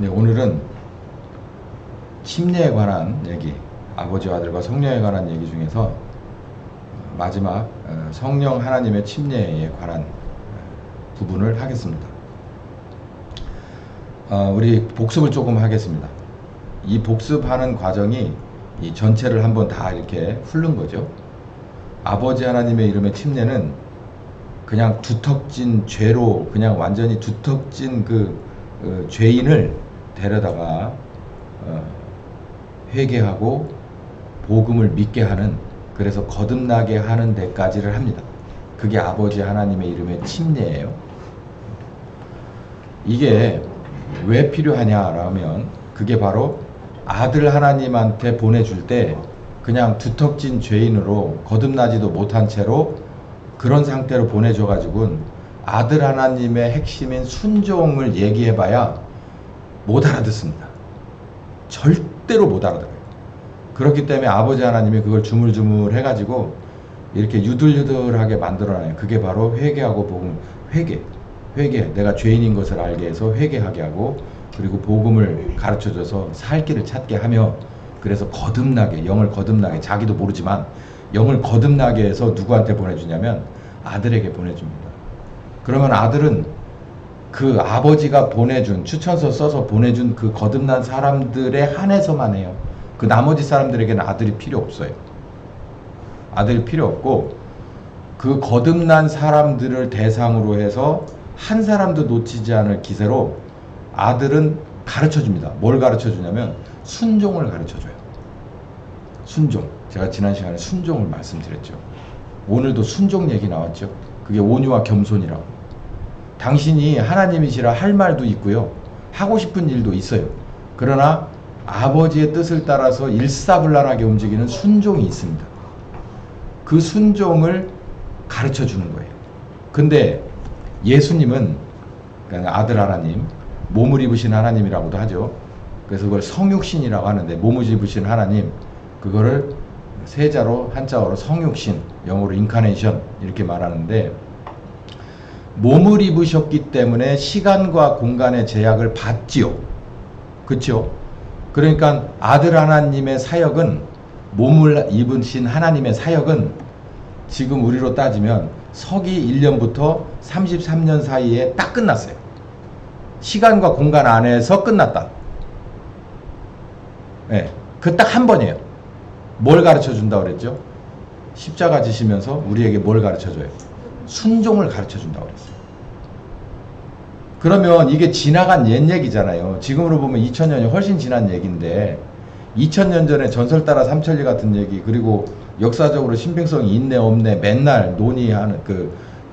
네, 오늘은 침례에 관한 얘기, 아버지와 아들과 성령에 관한 얘기 중에서 마지막 성령 하나님의 침례에 관한 부분을 하겠습니다. 우리 복습을 조금 하겠습니다. 이 복습하는 과정이 이 전체를 한번 다 이렇게 훑는 거죠. 아버지 하나님의 이름의 침례는 그냥 두텁진 죄로 그냥 완전히 두텁진 죄인을 데려다가 회개하고 복음을 믿게 하는, 그래서 거듭나게 하는 데까지를 합니다. 그게 아버지 하나님의 이름의 침례예요. 이게 왜 필요하냐라면 그게 바로 아들 하나님한테 보내줄 때 그냥 두텁진 죄인으로 거듭나지도 못한 채로 그런 상태로 보내줘가지고는 아들 하나님의 핵심인 순종을 얘기해봐야 못 알아듣습니다. 절대로 못 알아들어요. 그렇기 때문에 아버지 하나님이 그걸 주물주물 해가지고 이렇게 유들유들하게 만들어놔요. 그게 바로 회개하고 복음, 회개. 내가 죄인인 것을 알게 해서 회개하게 하고, 그리고 복음을 가르쳐줘서 살 길을 찾게 하며, 그래서 거듭나게, 영을 거듭나게, 자기도 모르지만 영을 거듭나게 해서 누구한테 보내주냐면 아들에게 보내줍니다. 그러면 아들은 그 아버지가 보내준, 추천서 써서 보내준 그 거듭난 사람들에 한해서만 해요. 그 나머지 사람들에게는 아들이 필요 없어요. 아들이 필요 없고, 그 거듭난 사람들을 대상으로 해서 한 사람도 놓치지 않을 기세로 아들은 가르쳐줍니다. 뭘 가르쳐주냐면 순종을 가르쳐줘요. 순종. 제가 지난 시간에 순종을 말씀드렸죠. 오늘도 순종 얘기 나왔죠. 그게 온유와 겸손이라고. 당신이 하나님이시라 할 말도 있고요, 하고 싶은 일도 있어요. 그러나 아버지의 뜻을 따라서 일사불란하게 움직이는 순종이 있습니다. 그 순종을 가르쳐 주는 거예요. 근데 예수님은, 그러니까 아들 하나님, 몸을 입으신 하나님이라고도 하죠. 그래서 그걸 성육신이라고 하는데, 몸을 입으신 하나님, 그거를 세자로, 한자어로 성육신, 영어로 인카네이션 이렇게 말하는데, 몸을 입으셨기 때문에 시간과 공간의 제약을 받지요. 그렇죠? 그러니까 아들 하나님의 사역은, 몸을 입으신 하나님의 사역은 지금 우리로 따지면 서기 1년부터 33년 사이에 딱 끝났어요. 시간과 공간 안에서 끝났다. 네, 그 딱 한 번이에요. 뭘 가르쳐 준다고 그랬죠? 십자가 지시면서 우리에게 뭘 가르쳐 줘요? 순종을 가르쳐 준다고 그랬어요. 그러면 이게 지나간 옛 얘기잖아요. 지금으로 보면 2000년이 훨씬 지난 얘기인데, 2000년 전에 전설 따라 삼천리 같은 얘기, 그리고 역사적으로 신빙성이 있네 없네 맨날 논의하는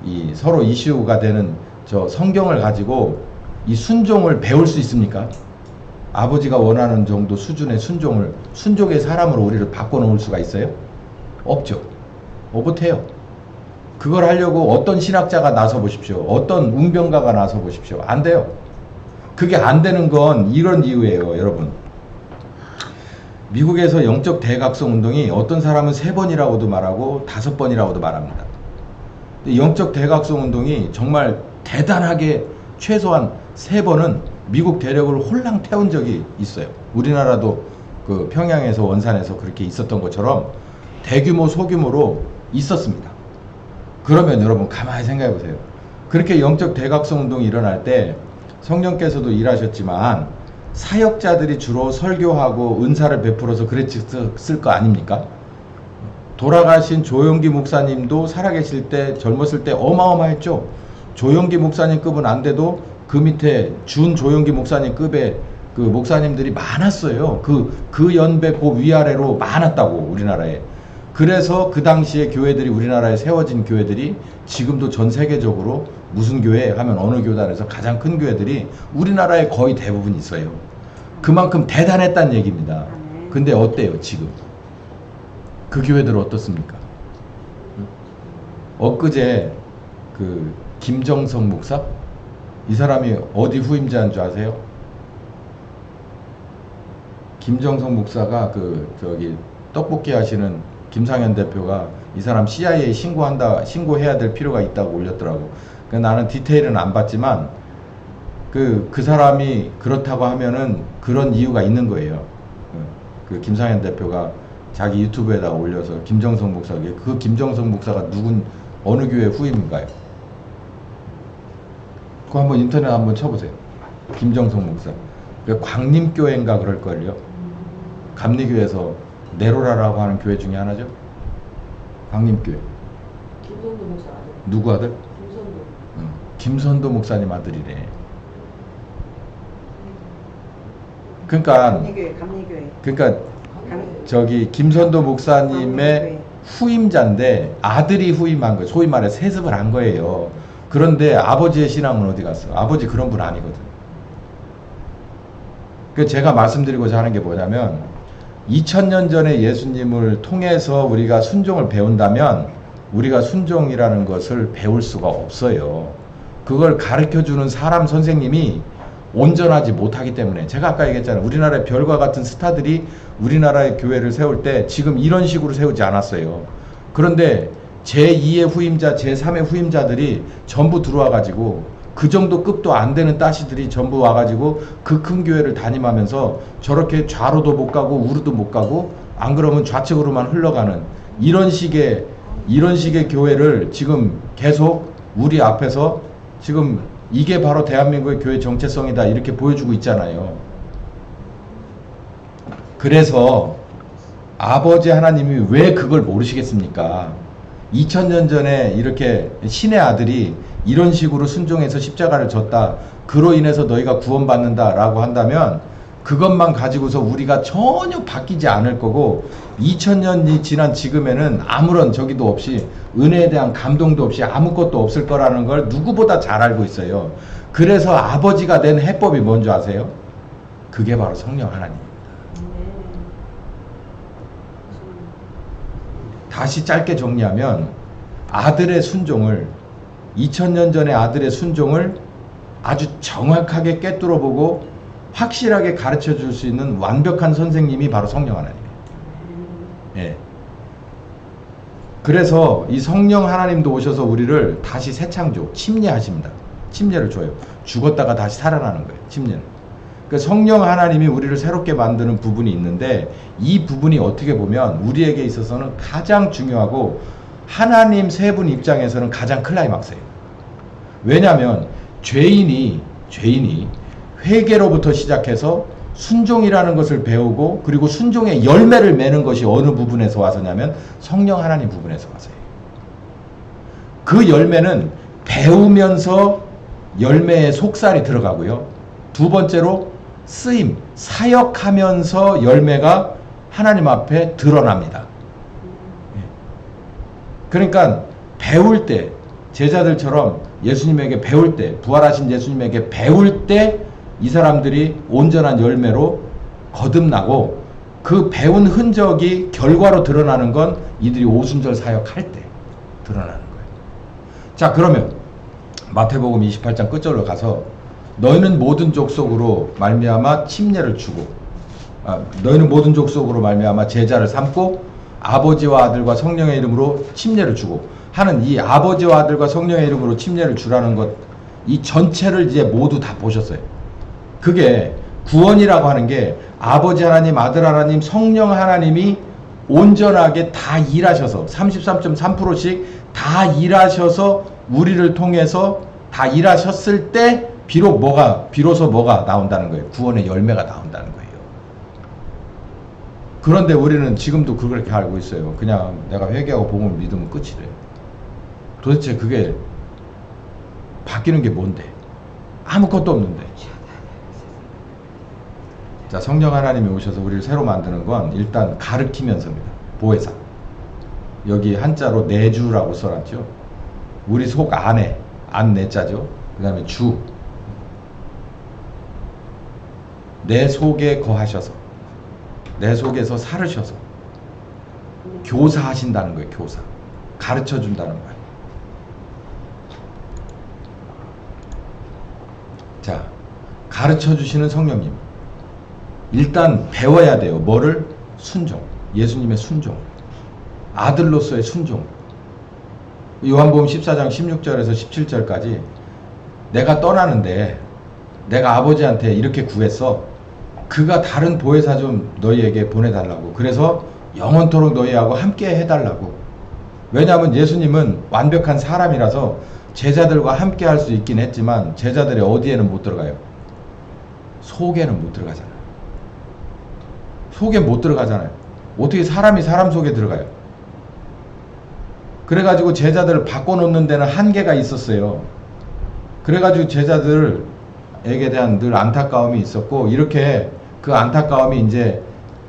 이 서로 이슈가 되는 저 성경을 가지고 이 순종을 배울 수 있습니까? 아버지가 원하는 정도 수준의 순종의 사람으로 우리를 바꿔놓을 수가 있어요? 없죠. 못해요. 그걸 하려고 어떤 신학자가 나서 보십시오. 어떤 웅변가가 나서 보십시오. 안 돼요. 그게 안 되는 건 이런 이유예요, 여러분. 미국에서 영적 대각성 운동이 어떤 사람은 3번이라고도 말하고 5번이라고도 말합니다. 영적 대각성 운동이 정말 대단하게 최소한 3번은 미국 대륙을 홀랑 태운 적이 있어요. 우리나라도 그 평양에서 원산에서 그렇게 있었던 것처럼 대규모 소규모로 있었습니다. 그러면 여러분 가만히 생각해 보세요. 그렇게 영적 대각성 운동이 일어날 때 성령께서도 일하셨지만 사역자들이 주로 설교하고 은사를 베풀어서 그랬을 거 아닙니까? 돌아가신 조용기 목사님도 살아계실 때, 젊었을 때 어마어마했죠. 조용기 목사님급은 안 돼도 그 밑에 준 조용기 목사님급의 그 목사님들이 많았어요. 그 연배 그 위아래로 많았다고, 우리나라에. 그래서 그 당시에 교회들이, 우리나라에 세워진 교회들이 지금도 전 세계적으로 무슨 교회 하면 어느 교단에서 가장 큰 교회들이 우리나라에 거의 대부분 있어요. 그만큼 대단했다는 얘기입니다. 근데 어때요, 지금? 그 교회들은 어떻습니까? 엊그제 그 김정성 목사? 이 사람이 어디 후임자인 줄 아세요? 김정성 목사가 저기 떡볶이 하시는 김상현 대표가 이 사람 CIA 신고해야 될 필요가 있다고 올렸더라고. 나는 디테일은 안 봤지만 그 사람이 그렇다고 하면은 그런 이유가 있는 거예요. 그 김상현 대표가 자기 유튜브에다가 올려서 김정성 목사, 그 김정성 목사가 어느 교회 후임인가요? 그거 한번 인터넷 한번 쳐보세요. 김정성 목사. 그 광림교회인가 그럴걸요. 감리교회에서 네로라라고 하는 교회 중에 하나죠. 광림교회. 김선도 목사 아들. 누구 아들? 김선도. 김선도 목사님 아들이래. 그러니까 저기 김선도 목사님의 후임자인데 아들이 후임한 거예요. 소위 말해 세습을 한 거예요. 그런데 아버지의 신앙은 어디 갔어? 아버지 그런 분 아니거든. 그 제가 말씀드리고자 하는 게 뭐냐면 2000년 전에 예수님을 통해서 우리가 순종을 배운다면 우리가 순종이라는 것을 배울 수가 없어요. 그걸 가르쳐주는 사람 선생님이 온전하지 못하기 때문에 제가 아까 얘기했잖아요. 우리나라의 별과 같은 스타들이 우리나라의 교회를 세울 때 지금 이런 식으로 세우지 않았어요. 그런데 제2의 후임자, 제3의 후임자들이 전부 들어와 가지고 그 정도 급도 안 되는 따시들이 전부 와가지고 그 큰 교회를 담임하면서 저렇게 좌로도 못 가고 우로도 못 가고 안 그러면 좌측으로만 흘러가는 이런 식의 교회를 지금 계속 우리 앞에서 지금 이게 바로 대한민국의 교회 정체성이다 이렇게 보여주고 있잖아요. 그래서 아버지 하나님이 왜 그걸 모르시겠습니까? 2000년 전에 이렇게 신의 아들이 이런 식으로 순종해서 십자가를 졌다. 그로 인해서 너희가 구원받는다 라고 한다면 그것만 가지고서 우리가 전혀 바뀌지 않을 거고 2000년이 지난 지금에는 아무런 저기도 없이 은혜에 대한 감동도 없이 아무것도 없을 거라는 걸 누구보다 잘 알고 있어요. 그래서 아버지가 된 해법이 뭔지 아세요? 그게 바로 성령 하나님입니다. 다시 짧게 정리하면 아들의 순종을 2000년 전의 아들의 순종을 아주 정확하게 꿰뚫어보고 확실하게 가르쳐 줄 수 있는 완벽한 선생님이 바로 성령 하나님이에요. 예. 그래서 이 성령 하나님도 오셔서 우리를 다시 새창조, 침례하십니다. 침례를 줘요. 죽었다가 다시 살아나는 거예요. 침례는. 그 성령 하나님이 우리를 새롭게 만드는 부분이 있는데 이 부분이 어떻게 보면 우리에게 있어서는 가장 중요하고 하나님 세 분 입장에서는 가장 클라이막스예요. 왜냐하면 죄인이 회개로부터 시작해서 순종이라는 것을 배우고 그리고 순종의 열매를 맺는 것이 어느 부분에서 와서냐면 성령 하나님 부분에서 와서예요. 그 열매는 배우면서 열매의 속살이 들어가고요. 두 번째로 쓰임, 사역하면서 열매가 하나님 앞에 드러납니다. 그러니까 배울 때 제자들처럼 예수님에게 배울 때 부활하신 예수님에게 배울 때 이 사람들이 온전한 열매로 거듭나고 그 배운 흔적이 결과로 드러나는 건 이들이 오순절 사역할 때 드러나는 거예요. 자, 그러면 마태복음 28장 끝절로 가서 너희는 모든 족속으로 말미암아 침례를 주고 너희는 모든 족속으로 말미암아 제자를 삼고 아버지와 아들과 성령의 이름으로 침례를 주고 하는 이 아버지와 아들과 성령의 이름으로 침례를 주라는 것 이 전체를 이제 모두 다 보셨어요. 그게 구원이라고 하는 게 아버지 하나님, 아들 하나님, 성령 하나님이 온전하게 다 일하셔서 33.3%씩 다 일하셔서 우리를 통해서 다 일하셨을 때 비로소 뭐가 나온다는 거예요. 구원의 열매가 나온다는 거예요. 그런데 우리는 지금도 그렇게 알고 있어요. 그냥 내가 회개하고 복음을 믿으면 끝이래요. 도대체 그게 바뀌는 게 뭔데? 아무것도 없는데. 자, 성령 하나님이 오셔서 우리를 새로 만드는 건 일단 가르치면서입니다. 보혜사. 여기 한자로 내주라고 써놨죠. 우리 속 안에, 안내자죠. 그 다음에 주. 내 속에 거하셔서, 내 속에서 살으셔서, 교사하신다는 거예요, 교사. 가르쳐 준다는 거예요. 자, 가르쳐 주시는 성령님. 일단 배워야 돼요. 뭐를? 순종. 예수님의 순종. 아들로서의 순종. 요한복음 14장 16절에서 17절까지 내가 떠나는데 내가 아버지한테 이렇게 구했어. 그가 다른 보혜사 좀 너희에게 보내달라고. 그래서 영원토록 너희하고 함께 해달라고. 왜냐하면 예수님은 완벽한 사람이라서 제자들과 함께 할 수 있긴 했지만 제자들이 어디에는 못 들어가요. 속에는 못 들어가잖아요. 속에 못 들어가잖아요. 어떻게 사람이 사람 속에 들어가요? 그래가지고 제자들을 바꿔놓는 데는 한계가 있었어요. 그래가지고 제자들에게 대한 늘 안타까움이 있었고, 이렇게 그 안타까움이 이제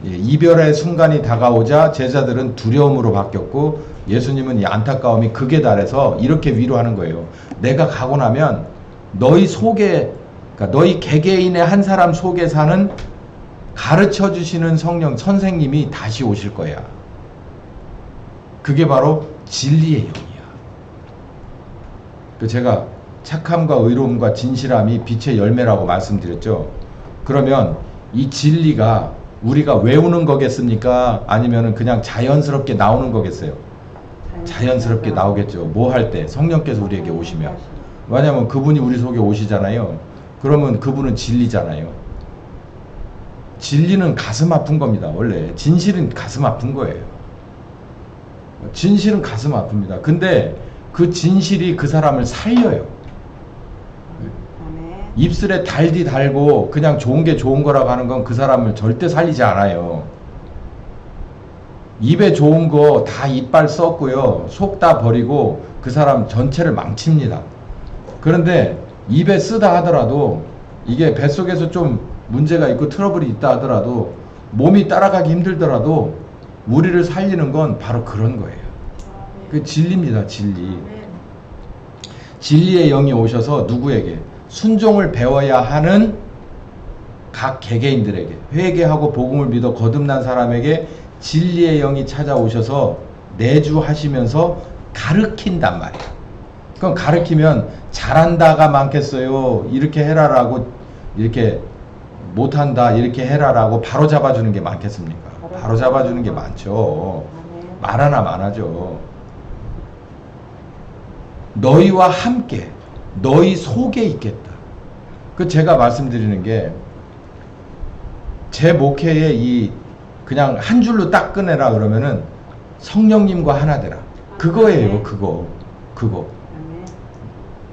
이별의 순간이 다가오자 제자들은 두려움으로 바뀌었고, 예수님은 이 안타까움이 극에 달해서 이렇게 위로하는 거예요. 내가 가고 나면 너희 속에, 그러니까 너희 개개인의 한 사람 속에 사는 가르쳐 주시는 성령, 선생님이 다시 오실 거야. 그게 바로 진리의 영이야. 제가 착함과 의로움과 진실함이 빛의 열매라고 말씀드렸죠. 그러면 이 진리가 우리가 외우는 거겠습니까? 아니면 그냥 자연스럽게 나오는 거겠어요? 자연스럽게 나오겠죠. 뭐 할 때? 성령께서 우리에게 오시면. 왜냐하면 그분이 우리 속에 오시잖아요. 그러면 그분은 진리잖아요. 진리는 가슴 아픈 겁니다. 원래 진실은 가슴 아픈 거예요. 진실은 가슴 아픕니다. 근데 그 진실이 그 사람을 살려요. 입술에 달디 달고 그냥 좋은 게 좋은 거라고 하는 건 그 사람을 절대 살리지 않아요. 입에 좋은 거 다 이빨 썼고요. 속 다 버리고 그 사람 전체를 망칩니다. 그런데 입에 쓰다 하더라도 이게 뱃속에서 좀 문제가 있고 트러블이 있다 하더라도 몸이 따라가기 힘들더라도 우리를 살리는 건 바로 그런 거예요. 그 진리입니다. 진리. 진리의 영이 오셔서 누구에게? 순종을 배워야 하는 각 개개인들에게, 회개하고 복음을 믿어 거듭난 사람에게 진리의 영이 찾아오셔서 내주하시면서 가르친단 말이에요. 그럼 가르치면 잘한다가 많겠어요. 이렇게 해라라고, 이렇게 못한다 이렇게 해라라고 바로 잡아주는 게 많겠습니까? 바로 잡아주는 게 많죠. 말 하나 많아죠. 너희와 함께 너희 속에 있겠다. 그 제가 말씀드리는 게 제 목회에 이 그냥 한 줄로 딱 꺼내라 그러면은 성령님과 하나 되라. 그거예요. 그거.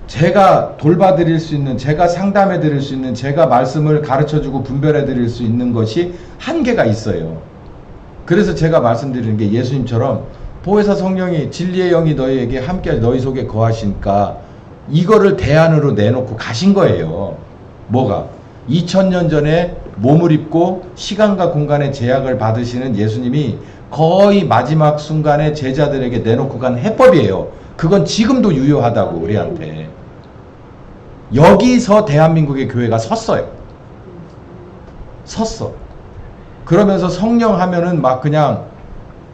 제가 돌봐드릴 수 있는, 제가 상담해드릴 수 있는, 제가 말씀을 가르쳐주고 분별해드릴 수 있는 것이 한계가 있어요. 그래서 제가 말씀드리는 게 예수님처럼 보혜사 성령이 진리의 영이 너희에게 함께 너희 속에 거하시니까 이거를 대안으로 내놓고 가신 거예요. 뭐가? 2000년 전에 몸을 입고 시간과 공간의 제약을 받으시는 예수님이 거의 마지막 순간에 제자들에게 내놓고 간 해법이에요. 그건 지금도 유효하다고 우리한테. 여기서 대한민국의 교회가 섰어요. 섰어. 그러면서 성령 하면은 막 그냥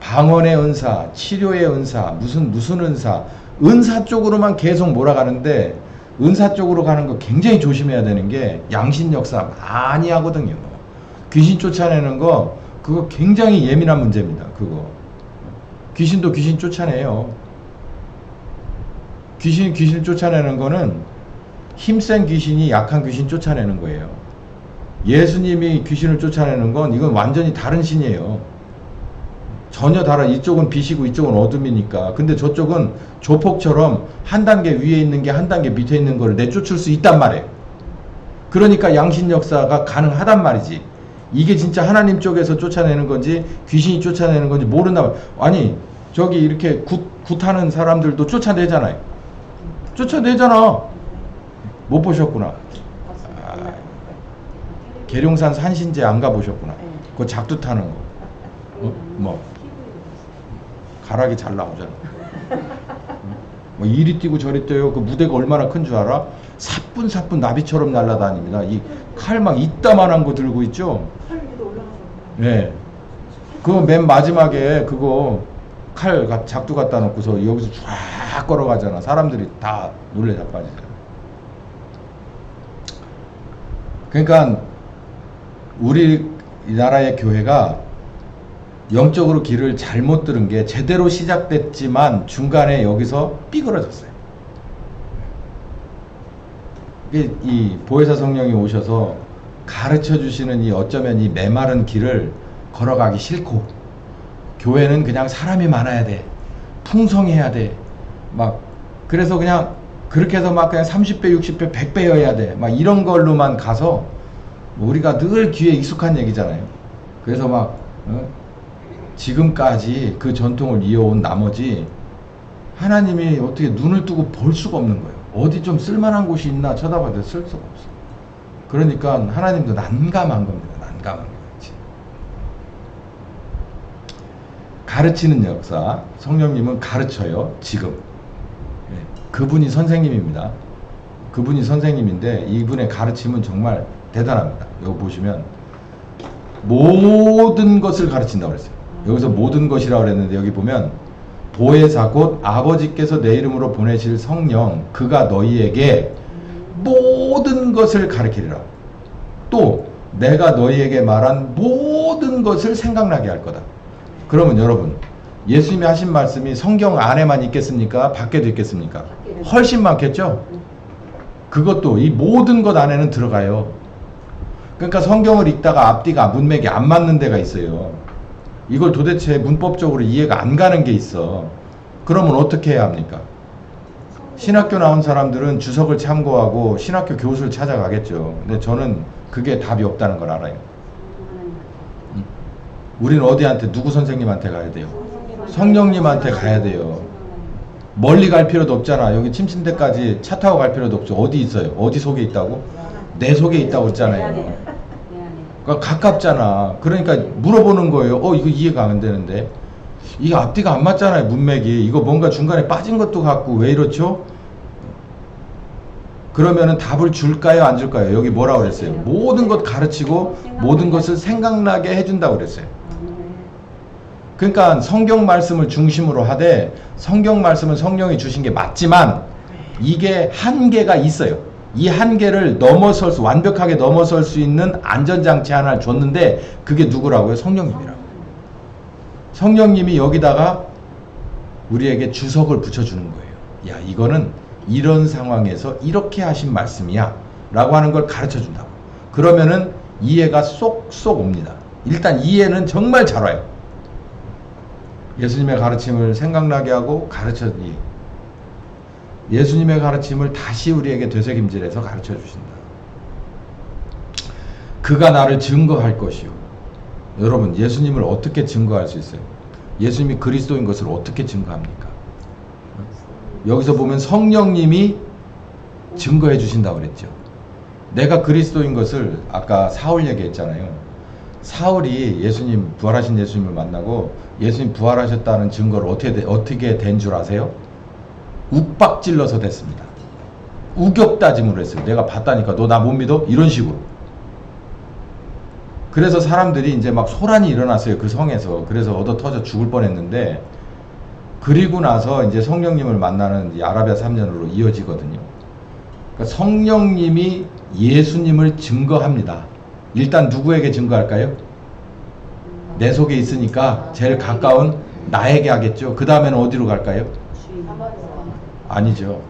방언의 은사, 치료의 은사, 무슨 은사 쪽으로만 계속 몰아가는데, 은사 쪽으로 가는 거 굉장히 조심해야 되는 게 양신 역사 많이 하거든요. 귀신 쫓아내는 거 그거 굉장히 예민한 문제입니다. 그거 귀신도 귀신 쫓아내요. 귀신 쫓아내는 거는 힘센 귀신이 약한 귀신 쫓아내는 거예요. 예수님이 귀신을 쫓아내는 건 이건 완전히 다른 신이에요. 전혀 다른, 이쪽은 빛이고 이쪽은 어둠이니까. 근데 저쪽은 조폭처럼 한 단계 위에 있는 게 한 단계 밑에 있는 거를 내쫓을 수 있단 말이에요. 그러니까 양신 역사가 가능하단 말이지. 이게 진짜 하나님 쪽에서 쫓아내는 건지 귀신이 쫓아내는 건지 모른다. 아니 저기 이렇게 굿하는 사람들도 쫓아내잖아요. 쫓아내잖아. 못 보셨구나. 계룡산 산신제 안 가보셨구나. 그거 작두 타는 거. 뭐 가락이 잘 나오잖아. 뭐 이리 뛰고 저리 뛰어요. 그 무대가 얼마나 큰 줄 알아? 사뿐사뿐 나비처럼 날아다닙니다. 이 칼 막 이따만한 거 들고 있죠. 네. 그거 맨 마지막에 그거 칼 작두 갖다 놓고서 여기서 쫙 걸어가잖아. 사람들이 다 놀래 자빠지잖아. 그러니까 우리나라의 교회가 영적으로 길을 잘못 들은 게 제대로 시작됐지만 중간에 여기서 삐그러졌어요. 이 보혜사 성령이 오셔서 가르쳐 주시는 이 어쩌면 이 메마른 길을 걸어가기 싫고, 교회는 그냥 사람이 많아야 돼, 풍성해야 돼, 막 그래서 그냥 그렇게 해서 막 그냥 30배, 60배, 100배여야 돼, 막 이런 걸로만 가서 우리가 늘 귀에 익숙한 얘기잖아요. 그래서 막 지금까지 그 전통을 이어온 나머지 하나님이 어떻게 눈을 뜨고 볼 수가 없는 거예요. 어디 좀 쓸만한 곳이 있나 쳐다봐도 쓸 수가 없어. 그러니까 하나님도 난감한 겁니다. 난감한 거지. 가르치는 역사, 성령님은 가르쳐요. 지금. 예, 그분이 선생님입니다. 그분이 선생님인데 이분의 가르침은 정말 대단합니다. 여기 보시면 모든 것을 가르친다고 그랬어요. 여기서 모든 것이라고 그랬는데 여기 보면 보혜사 곧 아버지께서 내 이름으로 보내실 성령 그가 너희에게 모든 것을 가르치리라. 또 내가 너희에게 말한 모든 것을 생각나게 할 거다. 그러면 여러분, 예수님이 하신 말씀이 성경 안에만 있겠습니까? 밖에도 있겠습니까? 훨씬 많겠죠? 그것도 이 모든 것 안에는 들어가요. 그러니까 성경을 읽다가 앞뒤가 문맥이 안 맞는 데가 있어요. 이걸 도대체 문법적으로 이해가 안 가는 게 있어. 그러면 어떻게 해야 합니까? 신학교 나온 사람들은 주석을 참고하고 신학교 교수를 찾아가겠죠. 근데 저는 그게 답이 없다는 걸 알아요. 우리는 어디한테, 누구 선생님한테 가야 돼요? 성령님한테 가야 돼요. 멀리 갈 필요도 없잖아. 여기 침침대까지 차 타고 갈 필요도 없죠. 어디 있어요? 어디 속에 있다고? 내 속에 있다고 했잖아요. 그러니까 가깝잖아. 그러니까 물어보는 거예요. 이거 이해가 안 되는데. 이게 앞뒤가 안 맞잖아요. 문맥이. 이거 뭔가 중간에 빠진 것도 같고 왜 이렇죠? 그러면은 답을 줄까요? 안 줄까요? 여기 뭐라고 그랬어요? 모든 것 가르치고 모든 것을 생각나게 해준다고 그랬어요. 그러니까 성경 말씀을 중심으로 하되, 성경 말씀은 성령이 주신 게 맞지만 이게 한계가 있어요. 이 한계를 완벽하게 넘어설 수 있는 안전장치 하나를 줬는데 그게 누구라고요? 성령님이라고. 성령님이 여기다가 우리에게 주석을 붙여주는 거예요. 야, 이거는 이런 상황에서 이렇게 하신 말씀이야 라고 하는 걸 가르쳐 준다고. 그러면은 이해가 쏙쏙 옵니다. 일단 이해는 정말 잘 와요. 예수님의 가르침을 생각나게 하고 가르쳐주니, 예수님의 가르침을 다시 우리에게 되새김질해서 가르쳐 주신다. 그가 나를 증거할 것이요. 여러분, 예수님을 어떻게 증거할 수 있어요? 예수님이 그리스도인 것을 어떻게 증거합니까? 여기서 보면 성령님이 증거해 주신다고 그랬죠. 내가 그리스도인 것을 아까 사울 얘기했잖아요. 사울이 예수님, 부활하신 예수님을 만나고 예수님 부활하셨다는 증거를 어떻게 된 줄 아세요? 욱박질러서 됐습니다. 우격다짐으로 했어요. 내가 봤다니까 너 나 못 믿어? 이런 식으로. 그래서 사람들이 이제 막 소란이 일어났어요. 그 성에서. 그래서 얻어 터져 죽을 뻔했는데, 그리고 나서 이제 성령님을 만나는 이 아라비아 3년으로 이어지거든요. 그러니까 성령님이 예수님을 증거합니다. 일단 누구에게 증거할까요? 내 속에 있으니까 제일 가까운 나에게 하겠죠. 그 다음에는 어디로 갈까요? 아니죠.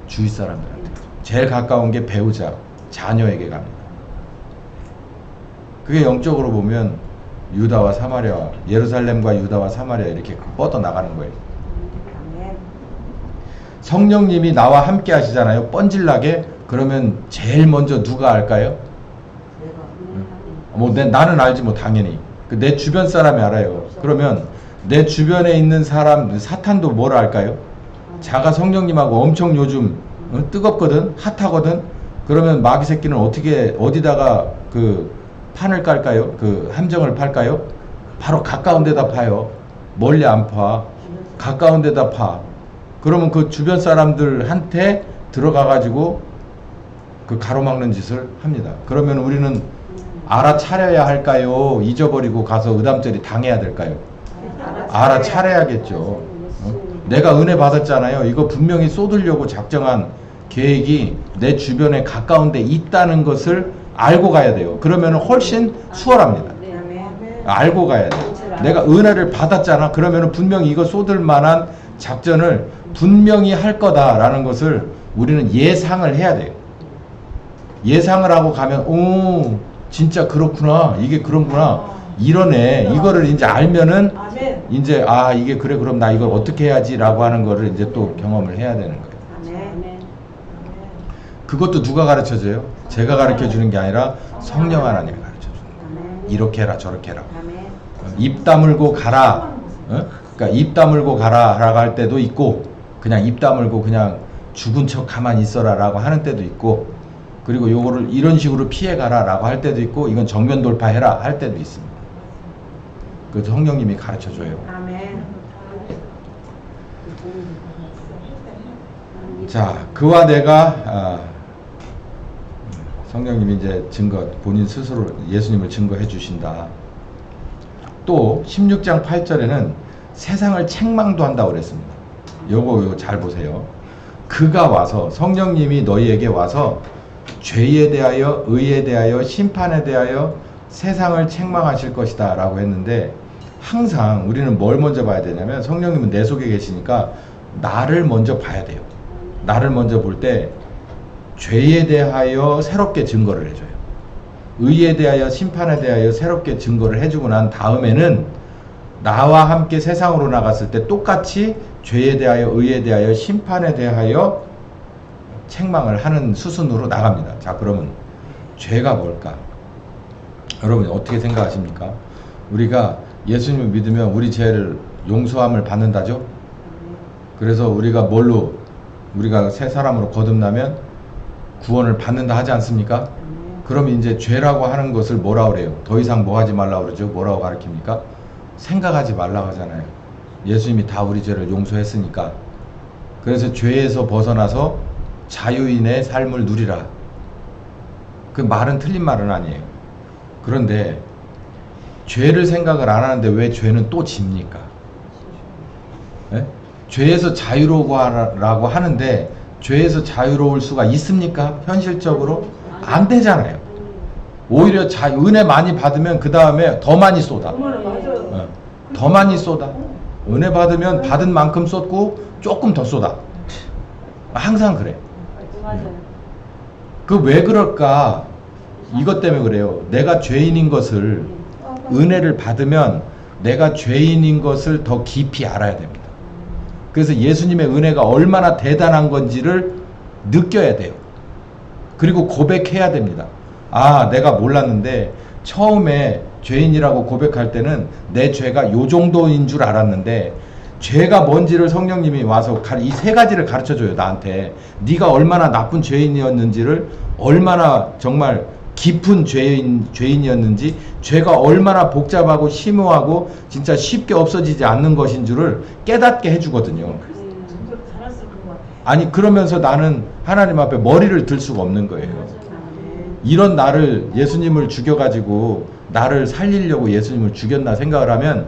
주위 사람들한테. 제일 가까운 게 배우자, 자녀에게 갑니다. 그게 영적으로 보면 유다와 사마리아, 예루살렘과 유다와 사마리아 이렇게 뻗어 나가는 거예요. 성령님이 나와 함께 하시잖아요. 뻔질나게. 그러면 제일 먼저 누가 알까요? 나는 알지 뭐 당연히. 내 주변 사람이 알아요. 그러면 내 주변에 있는 사람, 사탄도 뭘 알까요? 자가 성령님하고 엄청 요즘 뜨겁거든, 핫하거든. 그러면 마귀 새끼는 어디다가 그 판을 깔까요? 그 함정을 팔까요? 바로 가까운 데다 파요. 멀리 안 파. 가까운 데다 파. 그러면 그 주변 사람들한테 들어가가지고 그 가로막는 짓을 합니다. 그러면 우리는 알아차려야 할까요? 잊어버리고 가서 의담절이 당해야 될까요? 알아차려야겠죠. 내가 은혜 받았잖아요. 이거 분명히 쏟으려고 작정한 계획이 내 주변에 가까운 데 있다는 것을 알고 가야 돼요. 그러면 훨씬 수월합니다. 알고 가야 돼요. 내가 은혜를 받았잖아. 그러면 분명히 이거 쏟을 만한 작전을 분명히 할 거다라는 것을 우리는 예상을 해야 돼요. 예상을 하고 가면 오 진짜 그렇구나 이게 그런구나 이러네 이거를 이제 알면은 아멘. 이제 아 이게 그래 그럼 나 이걸 어떻게 해야지라고 하는 거를 이제 또 경험을 해야 되는 거예요. 아멘. 그것도 누가 가르쳐 줘요? 제가 가르쳐 주는 게 아니라 성령 하나님이 가르쳐 주는 거예요. 이렇게 해라 저렇게 해라. 입 다물고 가라. 그러니까 입 다물고 가라라고 할 때도 있고 그냥 입 다물고 그냥 죽은 척 가만히 있어라라고 하는 때도 있고 그리고 요거를 이런 식으로 피해 가라라고 할 때도 있고 이건 정면 돌파해라 할 때도 있습니다. 그래서 성령님이 가르쳐 줘요. 아멘. 자, 그와 내가 성령님이 이제 증거 본인 스스로 예수님을 증거해 주신다. 또 16장 8절에는 세상을 책망도 한다고 그랬습니다. 요거 잘 보세요. 그가 와서 성령님이 너희에게 와서 죄에 대하여 의에 대하여 심판에 대하여 세상을 책망하실 것이다 라고 했는데 항상 우리는 뭘 먼저 봐야 되냐면 성령님은 내 속에 계시니까 나를 먼저 봐야 돼요. 나를 먼저 볼 때 죄에 대하여 새롭게 증거를 해줘요. 의에 대하여 심판에 대하여 새롭게 증거를 해주고 난 다음에는 나와 함께 세상으로 나갔을 때 똑같이 죄에 대하여 의에 대하여 심판에 대하여 책망을 하는 수순으로 나갑니다. 자, 그러면 죄가 뭘까? 여러분 어떻게 생각하십니까? 우리가 예수님을 믿으면 우리 죄를 용서함을 받는다죠? 그래서 우리가 뭘로 우리가 새 사람으로 거듭나면 구원을 받는다 하지 않습니까? 그럼 이제 죄라고 하는 것을 뭐라 그래요? 더 이상 뭐 하지 말라고 그러죠? 뭐라고 가르칩니까? 생각하지 말라고 하잖아요. 예수님이 다 우리 죄를 용서했으니까. 그래서 죄에서 벗어나서 자유인의 삶을 누리라. 그 말은 틀린 말은 아니에요. 그런데 죄를 생각을 안 하는데 왜 죄는 또 집니까? 네? 죄에서 자유로우라고 하는데 죄에서 자유로울 수가 있습니까? 현실적으로? 안 되잖아요. 오히려 은혜 많이 받으면 그 다음에 더 많이 쏟아. 맞아요. 더 많이 쏟아. 은혜 받으면 받은 만큼 쏟고 조금 더 쏟아. 항상 그래. 맞아요. 그 왜 그럴까? 이것 때문에 그래요. 내가 죄인인 것을 은혜를 받으면 내가 죄인인 것을 더 깊이 알아야 됩니다. 그래서 예수님의 은혜가 얼마나 대단한 건지를 느껴야 돼요. 그리고 고백해야 됩니다. 아, 내가 몰랐는데 처음에 죄인이라고 고백할 때는 내 죄가 요 정도인 줄 알았는데 죄가 뭔지를 성령님이 와서 이 세 가지를 가르쳐줘요. 나한테. 네가 얼마나 나쁜 죄인이었는지를 얼마나 정말 깊은 죄인이었는지 죄가 얼마나 복잡하고 심오하고 진짜 쉽게 없어지지 않는 것인 줄을 깨닫게 해주거든요. 아니 그러면서 나는 하나님 앞에 머리를 들 수가 없는 거예요. 이런 나를 예수님을 죽여가지고 나를 살리려고 예수님을 죽였나 생각을 하면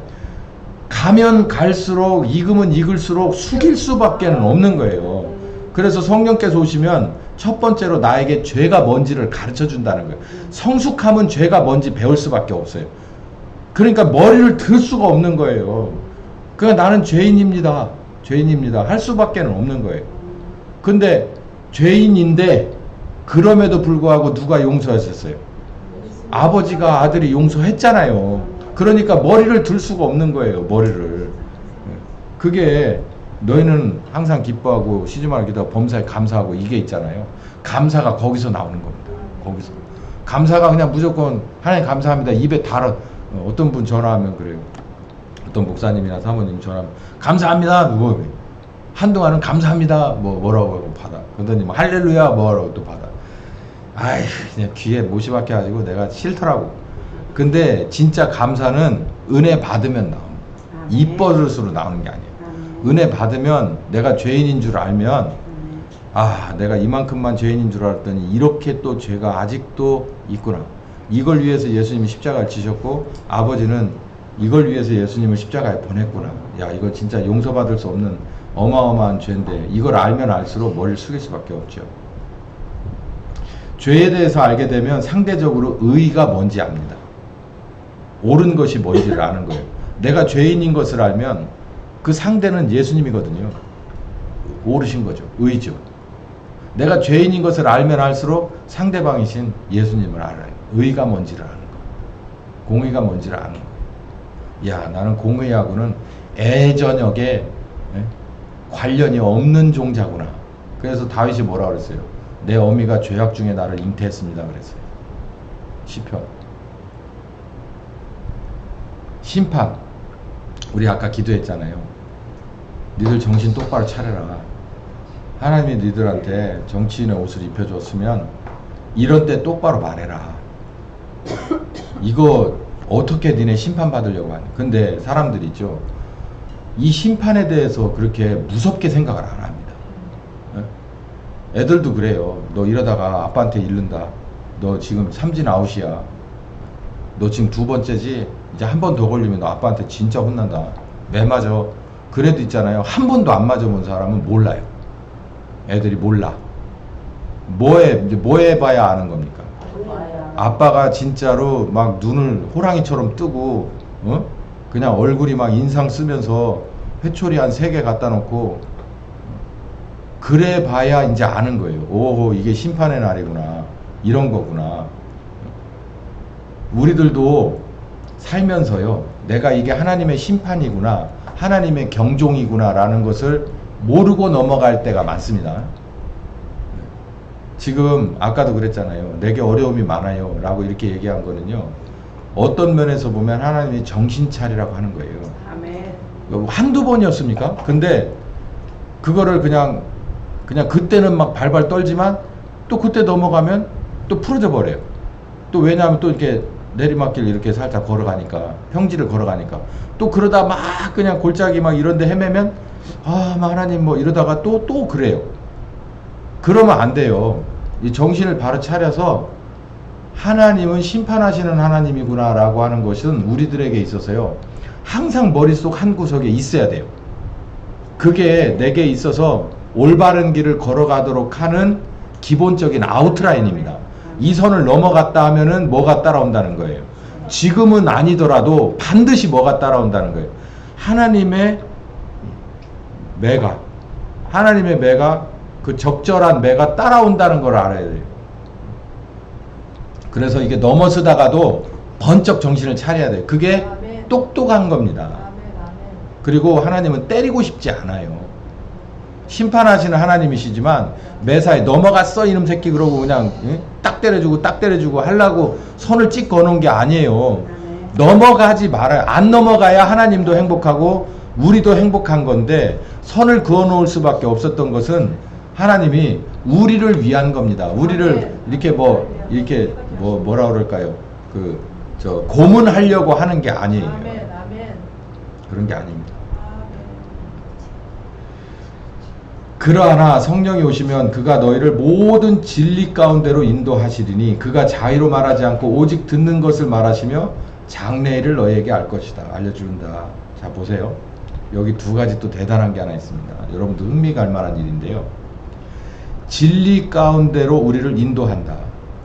가면 갈수록 익으면 익을수록 숙일 수밖에 없는 거예요. 그래서 성령께서 오시면 첫 번째로 나에게 죄가 뭔지를 가르쳐 준다는 거예요. 성숙함은 죄가 뭔지 배울 수밖에 없어요. 그러니까 머리를 들 수가 없는 거예요. 그러니까 나는 죄인입니다. 죄인입니다. 할 수밖에 없는 거예요. 근데 죄인인데 그럼에도 불구하고 누가 용서하셨어요? 아버지가 아들이 용서했잖아요. 그러니까 머리를 들 수가 없는 거예요. 머리를. 그게 너희는 항상 기뻐하고 시주마를 기도하고 범사에 감사하고 이게 있잖아요. 감사가 거기서 나오는 겁니다. 거기서. 감사가 그냥 무조건 하나님 감사합니다. 입에 달아. 어떤 분 전화하면 그래요. 어떤 목사님이나 사모님 전화하면 감사합니다. 뭐 한동안은 감사합니다. 뭐라고 하고 받아. 그러더니 뭐 할렐루야 뭐라고 또 받아. 아이 그냥 귀에 못이 박혀가지고 내가 싫더라고. 근데 진짜 감사는 은혜 받으면 나옵니다. 입 버릇으로 나오는 게 아니에요. 은혜 받으면 내가 죄인인 줄 알면 아 내가 이만큼만 죄인인 줄 알았더니 이렇게 또 죄가 아직도 있구나. 이걸 위해서 예수님이 십자가를 지셨고 아버지는 이걸 위해서 예수님을 십자가에 보냈구나. 야 이거 진짜 용서받을 수 없는 어마어마한 죄인데 이걸 알면 알수록 머리를 숙일 수밖에 없죠. 죄에 대해서 알게 되면 상대적으로 의의가 뭔지 압니다. 옳은 것이 뭔지를 아는 거예요. 내가 죄인인 것을 알면 그 상대는 예수님이거든요. 옳으신 거죠. 의죠. 내가 죄인인 것을 알면 알수록 상대방이신 예수님을 알아요. 의가 뭔지를 아는 거. 공의가 뭔지를 아는 거. 야, 나는 공의하고는 애저녁에 관련이 없는 종자구나. 그래서 다윗이 뭐라 그랬어요? 내 어미가 죄악 중에 나를 잉태했습니다 그랬어요. 시편. 심판. 우리 아까 기도했잖아요. 니들 정신 똑바로 차려라. 하나님이 니들한테 정치인의 옷을 입혀줬으면 이런 때 똑바로 말해라. 이거 어떻게 니네 심판받으려고 하냐. 근데 사람들이 있죠. 이 심판에 대해서 그렇게 무섭게 생각을 안 합니다. 애들도 그래요. 너 이러다가 아빠한테 잃는다. 너 지금 삼진 아웃이야. 너 지금 두 번째지. 이제 한 번 더 걸리면 너 아빠한테 진짜 혼난다. 왜 맞아? 그래도 있잖아요. 한 번도 안 맞아본 사람은 몰라요. 애들이 몰라. 뭐 해봐야 아는 겁니까? 아빠가 진짜로 막 눈을 호랑이처럼 뜨고, 그냥 얼굴이 막 인상 쓰면서 회초리 한 3개 갖다 놓고, 그래 봐야 이제 아는 거예요. 오호, 이게 심판의 날이구나. 이런 거구나. 우리들도 살면서요, 내가 이게 하나님의 심판이구나, 하나님의 경종이구나 라는 것을 모르고 넘어갈 때가 많습니다. 지금 아까도 그랬잖아요. 내게 어려움이 많아요 라고 이렇게 얘기한 거는요, 어떤 면에서 보면 하나님이 정신 차리라고 하는 거예요. 아멘. 한두 번이었습니까? 근데 그거를 그냥 그때는 막 발발 떨지만 또 그때 넘어가면 또 풀어져 버려요. 또 왜냐하면 또 이렇게 내리막길 이렇게 살짝 걸어가니까, 평지를 걸어가니까 또 그러다 막 그냥 골짜기 막 이런데 헤매면 막 하나님 뭐 이러다가 또 그래요. 그러면 안 돼요. 이 정신을 바로 차려서 하나님은 심판하시는 하나님이구나 라고 하는 것은 우리들에게 있어서요, 항상 머릿속 한 구석에 있어야 돼요. 그게 내게 있어서 올바른 길을 걸어가도록 하는 기본적인 아웃라인입니다. 이 선을 넘어갔다 하면은 뭐가 따라온다는 거예요. 지금은 아니더라도 반드시 뭐가 따라온다는 거예요. 하나님의 매가, 그 적절한 매가 따라온다는 걸 알아야 돼요. 그래서 이게 넘어서다가도 번쩍 정신을 차려야 돼요. 그게 똑똑한 겁니다. 그리고 하나님은 때리고 싶지 않아요. 심판하시는 하나님이시지만 매사에 넘어갔어 이놈 새끼 그러고 그냥 딱 때려주고 하려고 선을 찍 거놓은 게 아니에요. 넘어가지 말아요. 안 넘어가야 하나님도 행복하고 우리도 행복한 건데, 선을 그어놓을 수밖에 없었던 것은 하나님이 우리를 위한 겁니다. 우리를 이렇게 뭐라 그럴까요? 고문하려고 하는 게 아니에요. 그런 게 아닙니다. 그러나 성령이 오시면 그가 너희를 모든 진리 가운데로 인도하시리니 그가 자의로 말하지 않고 오직 듣는 것을 말하시며 장래일을 너희에게 알 것이다. 알려준다. 자, 보세요. 여기 두 가지 또 대단한 게 하나 있습니다. 여러분도 흥미가 갈 만한 일인데요. 진리 가운데로 우리를 인도한다.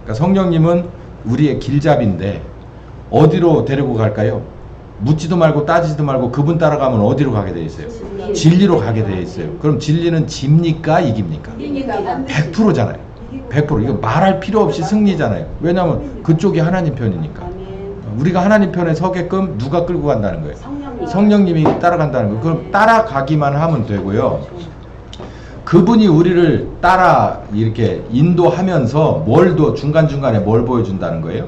그러니까 성령님은 우리의 길잡이인데 어디로 데리고 갈까요? 묻지도 말고 따지지도 말고 그분 따라가면 어디로 가게 돼 있어요? 진리로 가게 돼 있어요. 그럼 진리는 집니까? 이깁니까? 100%잖아요. 100%. 이거 말할 필요 없이 승리잖아요. 왜냐하면 그쪽이 하나님 편이니까. 우리가 하나님 편에 서게끔 누가 끌고 간다는 거예요? 성령님이 따라간다는 거예요. 그럼 따라가기만 하면 되고요. 그분이 우리를 따라 이렇게 인도하면서 중간중간에 뭘 보여준다는 거예요?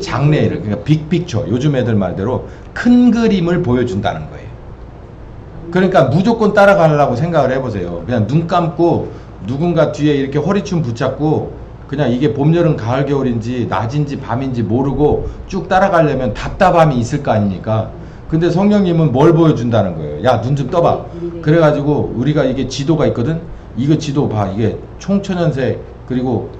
장래일을, 그러니까 빅픽처, 요즘 애들 말대로 큰 그림을 보여준다는 거예요. 그러니까 무조건 따라가려고 생각을 해보세요. 그냥 눈 감고 누군가 뒤에 이렇게 허리춤 붙잡고 그냥 이게 봄, 여름, 가을, 겨울인지 낮인지 밤인지 모르고 쭉 따라가려면 답답함이 있을 거 아닙니까? 근데 성령님은 뭘 보여준다는 거예요? 야, 눈 좀 떠봐. 그래가지고 우리가 이게 지도가 있거든? 이거 지도 봐. 이게 총천연색, 그리고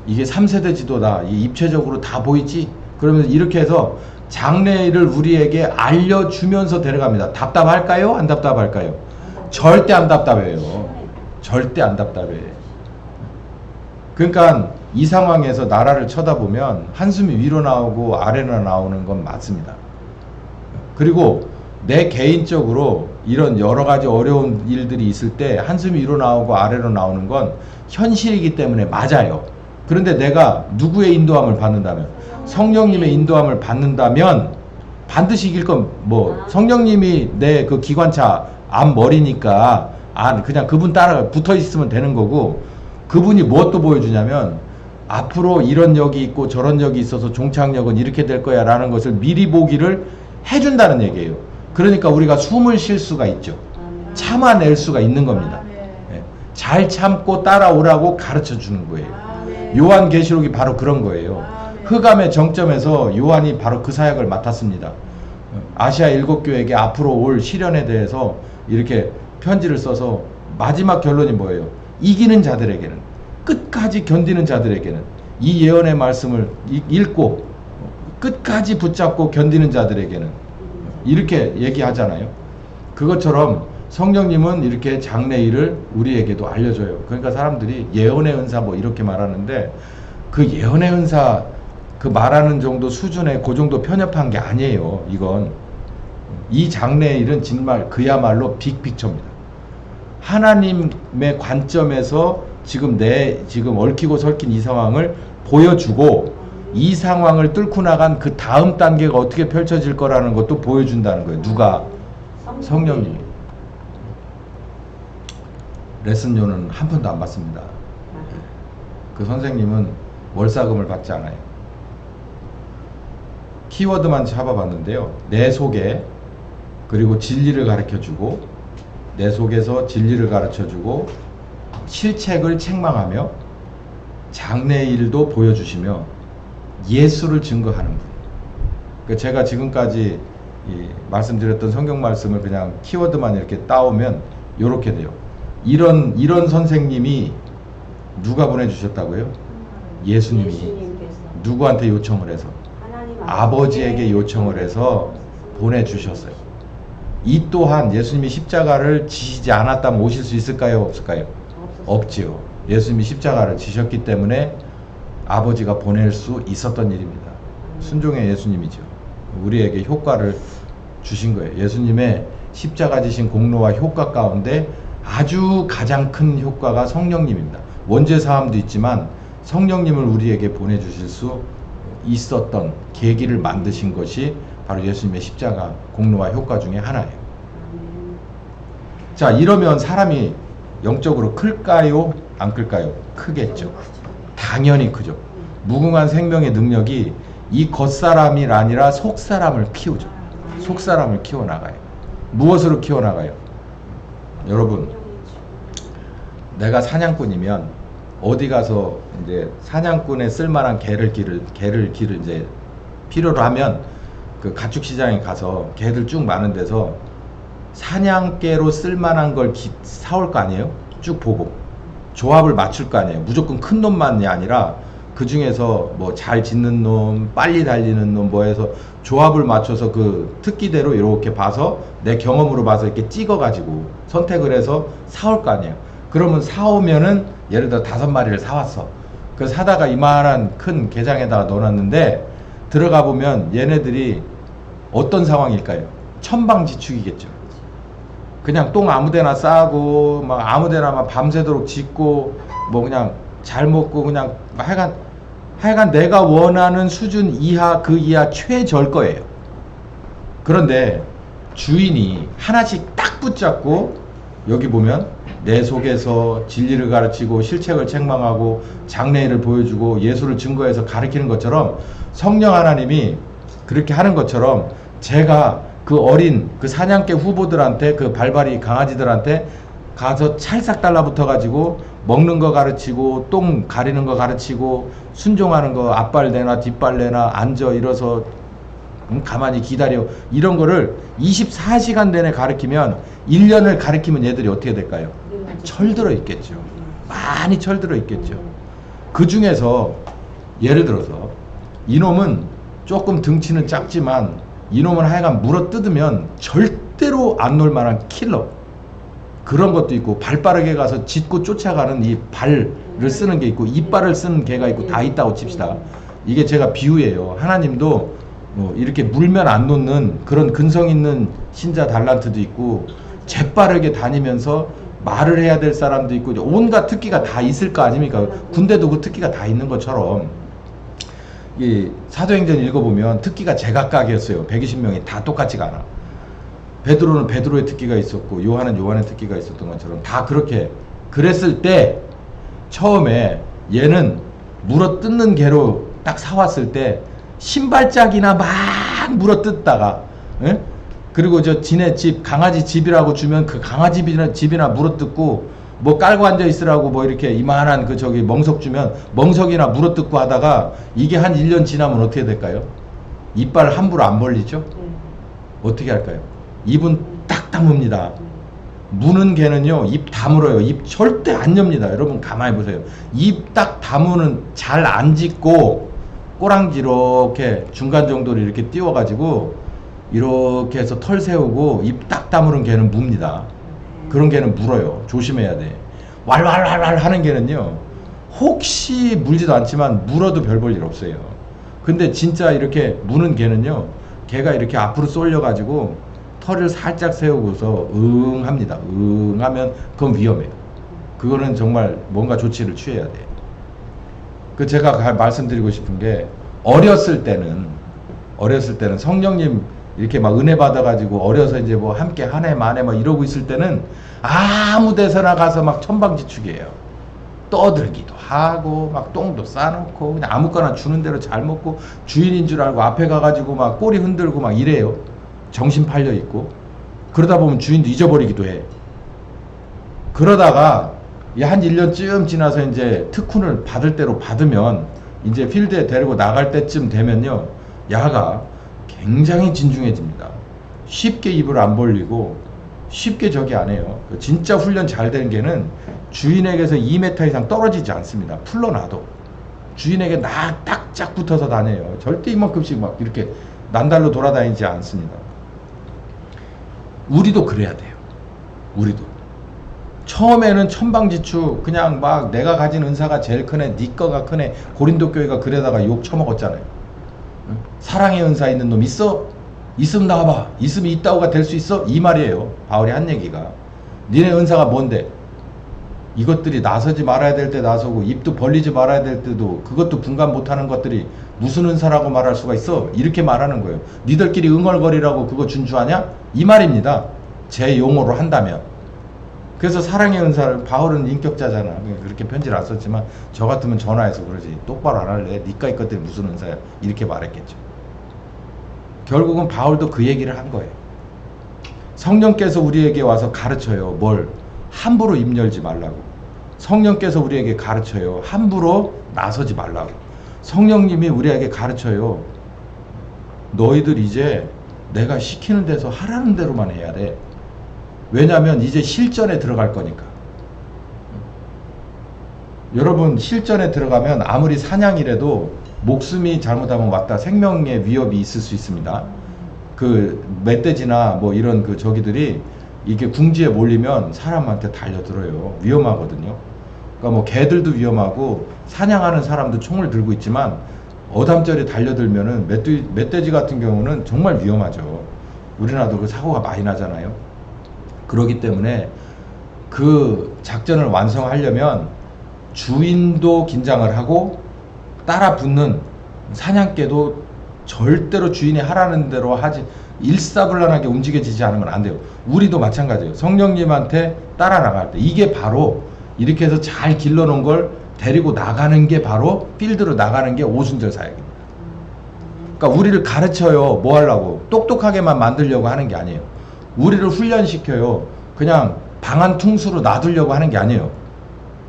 이게 3세대 지도다. 이 입체적으로 다 보이지? 그러면 이렇게 해서 장래일을 우리에게 알려주면서 데려갑니다. 답답할까요? 안 답답할까요? 절대 안 답답해요. 절대 안 답답해. 그러니까 이 상황에서 나라를 쳐다보면 한숨이 위로 나오고 아래로 나오는 건 맞습니다. 그리고 내 개인적으로 이런 여러 가지 어려운 일들이 있을 때 한숨이 위로 나오고 아래로 나오는 건 현실이기 때문에 맞아요. 그런데 내가 누구의 인도함을 받는다면, 성령님의 인도함을 받는다면 반드시 이길 건 뭐 성령님이 내 그 기관차 앞머리니까 그냥 그분 따라 붙어 있으면 되는 거고, 그분이 무엇도 보여주냐면 앞으로 이런 역이 있고 저런 역이 있어서 종착역은 이렇게 될 거야 라는 것을 미리 보기를 해준다는 얘기예요. 그러니까 우리가 숨을 쉴 수가 있죠. 참아낼 수가 있는 겁니다. 예. 잘 참고 따라오라고 가르쳐 주는 거예요. 요한계시록이 바로 그런 거예요. 흑암의 정점에서 요한이 바로 그 사역을 맡았습니다. 아시아 7교회에게 앞으로 올 시련에 대해서 이렇게 편지를 써서 마지막 결론이 뭐예요? 이기는 자들에게는, 끝까지 견디는 자들에게는 이 예언의 말씀을 읽고 끝까지 붙잡고 견디는 자들에게는 이렇게 얘기하잖아요. 그것처럼 성령님은 이렇게 장래일을 우리에게도 알려줘요. 그러니까 사람들이 예언의 은사 뭐 이렇게 말하는데, 그 예언의 은사 그 말하는 정도 수준의 그 정도 편협한 게 아니에요. 이건 이 장래일은 정말 그야말로 빅픽처입니다. 하나님의 관점에서 지금 지금 얽히고 설킨 이 상황을 보여주고, 이 상황을 뚫고 나간 그 다음 단계가 어떻게 펼쳐질 거라는 것도 보여준다는 거예요. 누가? 성령님이. 레슨료는 한 푼도 안 받습니다. 그 선생님은 월사금을 받지 않아요. 키워드만 잡아봤는데요. 내 속에, 그리고 진리를 가르쳐주고, 내 속에서 진리를 가르쳐주고, 실책을 책망하며, 장래일도 보여주시며, 예수를 증거하는 분. 그러니까 제가 지금까지 말씀드렸던 성경 말씀을 그냥 키워드만 이렇게 따오면 이렇게 돼요. 이런 선생님이 누가 보내주셨다고요? 예수님이. 누구한테 요청을 해서? 아버지에게 요청을 해서 보내주셨어요. 이 또한 예수님이 십자가를 지시지 않았다면 오실 수 있을까요? 없을까요? 없지요. 예수님이 십자가를 지셨기 때문에 아버지가 보낼 수 있었던 일입니다. 순종의 예수님이죠. 우리에게 효과를 주신 거예요. 예수님의 십자가 지신 공로와 효과 가운데 아주 가장 큰 효과가 성령님입니다. 원죄 사함도 있지만 성령님을 우리에게 보내주실 수 있었던 계기를 만드신 것이 바로 예수님의 십자가 공로와 효과 중에 하나예요. 자, 이러면 사람이 영적으로 클까요? 안 클까요? 크겠죠. 당연히 크죠. 무궁한 생명의 능력이 이 겉사람이 아니라 속사람을 키우죠. 속사람을 키워나가요. 무엇으로 키워나가요? 여러분, 내가 사냥꾼이면 어디 가서 이제 사냥꾼에 쓸만한 개를 이제 필요로 하면 그 가축 시장에 가서 개들 쭉 많은 데서 사냥개로 쓸만한 걸 사올 거 아니에요? 쭉 보고 조합을 맞출 거 아니에요. 무조건 큰 놈만이 아니라 그 중에서 뭐 잘 짖는 놈, 빨리 달리는 놈 뭐 해서 조합을 맞춰서 그 특기대로 이렇게 봐서 내 경험으로 봐서 이렇게 찍어가지고 선택을 해서 사올 거 아니에요. 그러면 사오면은 예를 들어 5마리를 사왔어. 그 사다가 이만한 큰 게장에다가 넣어놨는데 들어가 보면 얘네들이 어떤 상황일까요? 천방지축이겠죠. 그냥 똥 아무데나 싸고 막 아무데나 막 밤새도록 짖고 뭐 그냥 잘 먹고 그냥 하여간 내가 원하는 수준 이하 그 이하 최저일 거예요. 그런데 주인이 하나씩 딱 붙잡고 여기 보면 내 속에서 진리를 가르치고 실책을 책망하고 장래일을 보여주고 예수를 증거해서 가르치는 것처럼 성령 하나님이 그렇게 하는 것처럼 제가 그 어린 그 사냥개 후보들한테 그 발발이 강아지들한테 가서 찰싹 달라붙어 가지고 먹는 거 가르치고 똥 가리는 거 가르치고 순종하는 거 앞발 내놔 뒷발 내놔 앉아 일어서 가만히 기다려 이런 거를 24시간 내내 가르치면 1년을 가르치면 얘들이 어떻게 될까요? 철들어 있겠죠. 많이 철들어 있겠죠. 그 중에서 예를 들어서 이놈은 조금 등치는 작지만 이놈은 하여간 물어 뜯으면 절대로 안 놀 만한 킬러. 그런 것도 있고 발 빠르게 가서 짖고 쫓아가는 이 발을 쓰는 게 있고 이빨을 쓰는 개가 있고 다 있다고 칩시다. 이게 제가 비유예요. 하나님도 이렇게 물면 안 놓는 그런 근성 있는 신자 달란트도 있고, 재빠르게 다니면서 말을 해야 될 사람도 있고, 온갖 특기가 다 있을 거 아닙니까? 군대도 그 특기가 다 있는 것처럼 이 사도행전 읽어보면 특기가 제각각이었어요. 120명이 다 똑같지가 않아. 베드로는 베드로의 특기가 있었고, 요한은 요한의 특기가 있었던 것처럼 다 그렇게 그랬을 때, 처음에 얘는 물어뜯는 개로 딱 사왔을 때 신발짝이나 막 물어뜯다가, 예? 그리고 저 지네 집 강아지 집이라고 주면 그 강아지 집이나 물어뜯고, 뭐 깔고 앉아 있으라고 뭐 이렇게 이만한 그 저기 멍석 주면 멍석이나 물어뜯고 하다가, 이게 한 1년 지나면 어떻게 될까요? 이빨 함부로 안 벌리죠? 네. 어떻게 할까요? 입은 딱 다뭅니다. 무는 개는요, 입 다물어요. 입 절대 안 엽니다. 여러분 가만히 보세요. 입 딱 다무는 잘 안 짖고, 꼬랑지 이렇게 중간 정도로 이렇게 띄워가지고 이렇게 해서 털 세우고 입 딱 다무는 개는 뭅니다. 그런 개는 물어요. 조심해야 돼. 왈왈왈왈 하는 개는요, 혹시 물지도 않지만 물어도 별 볼 일 없어요. 근데 진짜 이렇게 무는 개는요, 개가 이렇게 앞으로 쏠려가지고 털을 살짝 세우고서 응 합니다. 응 하면 그건 위험해요. 그거는 정말 뭔가 조치를 취해야 돼요. 그 제가 말씀드리고 싶은 게, 어렸을 때는 성령님 이렇게 막 은혜 받아가지고 어려서 이제 뭐 함께 한 해 만에 막 이러고 있을 때는 아무 데서나 가서 막 천방지축이에요. 떠들기도 하고 막 똥도 싸놓고 그냥 아무거나 주는 대로 잘 먹고, 주인인 줄 알고 앞에 가가지고 막 꼬리 흔들고 막 이래요. 정신 팔려 있고. 그러다 보면 주인도 잊어버리기도 해. 그러다가 한 1년쯤 지나서 이제 특훈을 받을 대로 받으면, 이제 필드에 데리고 나갈 때쯤 되면요, 야가 굉장히 진중해집니다. 쉽게 입을 안 벌리고 쉽게 저기 안 해요. 진짜 훈련 잘 된 개는 주인에게서 2m 이상 떨어지지 않습니다. 풀러놔도 주인에게 딱짝 붙어서 다녀요. 절대 이만큼씩 막 이렇게 난달로 돌아다니지 않습니다. 우리도 그래야 돼요. 우리도 처음에는 천방지축, 그냥 막 내가 가진 은사가 제일 크네, 네 거가 크네. 고린도 교회가 그래다가 욕 처먹었잖아요. 사랑의 은사 있는 놈 있어? 있으면 나와봐. 있으면 있다고가 될 수 있어? 이 말이에요. 바울이 한 얘기가. 니네 은사가 뭔데? 이것들이 나서지 말아야 될 때 나서고, 입도 벌리지 말아야 될 때도 그것도 분간 못하는 것들이 무슨 은사라고 말할 수가 있어? 이렇게 말하는 거예요. 니들끼리 응얼거리라고 그거 준주하냐? 이 말입니다. 제 용어로 한다면. 그래서 사랑의 은사를, 바울은 인격자잖아. 그렇게 편지를 안 썼지만 저 같으면 전화해서 그러지. 똑바로 안 할래? 니까이 것들이 무슨 은사야? 이렇게 말했겠죠. 결국은 바울도 그 얘기를 한 거예요. 성령께서 우리에게 와서 가르쳐요. 뭘? 함부로 입 열지 말라고. 성령께서 우리에게 가르쳐요. 함부로 나서지 말라고. 성령님이 우리에게 가르쳐요. 너희들 이제 내가 시키는 데서 하라는 대로만 해야 돼. 왜냐하면 이제 실전에 들어갈 거니까. 여러분, 실전에 들어가면 아무리 사냥이라도 목숨이 잘못하면 왔다 생명의 위협이 있을 수 있습니다. 그 멧돼지나 뭐 이런 그 저기들이 이게 궁지에 몰리면 사람한테 달려들어요. 위험하거든요. 그러니까 뭐 개들도 위험하고 사냥하는 사람도 총을 들고 있지만, 어담절에 달려들면은 멧돼지 같은 경우는 정말 위험하죠. 우리나라도 그 사고가 많이 나잖아요. 그렇기 때문에 그 작전을 완성하려면 주인도 긴장을 하고, 따라 붙는 사냥개도 절대로 주인이 하라는 대로 하지, 일사불란하게 움직여지지 않으면 안 돼요. 우리도 마찬가지예요. 성령님한테 따라 나갈 때, 이게 바로 이렇게 해서 잘 길러놓은 걸 데리고 나가는 게, 바로 필드로 나가는 게 오순절 사역입니다. 그러니까 우리를 가르쳐요. 뭐 하려고? 똑똑하게만 만들려고 하는 게 아니에요. 우리를 훈련시켜요. 그냥 방한 퉁수로 놔두려고 하는 게 아니에요.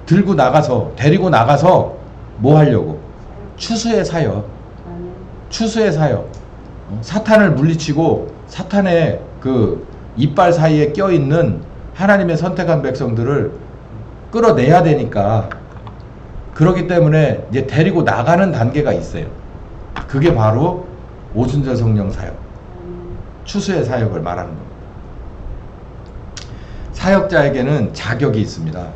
들고 나가서, 데리고 나가서 뭐 하려고? 추수의 사역. 추수의 사역. 사탄을 물리치고 사탄의 그 이빨 사이에 껴있는 하나님의 선택한 백성들을 끌어내야 되니까, 그렇기 때문에 이제 데리고 나가는 단계가 있어요. 그게 바로 오순절 성령 사역, 추수의 사역을 말하는 겁니다. 사역자에게는 자격이 있습니다.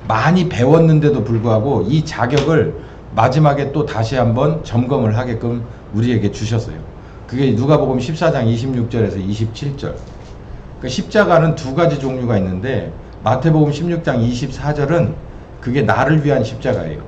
많이 배웠는데도 불구하고 이 자격을 마지막에 또 다시 한번 점검을 하게끔 우리에게 주셨어요. 그게 누가복음 14장 26절에서 27절. 그러니까 십자가는 두 가지 종류가 있는데 마태복음 16장 24절은 그게 나를 위한 십자가예요.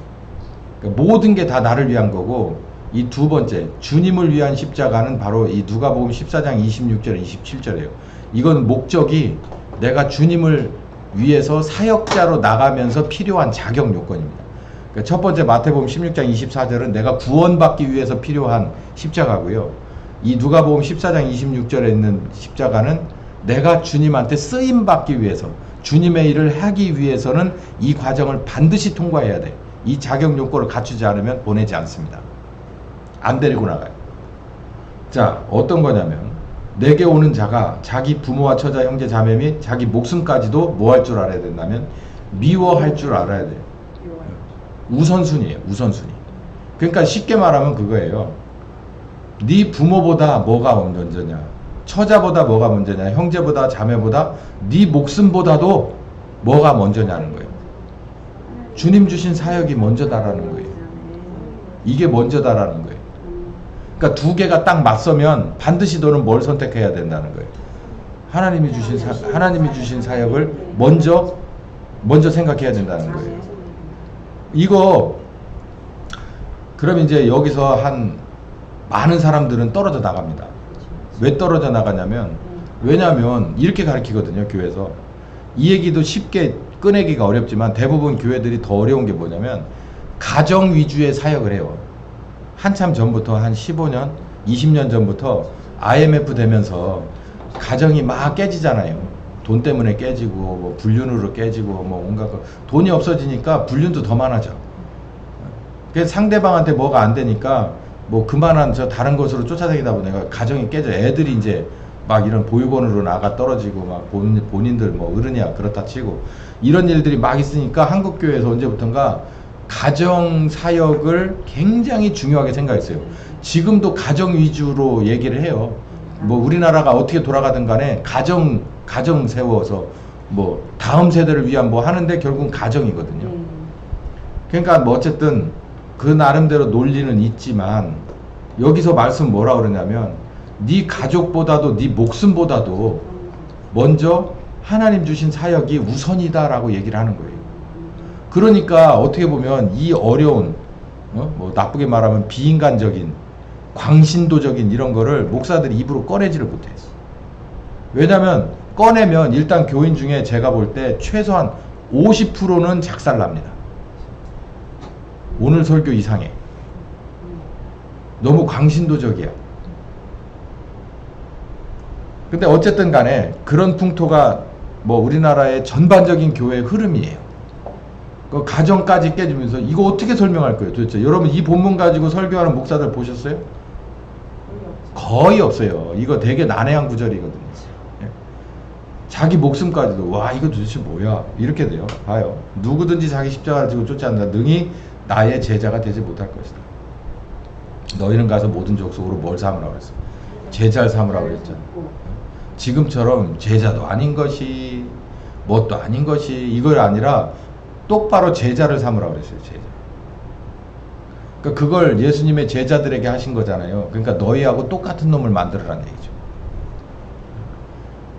그러니까 모든 게 다 나를 위한 거고, 이 두 번째 주님을 위한 십자가는 바로 이 누가복음 14장 26절 27절이에요. 이건 목적이 내가 주님을 위해서 사역자로 나가면서 필요한 자격 요건입니다. 그러니까 첫 번째 마태복음 16장 24절은 내가 구원받기 위해서 필요한 십자가고요. 이 누가복음 14장 26절에 있는 십자가는 내가 주님한테 쓰임받기 위해서, 주님의 일을 하기 위해서는 이 과정을 반드시 통과해야 돼. 이 자격 요건을 갖추지 않으면 보내지 않습니다. 안 데리고 나가요. 자, 어떤 거냐면 내게 오는 자가 자기 부모와 처자 형제 자매 및 자기 목숨까지도 뭐 할 줄 알아야 된다면 미워할 줄 알아야 돼요. 우선순위예요. 우선순위. 그러니까 쉽게 말하면 그거예요. 네 부모보다 뭐가 먼저냐, 처자보다 뭐가 먼저냐, 형제보다 자매보다 네 목숨보다도 뭐가 먼저냐는 거예요. 주님 주신 사역이 먼저다라는 거예요. 이게 먼저다라는 거예요. 그러니까 두 개가 딱 맞서면 반드시 너는 뭘 선택해야 된다는 거예요. 하나님이 주신 사역을 먼저 생각해야 된다는 거예요. 이거 그럼 이제 여기서 한 많은 사람들은 떨어져 나갑니다. 왜 떨어져 나가냐면, 왜냐하면 이렇게 가르치거든요, 교회에서. 이 얘기도 쉽게 꺼내기가 어렵지만 대부분 교회들이 더 어려운 게 뭐냐면 가정 위주의 사역을 해요. 한참 전부터, 한 15년, 20년 전부터 IMF 되면서 가정이 막 깨지잖아요. 돈 때문에 깨지고, 뭐 불륜으로 깨지고, 뭐 온갖 거. 돈이 없어지니까 불륜도 더 많아져. 그래서 상대방한테 뭐가 안 되니까 뭐 그만한 저 다른 것으로 쫓아다니다 보니까 가정이 깨져. 애들이 이제 막 이런 보육원으로 나가 떨어지고, 막 본인들 뭐 어른이야 그렇다 치고, 이런 일들이 막 있으니까 한국교회에서 언제부턴가 가정 사역을 굉장히 중요하게 생각했어요. 지금도 가정 위주로 얘기를 해요. 뭐 우리나라가 어떻게 돌아가든 간에 가정 세워서 뭐 다음 세대를 위한 뭐 하는데 결국은 가정이거든요. 그러니까 뭐 어쨌든 그 나름대로 논리는 있지만, 여기서 말씀 뭐라 그러냐면 네 가족보다도 네 목숨보다도 먼저 하나님 주신 사역이 우선이다라고 얘기를 하는 거예요. 그러니까 어떻게 보면 이 어려운, 뭐 나쁘게 말하면 비인간적인, 광신도적인 이런 거를 목사들이 입으로 꺼내지를 못해요. 왜냐면 꺼내면 일단 교인 중에 제가 볼 때 최소한 50%는 작살납니다. 오늘 설교 이상해. 너무 광신도적이야. 근데 어쨌든 간에 그런 풍토가 뭐 우리나라의 전반적인 교회의 흐름이에요. 그 가정까지 깨지면서 이거 어떻게 설명할 거예요 도대체? 여러분 이 본문 가지고 설교하는 목사들 보셨어요? 거의 없어요. 이거 되게 난해한 구절이거든요. 예. 자기 목숨까지도, 와 이거 도대체 뭐야, 이렇게 돼요. 봐요. 누구든지 자기 십자가를 지고 쫓아낸다 능히 나의 제자가 되지 못할 것이다. 너희는 가서 모든 족속으로 뭘 삼으라고 그랬어? 제자를 삼으라고 그랬잖아. 지금처럼 제자도 아닌 것이, 뭣도 아닌 것이, 이걸 아니라 똑바로 제자를 삼으라고 그랬어요. 제자. 그러니까 그걸 예수님의 제자들에게 하신 거잖아요. 그러니까 너희하고 똑같은 놈을 만들어라는 얘기죠.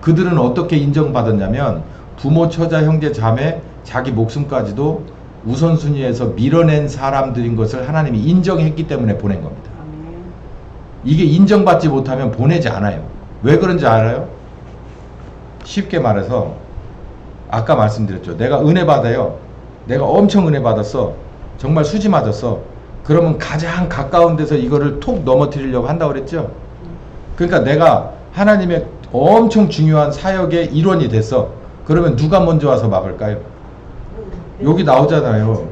그들은 어떻게 인정받았냐면 부모, 처자, 형제, 자매, 자기 목숨까지도 우선순위에서 밀어낸 사람들인 것을 하나님이 인정했기 때문에 보낸 겁니다. 이게 인정받지 못하면 보내지 않아요. 왜 그런지 알아요? 쉽게 말해서 아까 말씀드렸죠. 내가 은혜 받아요. 내가 엄청 은혜 받았어. 정말 수지 맞았어. 그러면 가장 가까운 데서 이거를 톡 넘어뜨리려고 한다고 그랬죠. 그러니까 내가 하나님의 엄청 중요한 사역의 일원이 됐어. 그러면 누가 먼저 와서 막을까요? 여기 나오잖아요.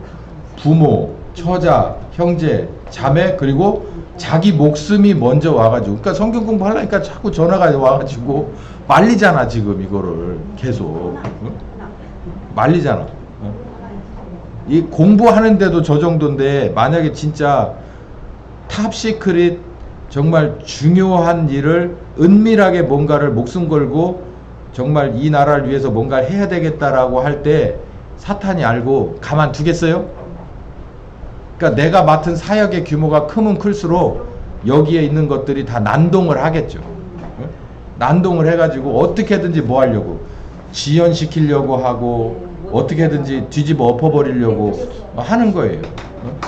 부모, 처자, 형제, 자매, 그리고 자기 목숨이 먼저 와가지고. 그러니까 성경 공부하려니까 자꾸 전화가 와가지고 말리잖아. 지금 이거를 계속 말리잖아. 이 공부하는데도 저 정도인데, 만약에 진짜 탑시크릿 정말 중요한 일을 은밀하게 뭔가를 목숨 걸고 정말 이 나라를 위해서 뭔가를 해야 되겠다라고 할 때 사탄이 알고 가만두겠어요? 그러니까 내가 맡은 사역의 규모가 크면 클수록 여기에 있는 것들이 다 난동을 하겠죠. 어? 난동을 해가지고 어떻게든지 뭐 하려고 지연시키려고 하고 어떻게든지 뒤집어 엎어버리려고 하는 거예요. 어?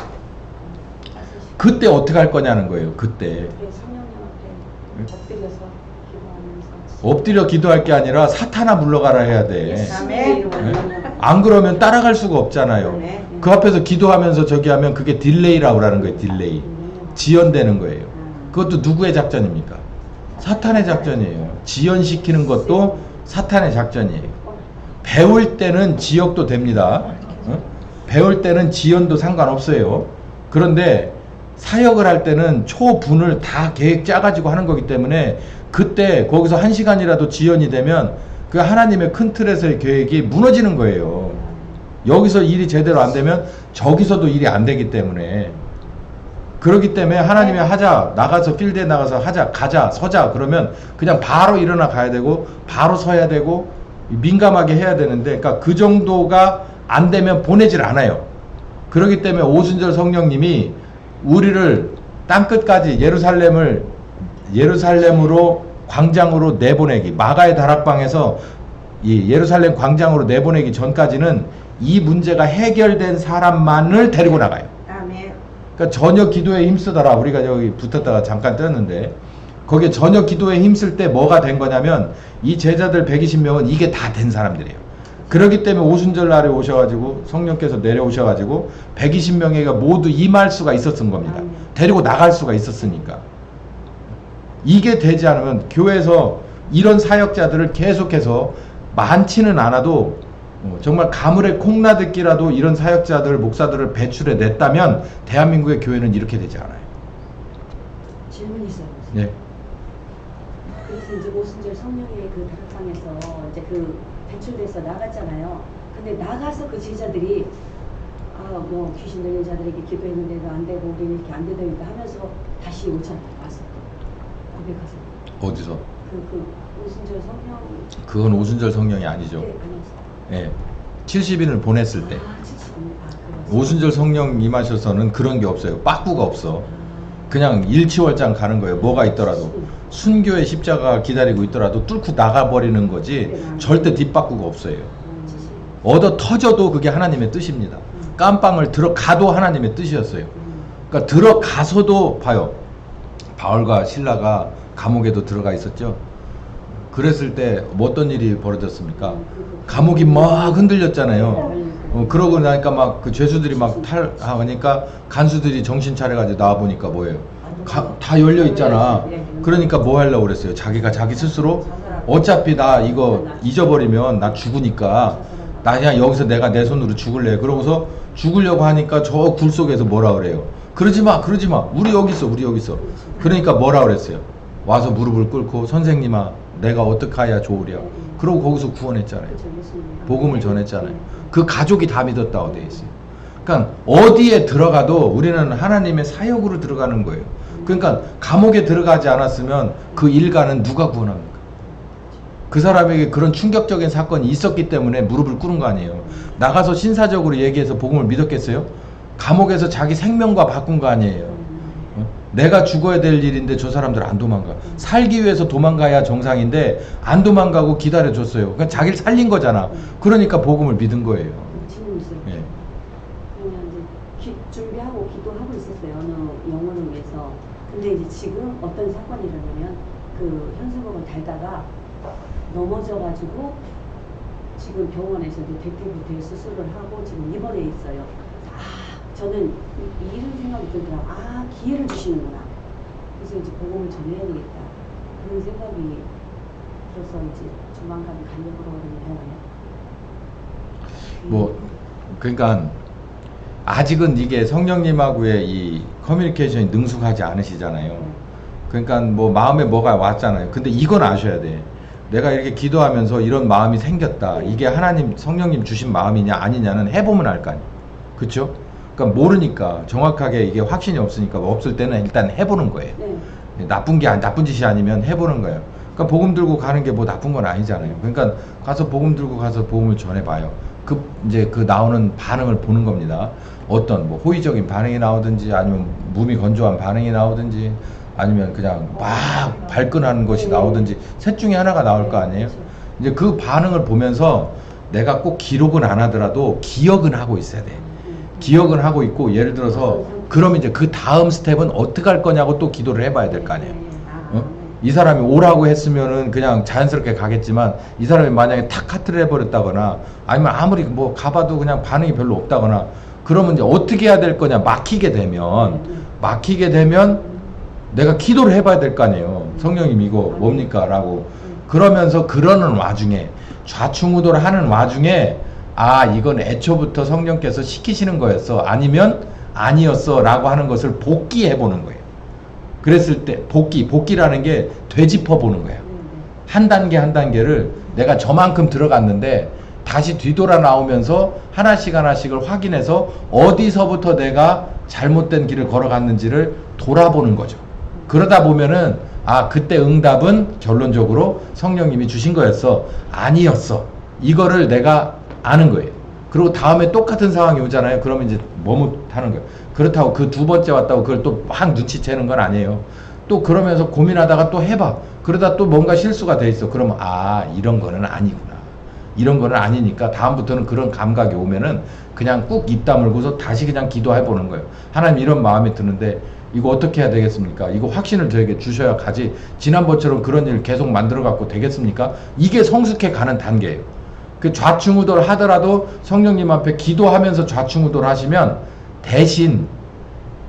그때 어떻게 할 거냐는 거예요. 그때 성령님한테 엎드려서 기도하면서 엎드려 기도할 게 아니라 사탄아 물러가라 해야 돼. 예수님의 이름으로 안 그러면 따라갈 수가 없잖아요. 네. 그 앞에서 기도하면서 저기 하면 그게 딜레이라고 하는 거예요. 딜레이. 지연되는 거예요. 그것도 누구의 작전입니까? 사탄의 작전이에요. 지연시키는 것도 사탄의 작전이에요. 배울 때는 지역도 됩니다. 어? 배울 때는 지연도 상관없어요. 그런데 사역을 할 때는 초분을 다 계획 짜가지고 하는 거기 때문에 그때 거기서 1시간이라도 지연이 되면 그 하나님의 큰 틀에서의 계획이 무너지는 거예요. 여기서 일이 제대로 안 되면 저기서도 일이 안 되기 때문에 그렇기 때문에 하나님이 하자 나가서 필드에 나가서 하자 가자 서자 그러면 그냥 바로 일어나 가야 되고 바로 서야 되고 민감하게 해야 되는데 그러니까 그 정도가 안 되면 보내질 않아요. 그렇기 때문에 오순절 성령님이 우리를 땅끝까지 예루살렘으로 광장으로 내보내기 마가의 다락방에서 이 예루살렘 광장으로 내보내기 전까지는 이 문제가 해결된 사람만을 데리고 나가요. 아멘. 그러니까 저녁 기도에 힘쓰더라. 우리가 여기 붙었다가 잠깐 떴는데 거기에 저녁 기도에 힘쓸 때 뭐가 된 거냐면 이 제자들 120명은 이게 다 된 사람들이에요. 그렇기 때문에 오순절 날에 오셔가지고 성령께서 내려오셔가지고 120명에게 모두 임할 수가 있었던 겁니다. 데리고 나갈 수가 있었으니까. 이게 되지 않으면 교회에서 이런 사역자들을 계속해서 많지는 않아도 정말 가물에 콩나듣기라도 이런 사역자들, 목사들을 배출해 냈다면 대한민국의 교회는 이렇게 되지 않아요. 질문이 있어요. 예. 그래서 이제 오순절 성령의 그 다락방에서 이제 그 배출돼서 나갔잖아요. 근데 나가서 그 제자들이 뭐 귀신 들린 자들에게 기도했는데도 안 되고 우리는 이렇게 안 되니까 하면서 다시 오잖아요. 와서 고백하서. 어디서? 그 오순절 성령. 그건 오순절 성령이 아니죠. 네, 아니었어요. 예. 70인을 보냈을 때. 70인. 오순절 성령 임하셔서는 그런 게 없어요. 빠꾸가 없어. 그냥 일치월장 가는 거예요. 뭐가 있더라도. 순교의 십자가가 기다리고 있더라도 뚫고 나가버리는 거지 절대 뒷바꾸가 없어요. 얻어 터져도 그게 하나님의 뜻입니다. 깜빵을 들어가도 하나님의 뜻이었어요. 그러니까 들어가서도 봐요. 바울과 실라가 감옥에도 들어가 있었죠. 그랬을 때 어떤 일이 벌어졌습니까? 감옥이 막 흔들렸잖아요. 그러고 나니까 막 그 죄수들이 막 탈하니까 간수들이 정신 차려가지고 나와 보니까 뭐예요? 다 열려 있잖아. 그러니까 뭐 하려고 그랬어요? 자기가 자기 스스로 어차피 나 이거 잊어버리면 나 죽으니까 나 그냥 여기서 내가 내 손으로 죽을래. 그러고서 죽으려고 하니까 저 굴 속에서 뭐라 그래요? 그러지 마, 그러지 마. 우리 여기 있어, 우리 여기 있어. 그러니까 뭐라 그랬어요? 와서 무릎을 꿇고 선생님아, 내가 어떻게 해야 좋으랴. 그러고 거기서 구원했잖아요. 복음을 전했잖아요. 그 가족이 다 믿었다고 돼 있어요. 그러니까 어디에 들어가도 우리는 하나님의 사역으로 들어가는 거예요. 그러니까 감옥에 들어가지 않았으면 그 일가는 누가 구원합니까? 그 사람에게 그런 충격적인 사건이 있었기 때문에 무릎을 꿇은 거 아니에요. 나가서 신사적으로 얘기해서 복음을 믿었겠어요? 감옥에서 자기 생명과 바꾼 거 아니에요. 내가 죽어야 될 일인데 저 사람들 안 도망가. 살기 위해서 도망가야 정상인데 안 도망가고 기다려줬어요. 그러니까 자기를 살린 거잖아. 그러니까 복음을 믿은 거예요. 질문 있어요. 예. 그러면 이제 준비하고 기도하고 있었어요. 어느 영혼을 위해서. 근데 이제 지금 어떤 사건이 일어나면 그 현수막을 달다가 넘어져가지고 지금 병원에서 이제 대퇴부대 수술을 하고 지금 입원해 있어요. 저는 이런 생각이 들더라고요. 기회를 주시는구나. 그래서 이제 복음을 전해야 되겠다. 그런 생각이 들어서 이제 조만간 가려고 그러거든요. 뭐 그러니까 아직은 이게 성령님하고의 이 커뮤니케이션이 능숙하지 않으시잖아요. 그러니까 뭐 마음에 뭐가 왔잖아요. 근데 이건 아셔야 돼. 내가 이렇게 기도하면서 이런 마음이 생겼다. 이게 하나님 성령님 주신 마음이냐 아니냐는 해보면 알 거 아니에요. 그렇죠? 그러니까 모르니까 정확하게 이게 확신이 없으니까 없을 때는 일단 해보는 거예요. 네. 나쁜 짓이 아니면 해보는 거예요. 그러니까 복음 들고 가는 게 뭐 나쁜 건 아니잖아요. 그러니까 가서 복음 들고 가서 복음을 전해봐요. 이제 그 나오는 반응을 보는 겁니다. 어떤 뭐 호의적인 반응이 나오든지 아니면 몸이 건조한 반응이 나오든지 아니면 그냥 막 발끈하는 것이 나오든지 셋 중에 하나가 나올 거 아니에요? 이제 그 반응을 보면서 내가 꼭 기록은 안 하더라도 기억은 하고 있어야 돼. 기억은 하고 있고, 예를 들어서 그럼 이제 그 다음 스텝은 어떻게 할 거냐고 또 기도를 해봐야 될 거 아니에요. 어? 이 사람이 오라고 했으면은 그냥 자연스럽게 가겠지만, 이 사람이 만약에 탁 카트를 해버렸다거나, 아니면 아무리 뭐 가봐도 그냥 반응이 별로 없다거나, 그러면 이제 어떻게 해야 될 거냐, 막히게 되면 내가 기도를 해봐야 될 거 아니에요. 성령님 이거 뭡니까? 라고. 그러면서 그러는 와중에, 좌충우돌 하는 와중에, 아, 이건 애초부터 성령께서 시키시는 거였어, 아니면 아니었어 라고 하는 것을 복기해 보는 거예요. 그랬을 때 복기라는 게 되짚어 보는 거예요. 한 단계 한 단계를 내가 저만큼 들어갔는데 다시 뒤돌아 나오면서 하나씩을 확인해서 어디서부터 내가 잘못된 길을 걸어갔는지를 돌아보는 거죠. 그러다 보면은, 아, 그때 응답은 결론적으로 성령님이 주신 거였어, 아니었어, 이거를 내가 아는 거예요. 그리고 다음에 똑같은 상황이 오잖아요. 그러면 이제 머뭇하는 거예요. 그렇다고 그 두 번째 왔다고 그걸 또 막 눈치채는 건 아니에요. 또 그러면서 고민하다가 또 해봐. 그러다 또 뭔가 실수가 돼 있어. 그러면 아, 이런 거는 아니구나, 이런 거는 아니니까 다음부터는 그런 감각이 오면은 그냥 꾹 입 다물고서 다시 그냥 기도해 보는 거예요. 하나님, 이런 마음이 드는데 이거 어떻게 해야 되겠습니까? 이거 확신을 저에게 주셔야 가지, 지난번처럼 그런 일 계속 만들어 갖고 되겠습니까? 이게 성숙해 가는 단계예요. 그 좌충우돌 하더라도 성령님 앞에 기도하면서 좌충우돌 하시면 대신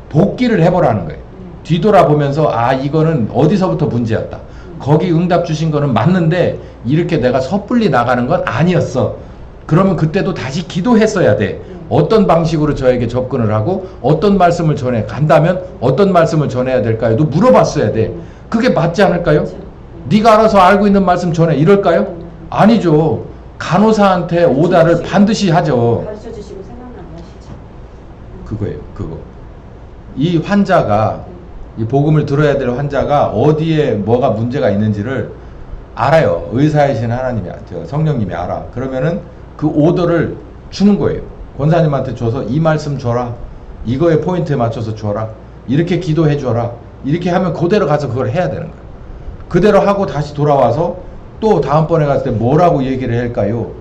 복기를 해보라는 거예요. 뒤돌아보면서, 아, 이거는 어디서부터 문제였다, 거기 응답 주신 거는 맞는데 이렇게 내가 섣불리 나가는 건 아니었어. 그러면 그때도 다시 기도했어야 돼. 어떤 방식으로 저에게 접근을 하고 어떤 말씀을 전해 간다면 어떤 말씀을 전해야 될까요?도 물어봤어야 돼. 그게 맞지 않을까요? 네가 알아서 알고 있는 말씀 전해, 이럴까요? 아니죠. 간호사한테 오다를 반드시 하죠. 가르쳐 주시고 생각나는 하시죠. 그거예요, 그거. 이 환자가, 이 복음을 들어야 될 환자가 어디에 뭐가 문제가 있는지를 알아요. 의사이신 하나님이, 성령님이 알아. 그러면은 그 오더를 주는 거예요. 권사님한테 줘서 이 말씀 줘라, 이거에 포인트에 맞춰서 줘라, 이렇게 기도해 줘라, 이렇게 하면 그대로 가서 그걸 해야 되는 거예요. 그대로 하고 다시 돌아와서 또 다음번에 갔을 때 뭐라고 얘기를 해야 할까요?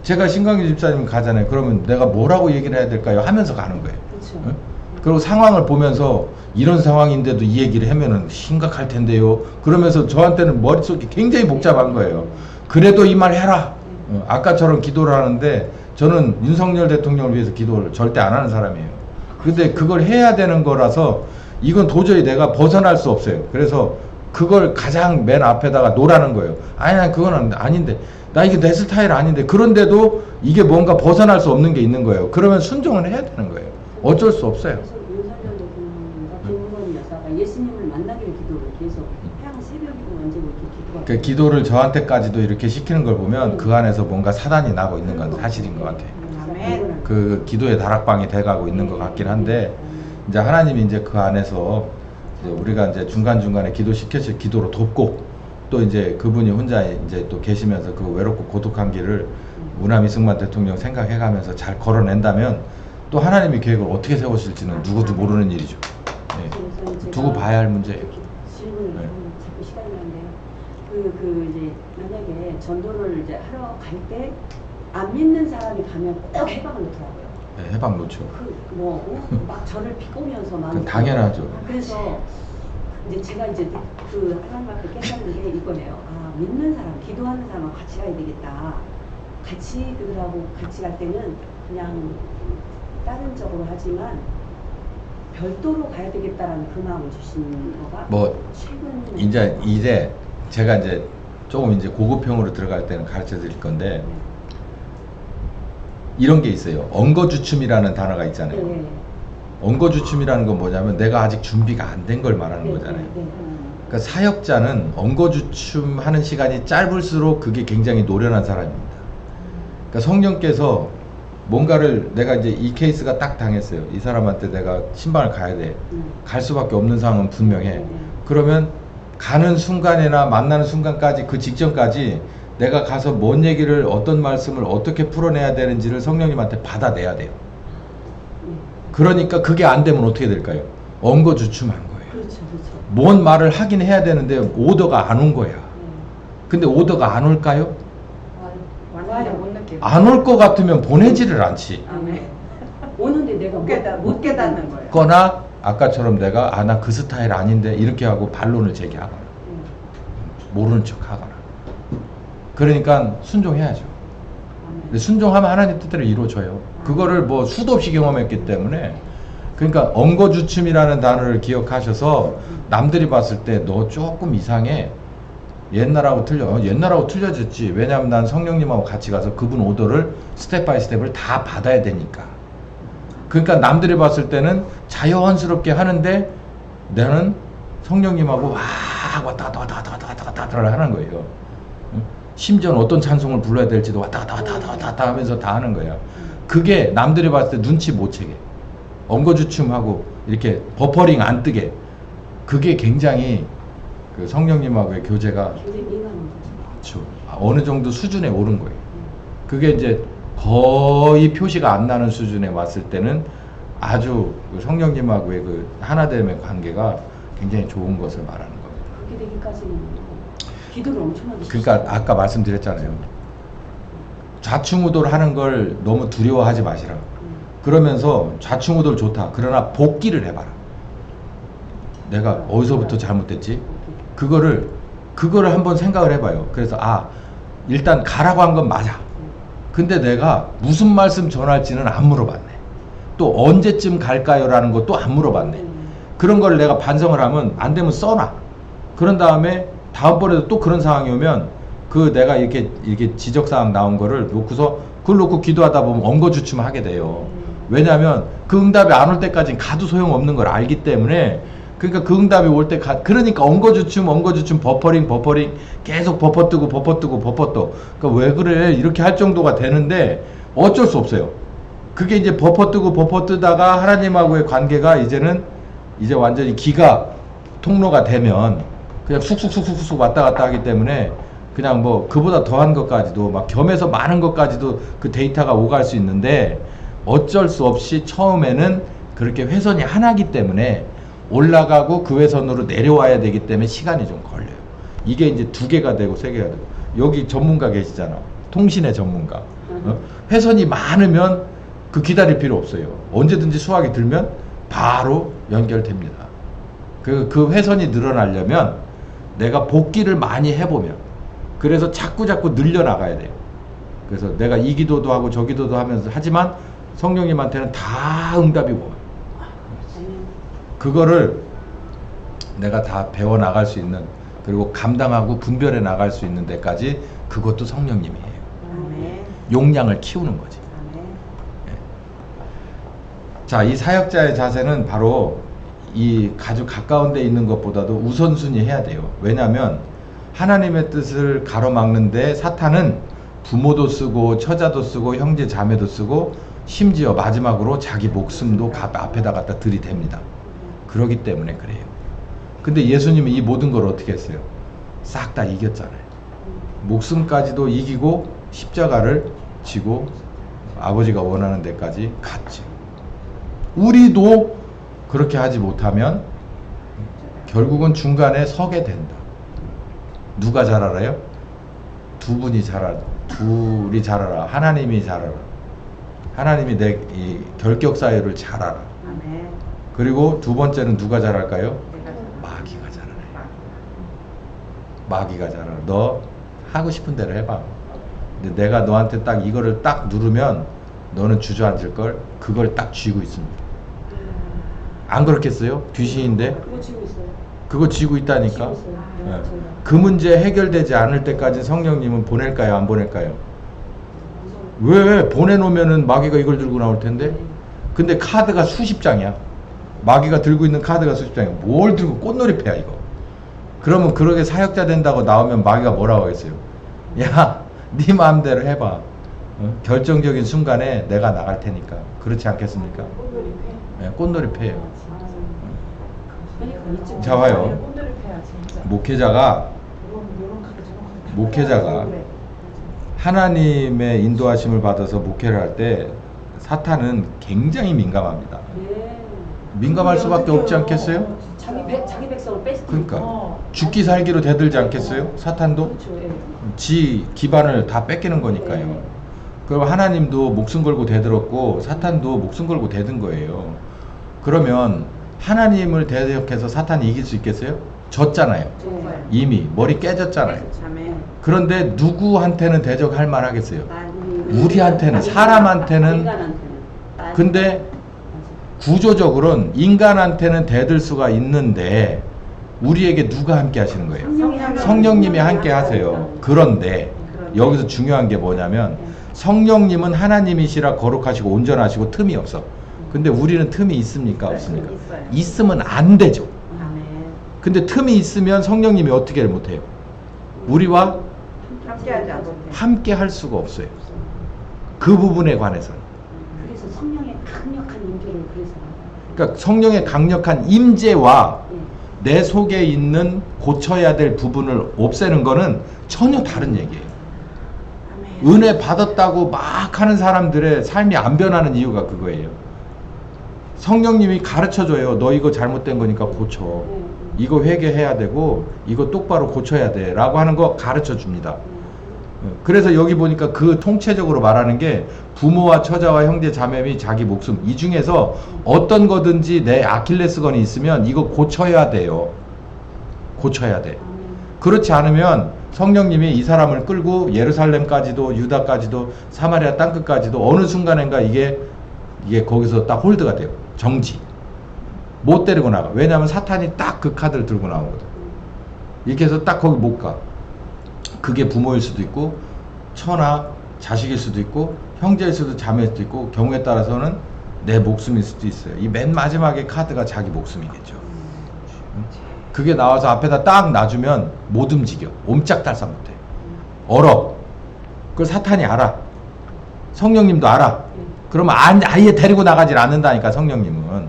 제가 신광규 집사님 가잖아요. 그러면 내가 뭐라고 얘기를 해야 될까요? 하면서 가는 거예요. 그렇죠. 응? 그리고 상황을 보면서 이런 상황인데도 이 얘기를 하면은 심각할 텐데요. 그러면서 저한테는 머릿속이 굉장히 복잡한 거예요. 그래도 이 말 해라. 아까처럼 기도를 하는데, 저는 윤석열 대통령을 위해서 기도를 절대 안 하는 사람이에요. 근데 그걸 해야 되는 거라서 이건 도저히 내가 벗어날 수 없어요. 그래서 그걸 가장 맨 앞에다가 놓으라는 거예요. 아니, 난 그건 아닌데, 나 이게 내 스타일 아닌데, 그런데도 이게 뭔가 벗어날 수 없는 게 있는 거예요. 그러면 순종은 해야 되는 거예요. 어쩔 수 없어요. 그래서 윤석열 대통령과 김문건 여사가 예수님을 만나기를 기도를 계속 태양 새벽이고 언제고 이렇게 기도가. 그 기도를 저한테까지도 이렇게 시키는 걸 보면 그 안에서 뭔가 사단이 나고 있는 건 사실인 것 같아요. 그 기도의 다락방이 돼가고 있는 것 같긴 한데, 이제 하나님이 이제 그 안에서 이제 우리가 이제 중간중간에 기도시켜서 기도로 돕고, 또 이제 그분이 혼자 이제 또 계시면서 그 외롭고 고독한 길을 우남 이승만 대통령 생각해가면서 잘 걸어낸다면, 또 하나님이 계획을 어떻게 세우실지는 누구도 모르는 일이죠. 네. 두고 봐야 할 문제예요. 질문을 자꾸 시간이 나는데요. 그 이제 만약에 전도를 이제 하러 갈 때 안 믿는 사람이 가면 꼭 해방을 놓더라고요. 네, 해방 놓죠. 막 저를 비꼬면서 막. 당연하죠. 그래서 이제 제가 이제 그 하나님 앞에 깨닫는 게 이거네요. 아, 믿는 사람, 기도하는 사람하고 같이 가야 되겠다. 같이 그들하고 같이 갈 때는 그냥 다른 쪽으로 하지만 별도로 가야 되겠다라는 그 마음을 주신 거가 뭐 최근 이제 제가 이제 조금 이제 고급형으로 들어갈 때는 가르쳐 드릴 건데, 이런 게 있어요. 언거주춤이라는 단어가 있잖아요. 네. 언거주춤이라는 건 뭐냐면 내가 아직 준비가 안 된 걸 말하는 거잖아요. 그러니까 사역자는 언거주춤 하는 시간이 짧을수록 그게 굉장히 노련한 사람입니다. 그러니까 성령께서 뭔가를, 내가 이제 이 케이스가 딱 당했어요. 이 사람한테 내가 신방을 가야 돼. 갈 수밖에 없는 상황은 분명해. 그러면 가는 순간이나 만나는 순간까지, 그 직전까지 내가 가서 뭔 얘기를, 어떤 말씀을 어떻게 풀어내야 되는지를 성령님한테 받아내야 돼요. 그러니까 그게 안 되면 어떻게 될까요? 언거주춤한 거예요. 그렇죠. 뭔 말을 하긴 해야 되는데 오더가 안 온 거야. 근데 오더가 안 올까요? 와요. 못 느끼고. 안 올 것 같으면 보내지를 않지. 네. 오는데 내가 못 깨닫는 거예요. 거나 아까처럼 내가 나 그 스타일 아닌데 이렇게 하고 반론을 제기하거나 모르는 척 하거나. 그러니까 순종해야죠. 근데 순종하면 하나님 뜻대로 이루어져요. 그거를 뭐 수도 없이 경험했기 때문에. 그러니까 엉거주춤이라는 단어를 기억하셔서 남들이 봤을 때 너 조금 이상해. 옛날하고 옛날하고 틀려졌지. 왜냐하면 난 성령님하고 같이 가서 그분 오더를 스텝 바이 스텝을 다 받아야 되니까. 그러니까 남들이 봤을 때는 자연스럽게 하는데 나는 성령님하고 왔다 갔다 하는 거예요. 심지어는 어떤 찬송을 불러야 될지도 왔다 갔다 하면서 다 하는 거야. 그게 남들이 봤을 때 눈치 못 채게. 엉거주춤하고 이렇게 버퍼링 안 뜨게. 그게 굉장히 그 성령님하고의 교제가 굉장히 민감한 거죠. 그렇죠. 어느 정도 수준에 오른 거예요. 그게 이제 거의 표시가 안 나는 수준에 왔을 때는 아주 그 성령님하고의 그 하나됨의 관계가 굉장히 좋은 것을 말하는 겁니다. 그렇게 되기까지는 기도를 엄청나게 그러니까 아까 말씀드렸잖아요. 좌충우돌 하는 걸 너무 두려워하지 마시라. 그러면서 좌충우돌 좋다. 그러나 복기를 해봐라. 내가 어디서부터 잘못됐지? 그거를 한번 생각을 해봐요. 그래서 일단 가라고 한 건 맞아. 근데 내가 무슨 말씀 전할지는 안 물어봤네. 또 언제쯤 갈까요? 라는 것도 안 물어봤네. 그런 걸 내가 반성을 하면 안 되면 써놔. 그런 다음에 다음번에도 또 그런 상황이 오면 그 내가 이렇게 지적사항 나온 거를 놓고서 그걸 놓고 기도하다 보면 엉거주춤 하게 돼요. 왜냐하면 그 응답이 안 올 때까지 가도 소용없는 걸 알기 때문에. 그러니까 그 응답이 올 때 그러니까 엉거주춤 버퍼링 계속 버퍼 뜨고 그러니까 왜 그래 이렇게 할 정도가 되는데 어쩔 수 없어요. 그게 이제 버퍼 뜨다가 하나님하고의 관계가 이제 완전히 기가 통로가 되면 그냥 쑥쑥 왔다 갔다 하기 때문에 그냥 뭐 그보다 더한 것까지도 막 겸해서 많은 것까지도 그 데이터가 오갈 수 있는데 어쩔 수 없이 처음에는 그렇게 회선이 하나기 때문에 올라가고 그 회선으로 내려와야 되기 때문에 시간이 좀 걸려요. 이게 이제 2개가 되고 3개가 되고. 여기 전문가 계시잖아. 통신의 전문가. 회선이 많으면 그 기다릴 필요 없어요. 언제든지 수학이 들면 바로 연결됩니다. 그 회선이 늘어나려면 내가 복기를 많이 해보면, 그래서 자꾸 늘려나가야 돼요. 그래서 내가 이 기도도 하고 저 기도도 하면서 하지만 성령님한테는 다 응답이 와요. 그거를 내가 다 배워나갈 수 있는, 그리고 감당하고 분별해 나갈 수 있는 데까지 그것도 성령님이에요. 용량을 키우는 거지. 자, 이 사역자의 자세는 바로 이 아주 가까운 데 있는 것보다도 우선순위 해야 돼요. 왜냐하면 하나님의 뜻을 가로막는데 사탄은 부모도 쓰고 처자도 쓰고 형제 자매도 쓰고 심지어 마지막으로 자기 목숨도 앞에다 갖다 들이댑니다. 그러기 때문에 그래요. 근데 예수님이 이 모든 걸 어떻게 했어요? 싹 다 이겼잖아요. 목숨까지도 이기고 십자가를 지고 아버지가 원하는 데까지 갔죠. 우리도 그렇게 하지 못하면 결국은 중간에 서게 된다. 누가 잘 알아요? 둘이 잘 알아. 하나님이 잘 알아. 하나님이 내 이 결격 사유를 잘 알아. 그리고 두 번째는 누가 잘 알까요? 마귀가 잘 알아요. 마귀가 잘 알아. 너 하고 싶은 대로 해봐. 근데 내가 너한테 딱 이거를 딱 누르면 너는 주저앉을 걸. 그걸 딱 쥐고 있습니다. 안 그렇겠어요? 귀신인데 그거 쥐고 있어요. 그거 쥐고 있다니까. 쥐고 있어요. 예. 그 문제 해결되지 않을 때까지 성령님은 보낼까요? 안 보낼까요? 왜? 보내놓으면은 마귀가 이걸 들고 나올 텐데. 근데 카드가 수십 장이야. 마귀가 들고 있는 카드가 수십 장이야. 뭘 들고 꽃놀이패야 이거. 그러면 그렇게 사역자 된다고 나오면 마귀가 뭐라고 하겠어요? 야, 네 마음대로 해봐. 결정적인 순간에 내가 나갈 테니까. 그렇지 않겠습니까? 네, 꽃놀이패예요. 자, 봐요. 목회자가 하나님의 인도하심을 받아서 목회를 할 때 사탄은 굉장히 민감합니다. 민감할 수밖에 없지 않겠어요? 자기 백성을 뺐으니까. 그러니까 죽기 살기로 대들지 않겠어요? 사탄도 그렇죠. 예. 지 기반을 다 뺏기는 거니까요. 네. 그럼 하나님도 목숨 걸고 대들었고 사탄도 목숨 걸고 대든 거예요. 그러면 하나님을 대적해서 사탄이 이길 수 있겠어요? 졌잖아요. 정말. 이미 머리 깨졌잖아요. 자매. 그런데 누구한테는 대적할 만하겠어요? 난 우리한테는, 사람한테는. 인간한테는. 근데 맞아. 구조적으로는 인간한테는 대들 수가 있는데 우리에게 누가 함께 하시는 거예요? 성령님이 함께 하세요. 그런데 여기서 중요한 게 뭐냐면 성령님은 하나님이시라 거룩하시고 온전하시고 틈이 없어. 근데 우리는 틈이 있습니까? 없습니까? 있어요. 있으면 안 되죠. 아멘. 근데 틈이 있으면 성령님이 어떻게 못해요? 우리와 함께하지 않고. 함께 할 수가 없어요. 그 부분에 관해서는. 그래서 성령의 강력한 임재를 그래서 받아요. 그러니까 성령의 강력한 임재와 예. 내 속에 있는 고쳐야 될 부분을 없애는 거는 전혀 다른 얘기예요. 아멘. 은혜 받았다고 막 하는 사람들의 삶이 안 변하는 이유가 그거예요. 성령님이 가르쳐줘요. 너 이거 잘못된 거니까 고쳐. 이거 회개해야 되고 이거 똑바로 고쳐야 돼 라고 하는 거 가르쳐 줍니다. 그래서 여기 보니까 그 통체적으로 말하는 게 부모와 처자와 형제 자매 및 자기 목숨 이 중에서 어떤 거든지 내 아킬레스건이 있으면 이거 고쳐야 돼요. 고쳐야 돼. 그렇지 않으면 성령님이 이 사람을 끌고 예루살렘까지도 유다까지도 사마리아 땅끝까지도 어느 순간인가 이게 거기서 딱 홀드가 돼요. 정지. 못 데리고 나가. 왜냐하면 사탄이 딱 그 카드를 들고 나오거든. 이렇게 해서 딱 거기 못 가. 그게 부모일 수도 있고 처나 자식일 수도 있고 형제일 수도 자매일 수도 있고 경우에 따라서는 내 목숨일 수도 있어요. 이 맨 마지막에 카드가 자기 목숨이겠죠. 그게 나와서 앞에다 딱 놔주면 못 움직여. 옴짝달싹 못해. 얼어. 그걸 사탄이 알아. 성령님도 알아. 그러면 아예 데리고 나가질 않는다니까. 성령님은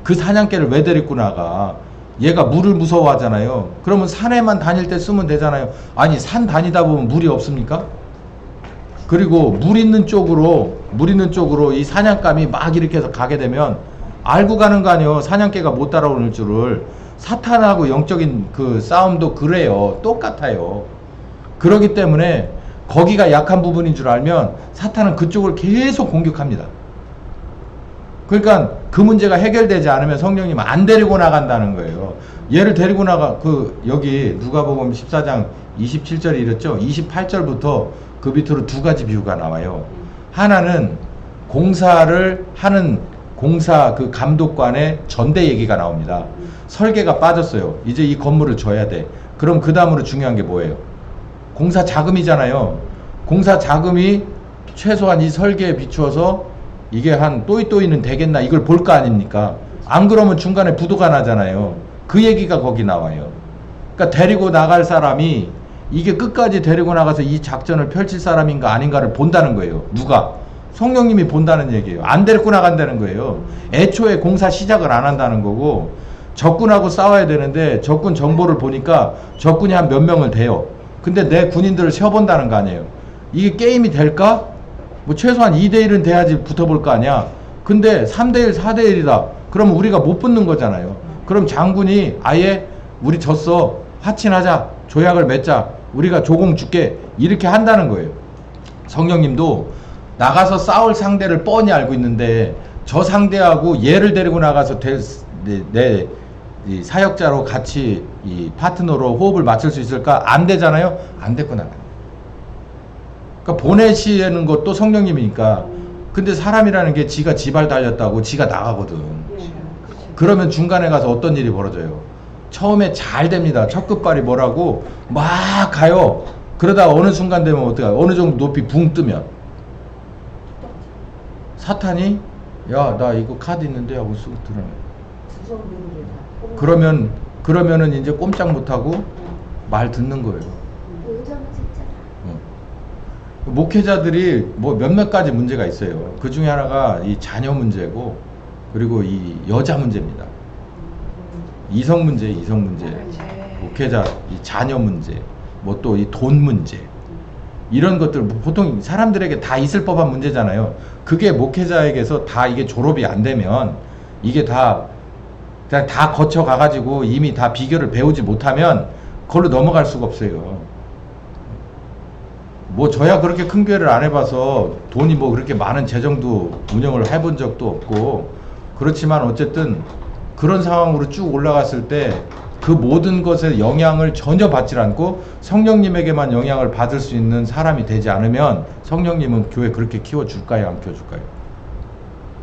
그 사냥개를 왜 데리고 나가? 얘가 물을 무서워하잖아요. 그러면 산에만 다닐 때 쓰면 되잖아요. 아니 산 다니다 보면 물이 없습니까? 그리고 물 있는 쪽으로 이 사냥감이 막 이렇게 해서 가게 되면 알고 가는 거 아니에요. 사냥개가 못 따라오는 줄을. 사탄하고 영적인 그 싸움도 그래요. 똑같아요. 그러기 때문에 거기가 약한 부분인 줄 알면 사탄은 그쪽을 계속 공격합니다. 그러니까 그 문제가 해결되지 않으면 성령님은 안 데리고 나간다는 거예요. 얘를 데리고 나가, 여기 누가복음 14장 27절에 이랬죠. 28절부터 그 밑으로 두 가지 비유가 나와요. 하나는 공사를 하는 공사 그 감독관의 전대 얘기가 나옵니다. 설계가 빠졌어요. 이제 이 건물을 줘야 돼. 그럼 그 다음으로 중요한 게 뭐예요? 공사 자금이잖아요. 공사 자금이 최소한 이 설계에 비추어서 이게 한 또이또이는 되겠나 이걸 볼 거 아닙니까? 안 그러면 중간에 부도가 나잖아요. 그 얘기가 거기 나와요. 그러니까 데리고 나갈 사람이 이게 끝까지 데리고 나가서 이 작전을 펼칠 사람인가 아닌가를 본다는 거예요. 누가? 성령님이 본다는 얘기예요. 안 데리고 나간다는 거예요. 애초에 공사 시작을 안 한다는 거고 적군하고 싸워야 되는데 적군 정보를 보니까 적군이 한 몇 명을 대요. 근데 내 군인들을 세어본다는 거 아니에요. 이게 게임이 될까? 뭐 최소한 2대1은 돼야지 붙어볼 거 아니야. 근데 3대1, 4대1이다. 그러면 우리가 못 붙는 거잖아요. 그럼 장군이 아예 우리 졌어. 화친하자. 조약을 맺자. 우리가 조공 줄게. 이렇게 한다는 거예요. 성령님도 나가서 싸울 상대를 뻔히 알고 있는데 저 상대하고 얘를 데리고 나가서 내 이 사역자로 같이 이 파트너로 호흡을 맞출 수 있을까? 안 되잖아요. 안 데리고 나가요. 그러니까 보내시는 것도 성령님이니까. 근데 사람이라는 게 지가 지발 달렸다고 지가 나가거든. 그러면 중간에 가서 어떤 일이 벌어져요? 처음에 잘 됩니다. 첫 끝발이 뭐라고 막 가요. 그러다가 어느 순간 되면 어떡해요? 어느 정도 높이 붕 뜨면 사탄이 야, 나 이거 카드 있는데 하고 쑥 들어요. 그러면은 이제 꼼짝 못하고 말 듣는 거예요. 목회자들이 뭐 몇몇 가지 문제가 있어요. 그 중에 하나가 이 자녀 문제고, 그리고 이 여자 문제입니다. 이성 문제. 목회자 이 자녀 문제, 뭐 또 이 돈 문제, 이런 것들 보통 사람들에게 다 있을 법한 문제잖아요. 그게 목회자에게서 다 이게 졸업이 안 되면 이게 다 그냥 다 거쳐 가가지고 이미 다 비결을 배우지 못하면 그걸로 넘어갈 수가 없어요. 뭐 저야 그렇게 큰 교회를 안 해봐서 돈이 뭐 그렇게 많은 재정도 운영을 해본 적도 없고, 그렇지만 어쨌든 그런 상황으로 쭉 올라갔을 때 그 모든 것에 영향을 전혀 받질 않고 성령님에게만 영향을 받을 수 있는 사람이 되지 않으면 성령님은 교회 그렇게 키워줄까요, 안 키워줄까요?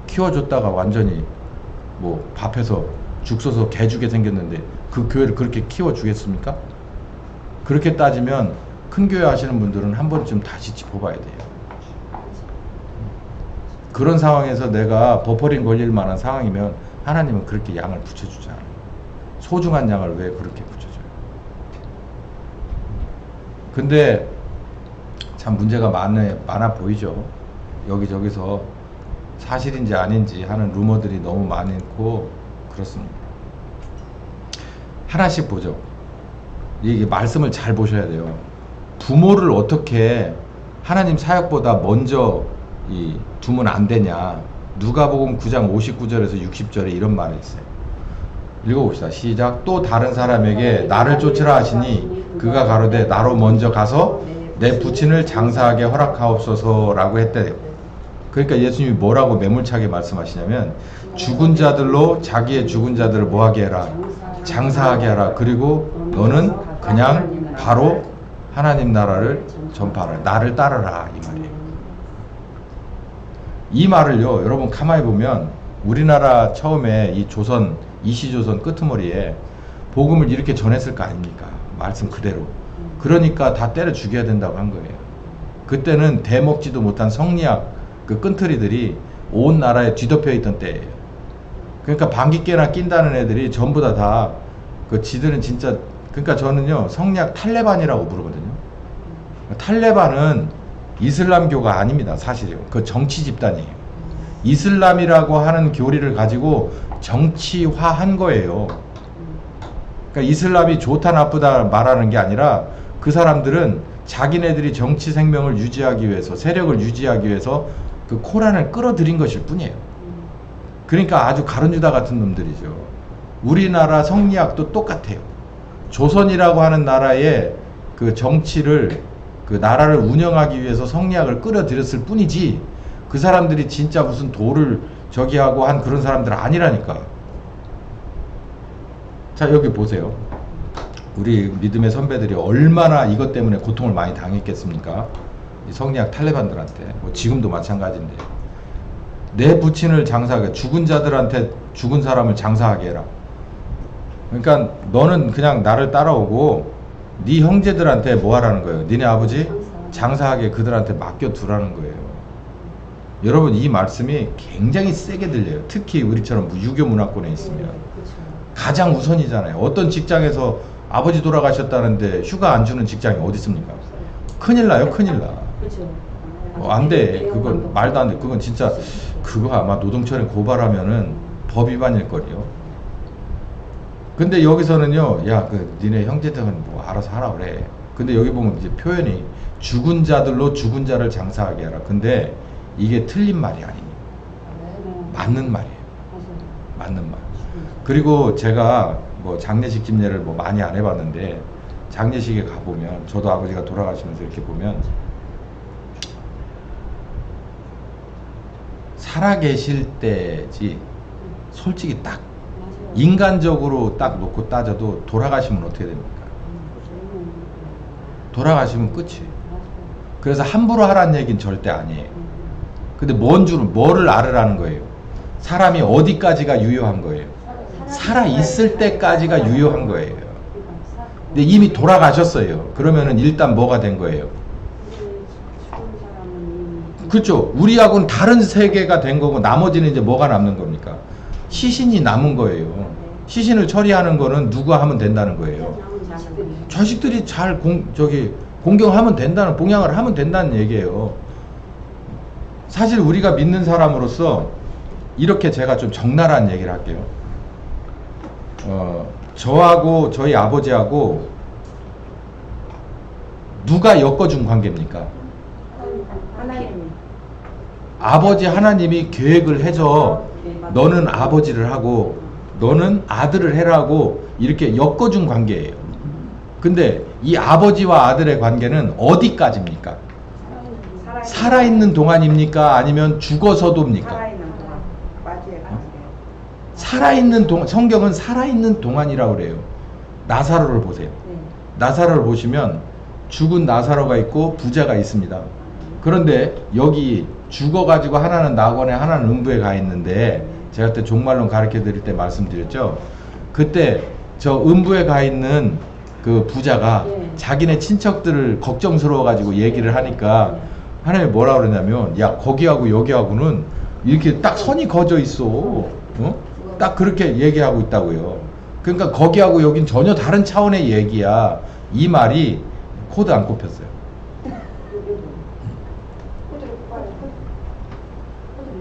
키워줬다가 완전히 뭐 밥해서 죽 써서 개주게 생겼는데 그 교회를 그렇게 키워주겠습니까? 그렇게 따지면 큰 교회 하시는 분들은 한 번쯤 다시 짚어봐야 돼요. 그런 상황에서 내가 버퍼링 걸릴 만한 상황이면 하나님은 그렇게 양을 붙여주지 않아요. 소중한 양을 왜 그렇게 붙여줘요? 근데 참 문제가 많아 보이죠. 여기저기서 사실인지 아닌지 하는 루머들이 너무 많고 그렇습니다. 하나씩 보죠. 이게 말씀을 잘 보셔야 돼요. 부모를 어떻게 하나님 사역보다 먼저 두면 안 되냐. 누가복음 9장 59절에서 60절에 이런 말이 있어요. 읽어봅시다. 시작. 또 다른 사람에게 나를 쫓으라 하시니 그가 가로되 나로 먼저 가서 내 부친을 장사하게 허락하옵소서라고 했대. 그러니까 예수님이 뭐라고 매몰차게 말씀하시냐면 죽은 자들로 자기의 죽은 자들을 뭐하게 해라. 장사하게 하라. 그리고 너는 그냥 바로 하나님 나라를 전파하라. 나를 따르라. 이 말이에요. 이 말을요, 여러분 가만히 보면 우리나라 처음에 이 조선 이시조선 끄트머리에 복음을 이렇게 전했을 거 아닙니까? 말씀 그대로. 그러니까 다 때려 죽여야 된다고 한 거예요. 그때는 대먹지도 못한 성리학 그 끈트리들이 온 나라에 뒤덮여 있던 때예요. 그러니까 방귀깨나 낀다는 애들이 전부 다 그 지들은 진짜, 그러니까 저는요 성리학 탈레반이라고 부르거든요. 탈레반은 이슬람교가 아닙니다. 사실이요. 그 정치 집단이에요. 이슬람이라고 하는 교리를 가지고 정치화한 거예요. 그러니까 이슬람이 좋다 나쁘다 말하는 게 아니라 그 사람들은 자기네들이 정치 생명을 유지하기 위해서, 세력을 유지하기 위해서 그 코란을 끌어들인 것일 뿐이에요. 그러니까 아주 가룟유다 같은 놈들이죠. 우리나라 성리학도 똑같아요. 조선이라고 하는 나라의 그 정치를, 그 나라를 운영하기 위해서 성리학을 끌어들였을 뿐이지 그 사람들이 진짜 무슨 도를 저기 하고 한 그런 사람들 아니라니까. 자, 여기 보세요. 우리 믿음의 선배들이 얼마나 이것 때문에 고통을 많이 당했겠습니까? 이 성리학 탈레반들한테. 뭐 지금도 마찬가지인데. 내 부친을 장사하게, 죽은 자들한테 죽은 사람을 장사하게 해라. 그러니까 너는 그냥 나를 따라오고 네 형제들한테 뭐 하라는 거예요? 니네 아버지 장사하게 그들한테 맡겨두라는 거예요. 여러분, 이 말씀이 굉장히 세게 들려요. 특히 우리처럼 유교 문화권에 있으면. 가장 우선이잖아요. 어떤 직장에서 아버지 돌아가셨다는데 휴가 안 주는 직장이 어디 있습니까? 큰일 나요, 큰일 나. 안 돼. 그건 말도 안 돼. 그건 진짜, 그거 아마 노동청에 고발하면은 법 위반일 거리요. 근데 여기서는요, 야, 그 니네 형제들은 뭐 알아서 하라 그래. 근데 여기 보면 이제 표현이 죽은 자들로 죽은 자를 장사하게 하라. 근데 이게 틀린 말이 아닙니다. 맞는 말이에요. 맞는 말. 그리고 제가 뭐 장례식 집례를 뭐 많이 안 해봤는데 장례식에 가보면, 저도 아버지가 돌아가시면서 이렇게 보면 살아계실 때지 솔직히 딱 인간적으로 딱 놓고 따져도 돌아가시면 어떻게 됩니까? 돌아가시면 끝이에요. 그래서 함부로 하라는 얘기는 절대 아니에요. 근데 뭐를 알으라는 거예요? 사람이 어디까지가 유효한 거예요? 살아있을 때까지가 유효한 거예요. 근데 이미 돌아가셨어요. 그러면은 일단 뭐가 된 거예요? 그렇죠. 우리하고는 다른 세계가 된 거고 나머지는 이제 뭐가 남는 겁니까? 시신이 남은 거예요. 시신을 처리하는 거는 누가 하면 된다는 거예요. 자식들이 잘 공경하면 된다는, 봉양을 하면 된다는 얘기예요. 사실 우리가 믿는 사람으로서 이렇게 제가 좀 적나라한 얘기를 할게요. 저하고 저희 아버지하고 누가 엮어준 관계입니까? 하나님. 아버지 하나님이 계획을 해줘. 너는 아버지를 하고 너는 아들을 해라고 이렇게 엮어준 관계예요. 근데 이 아버지와 아들의 관계는 어디까지입니까? 살아있는 동안입니까? 아니면 죽어서도입니까? 살아있는 동안. 맞아요. 살아있는 동안, 성경은 살아있는 동안이라고 그래요. 나사로를 보세요. 네. 나사로를 보시면 죽은 나사로가 있고 부자가 있습니다. 그런데 여기 죽어가지고 하나는 낙원에 하나는 음부에 가 있는데 제가 그때 종말론 가르쳐 드릴 때 말씀드렸죠. 그때 저 음부에 가 있는 그 부자가 네. 자기네 친척들을 걱정스러워가지고 얘기를 하니까 하나님이 뭐라 그러냐면 야 거기하고 여기하고는 이렇게 딱 선이 그어져 있어. 어? 딱 그렇게 얘기하고 있다고요. 그러니까 거기하고 여긴 전혀 다른 차원의 얘기야. 이 말이 코드 안 꼽혔어요. 코드를 뽑아요.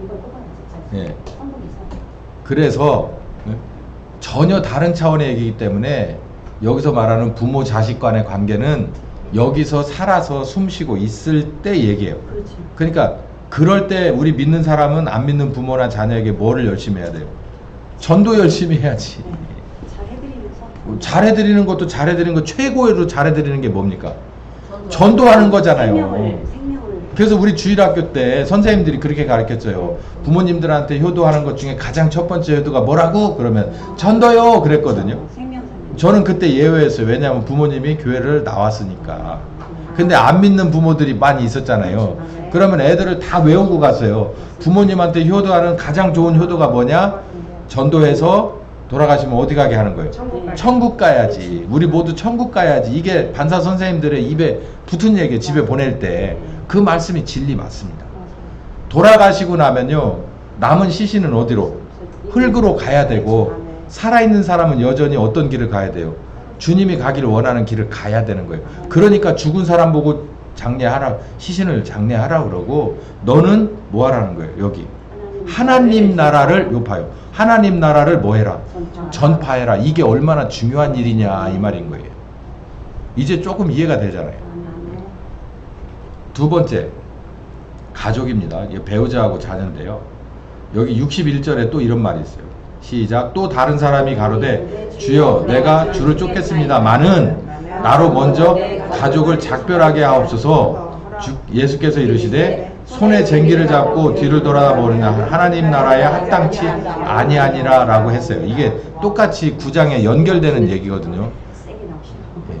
이걸 뽑아야지. 예. 3분 이상. 그래서 전혀 다른 차원의 얘기이기 때문에 여기서 말하는 부모 자식 간의 관계는 여기서 살아서 숨쉬고 있을 때 얘기예요. 그렇죠. 그러니까 그럴 때 우리 믿는 사람은 안 믿는 부모나 자녀에게 뭐를 열심히 해야 돼요? 전도 열심히 해야지. 네. 잘 해드리면서. 잘해드리는 것도 잘해드리는 거 최고로 잘해드리는 게 뭡니까? 전도하는 거잖아요. 생명을. 그래서 우리 주일학교 때 선생님들이 그렇게 가르쳤어요. 부모님들한테 효도하는 것 중에 가장 첫 번째 효도가 뭐라고? 그러면 전도요 그랬거든요. 생명사명. 저는 그때 예외였어요. 왜냐하면 부모님이 교회를 나왔으니까. 근데 안 믿는 부모들이 많이 있었잖아요. 그러면 애들을 다 외우고 갔어요. 부모님한테 효도하는 가장 좋은 효도가 뭐냐? 전도해서 돌아가시면 어디 가게 하는 거예요? 천국 가야지. 우리 모두 천국 가야지. 이게 반사 선생님들의 입에 붙은 얘기예요. 집에 보낼 때. 그 말씀이 진리 맞습니다. 돌아가시고 나면요. 남은 시신은 어디로? 흙으로 가야 되고 살아있는 사람은 여전히 어떤 길을 가야 돼요? 주님이 가기를 원하는 길을 가야 되는 거예요. 그러니까 죽은 사람 보고 장례하라, 시신을 장례하라 그러고 너는 뭐 하라는 거예요? 여기 하나님 나라를 요 봐요. 하나님 나라를 뭐 해라? 전파해라. 이게 얼마나 중요한 일이냐 이 말인 거예요. 이제 조금 이해가 되잖아요. 두 번째 가족입니다. 이게 배우자하고 자녀인데요. 여기 61절에 또 이런 말이 있어요. 시작. 또 다른 사람이 가로되 주여 내가 주를 쫓겠습니다마는 나로 먼저 가족을 작별하게 하옵소서. 예수께서 이르시되 손에 쟁기를 잡고 뒤를 돌아보느냐 하나님 나라에 합당치 아니하니라 라고 했어요. 이게 똑같이 9장에 연결되는 얘기거든요. 세게 나오시네.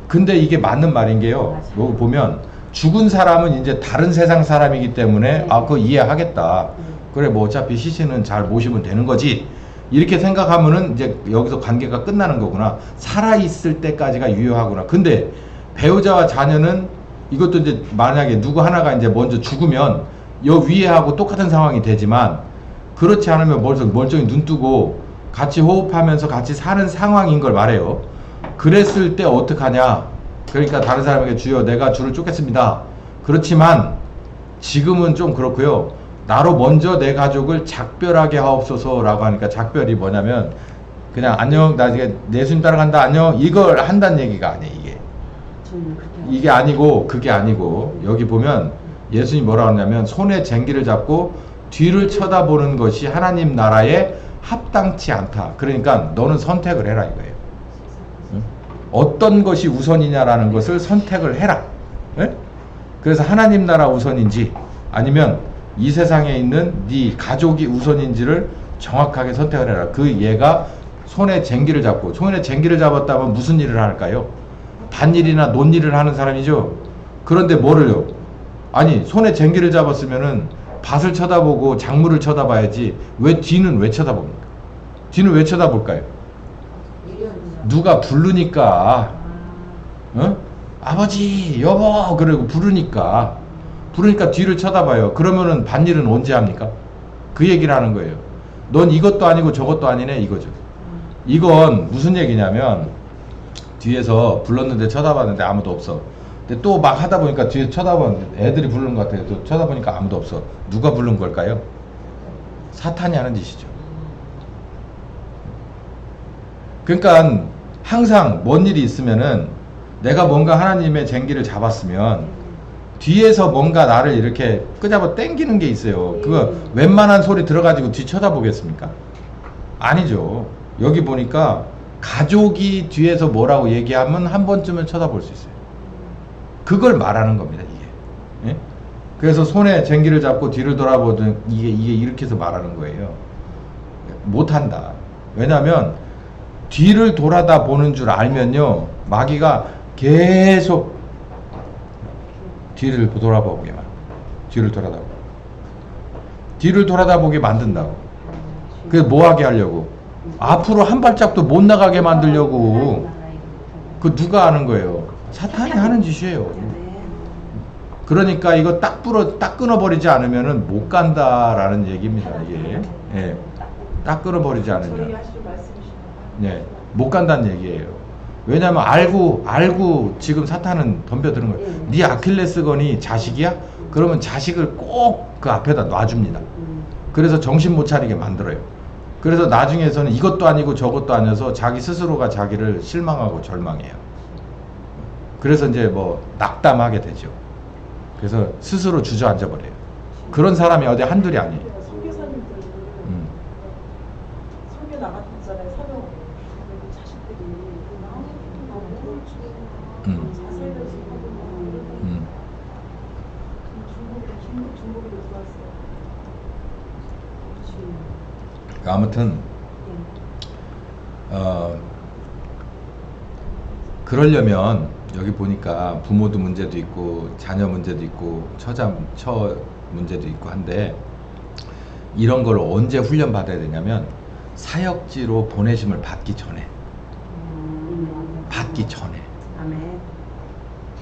근데 이게 맞는 말인 게요. 여기 보면 죽은 사람은 이제 다른 세상 사람이기 때문에 아 그거 이해하겠다. 그래 뭐 어차피 시신은 잘 모시면 되는 거지. 이렇게 생각하면은 이제 여기서 관계가 끝나는 거구나. 살아있을 때까지가 유효하구나. 근데 배우자와 자녀는 이것도 이제 만약에 누구 하나가 이제 먼저 죽으면 여 위에 하고 똑같은 상황이 되지만 그렇지 않으면 멀쩡히 눈 뜨고 같이 호흡하면서 같이 사는 상황인 걸 말해요. 그랬을 때 어떡하냐. 그러니까 다른 사람에게 주여 내가 주를 쫓겠습니다. 그렇지만 지금은 좀 그렇고요. 나로 먼저 내 가족을 작별하게 하옵소서라고 하니까 작별이 뭐냐면 그냥 안녕 나 이제 예수님 따라간다 안녕 이걸 한다는 얘기가 아니에요. 이게 아니고 그게 아니고 여기 보면 예수님이 뭐라고 하냐면 손에 쟁기를 잡고 뒤를 쳐다보는 것이 하나님 나라에 합당치 않다. 그러니까 너는 선택을 해라 이거예요. 응? 어떤 것이 우선이냐라는 것을 선택을 해라. 응? 그래서 하나님 나라 우선인지 아니면 이 세상에 있는 네 가족이 우선인지를 정확하게 선택을 해라. 그 얘가 손에 쟁기를 잡고 손에 쟁기를 잡았다면 무슨 일을 할까요? 밭일이나 논일을 하는 사람이죠. 그런데 뭐를요? 아니 손에 쟁기를 잡았으면은 밭을 쳐다보고 작물을 쳐다봐야지 왜 뒤는 왜 쳐다봅니까? 뒤는 왜 쳐다볼까요? 누가 부르니까 어? 아버지 여보 그러고 부르니까 뒤를 쳐다봐요. 그러면은 밭일은 언제 합니까? 그 얘기를 하는 거예요. 넌 이것도 아니고 저것도 아니네 이거죠. 이건 무슨 얘기냐면 뒤에서 불렀는데 쳐다봤는데 아무도 없어. 근데 또 막 하다 보니까 뒤에 쳐다봤는데 애들이 부르는 것 같아요. 또 쳐다보니까 아무도 없어. 누가 부른 걸까요? 사탄이 하는 짓이죠. 그러니까 항상 뭔 일이 있으면은 내가 뭔가 하나님의 쟁기를 잡았으면 뒤에서 뭔가 나를 이렇게 끄잡아 당기는 게 있어요. 그거 웬만한 소리 들어가지고 뒤 쳐다보겠습니까? 아니죠. 여기 보니까 가족이 뒤에서 뭐라고 얘기하면 한 번쯤은 쳐다볼 수 있어요. 그걸 말하는 겁니다, 이게. 예? 그래서 손에 쟁기를 잡고 뒤를 돌아보든 이게 이렇게 해서 말하는 거예요. 못한다. 왜냐면 뒤를 돌아다 보는 줄 알면요, 마귀가 계속 뒤를 돌아보게만, 뒤를 돌아다보게 만든다고. 그래서 뭐하게 하려고? 앞으로 한 발짝도 못 나가게 만들려고. 그 누가 하는 거예요? 사탄이 하는 짓이에요. 그러니까 이거 딱 끊어버리지 않으면은 못 간다라는 얘기입니다, 이게. 예. 딱 끊어버리지 저희 않으면. 하실 말씀이신가요? 네. 못 간다는 얘기예요. 왜냐면 알고 지금 사탄은 덤벼드는 거예요. 네 아킬레스건이 자식이야? 그러면 자식을 꼭 그 앞에다 놔줍니다. 그래서 정신 못 차리게 만들어요. 그래서 나중에서는 이것도 아니고 저것도 아니어서 자기 스스로가 자기를 실망하고 절망해요. 그래서 이제 뭐 낙담하게 되죠. 그래서 스스로 주저앉아 버려요. 그런 사람이 어디 한둘이 아니에요. 선교사님들 선교 나갔잖아요. 사명 자식들이 너무 자살해서 중국으로 들어왔어요. 아무튼 그러려면 여기 보니까 부모도 문제도 있고 자녀 문제도 있고 처 문제도 있고 한데, 이런 걸 언제 훈련 받아야 되냐면 사역지로 보내심을 받기 전에. 아멘.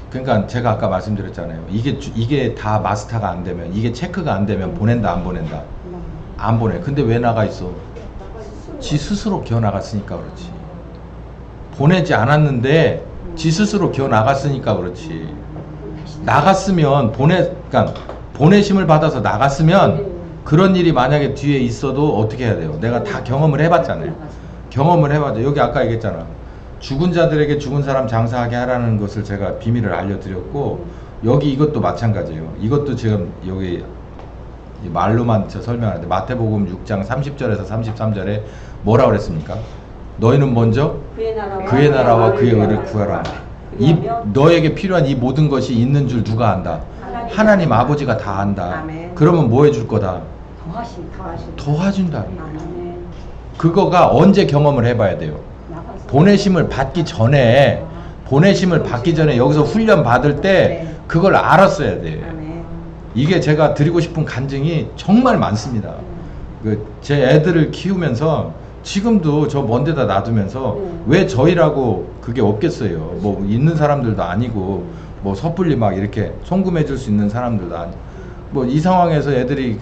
그러니까 제가 아까 말씀드렸잖아요. 이게 다 마스터가 안 되면, 이게 체크가 안 되면 보낸다 안 보낸다? 안 보내. 근데 왜 나가 있어? 지 스스로 기어 나갔으니까 그렇지. 보내지 않았는데 지 스스로 기어 나갔으니까 그렇지. 나갔으면 그러니까 보내심을 받아서 나갔으면 그런 일이 만약에 뒤에 있어도 어떻게 해야 돼요? 내가 다 경험을 해봤잖아요. 경험을 해봤죠. 여기 아까 얘기했잖아. 죽은 자들에게 죽은 사람 장사하게 하라는 것을 제가 비밀을 알려드렸고, 여기 이것도 마찬가지예요. 이것도 지금 여기 말로만 설명하는데, 마태복음 6장 30절에서 33절에 뭐라 그랬습니까? 너희는 먼저 그의 나라와 그의 의를 구하라. 너에게 필요한 이 모든 것이 있는 줄 누가 안다? 하나님 아버지가 다 안다. 그러면 뭐 해줄 거다? 도와준다. 그거가 언제 경험을 해봐야 돼요? 보내심을 받기 전에 여기서 훈련 받을 때 그걸 알았어야 돼요. 이게 제가 드리고 싶은 간증이 정말 많습니다. 제 애들을 키우면서 지금도 저 먼 데다 놔두면서 왜 저희라고 그게 없겠어요. 뭐 있는 사람들도 아니고, 뭐 섣불리 막 이렇게 송금해 줄 수 있는 사람들도 아니고, 뭐 이 상황에서 애들이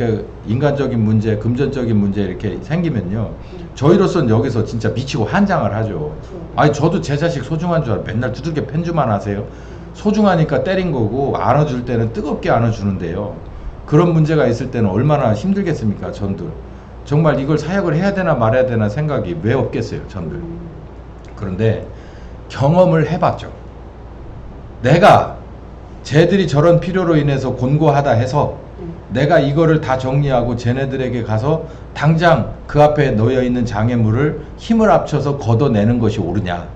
인간적인 문제, 금전적인 문제 이렇게 생기면요, 저희로서는 여기서 진짜 미치고 한장을 하죠. 아니 저도 제 자식 소중한 줄 알아. 맨날 두들겨 팬주만 하세요. 소중하니까 때린 거고, 안아줄 때는 뜨겁게 안아주는데요, 그런 문제가 있을 때는 얼마나 힘들겠습니까? 전들 정말 이걸 사역을 해야 되나 말아야 되나 생각이 왜 없겠어요, 전들. 그런데 경험을 해봤죠. 내가 쟤들이 저런 필요로 인해서 곤고하다 해서 내가 이거를 다 정리하고 쟤네들에게 가서 당장 그 앞에 놓여 있는 장애물을 힘을 합쳐서 걷어내는 것이 옳으냐,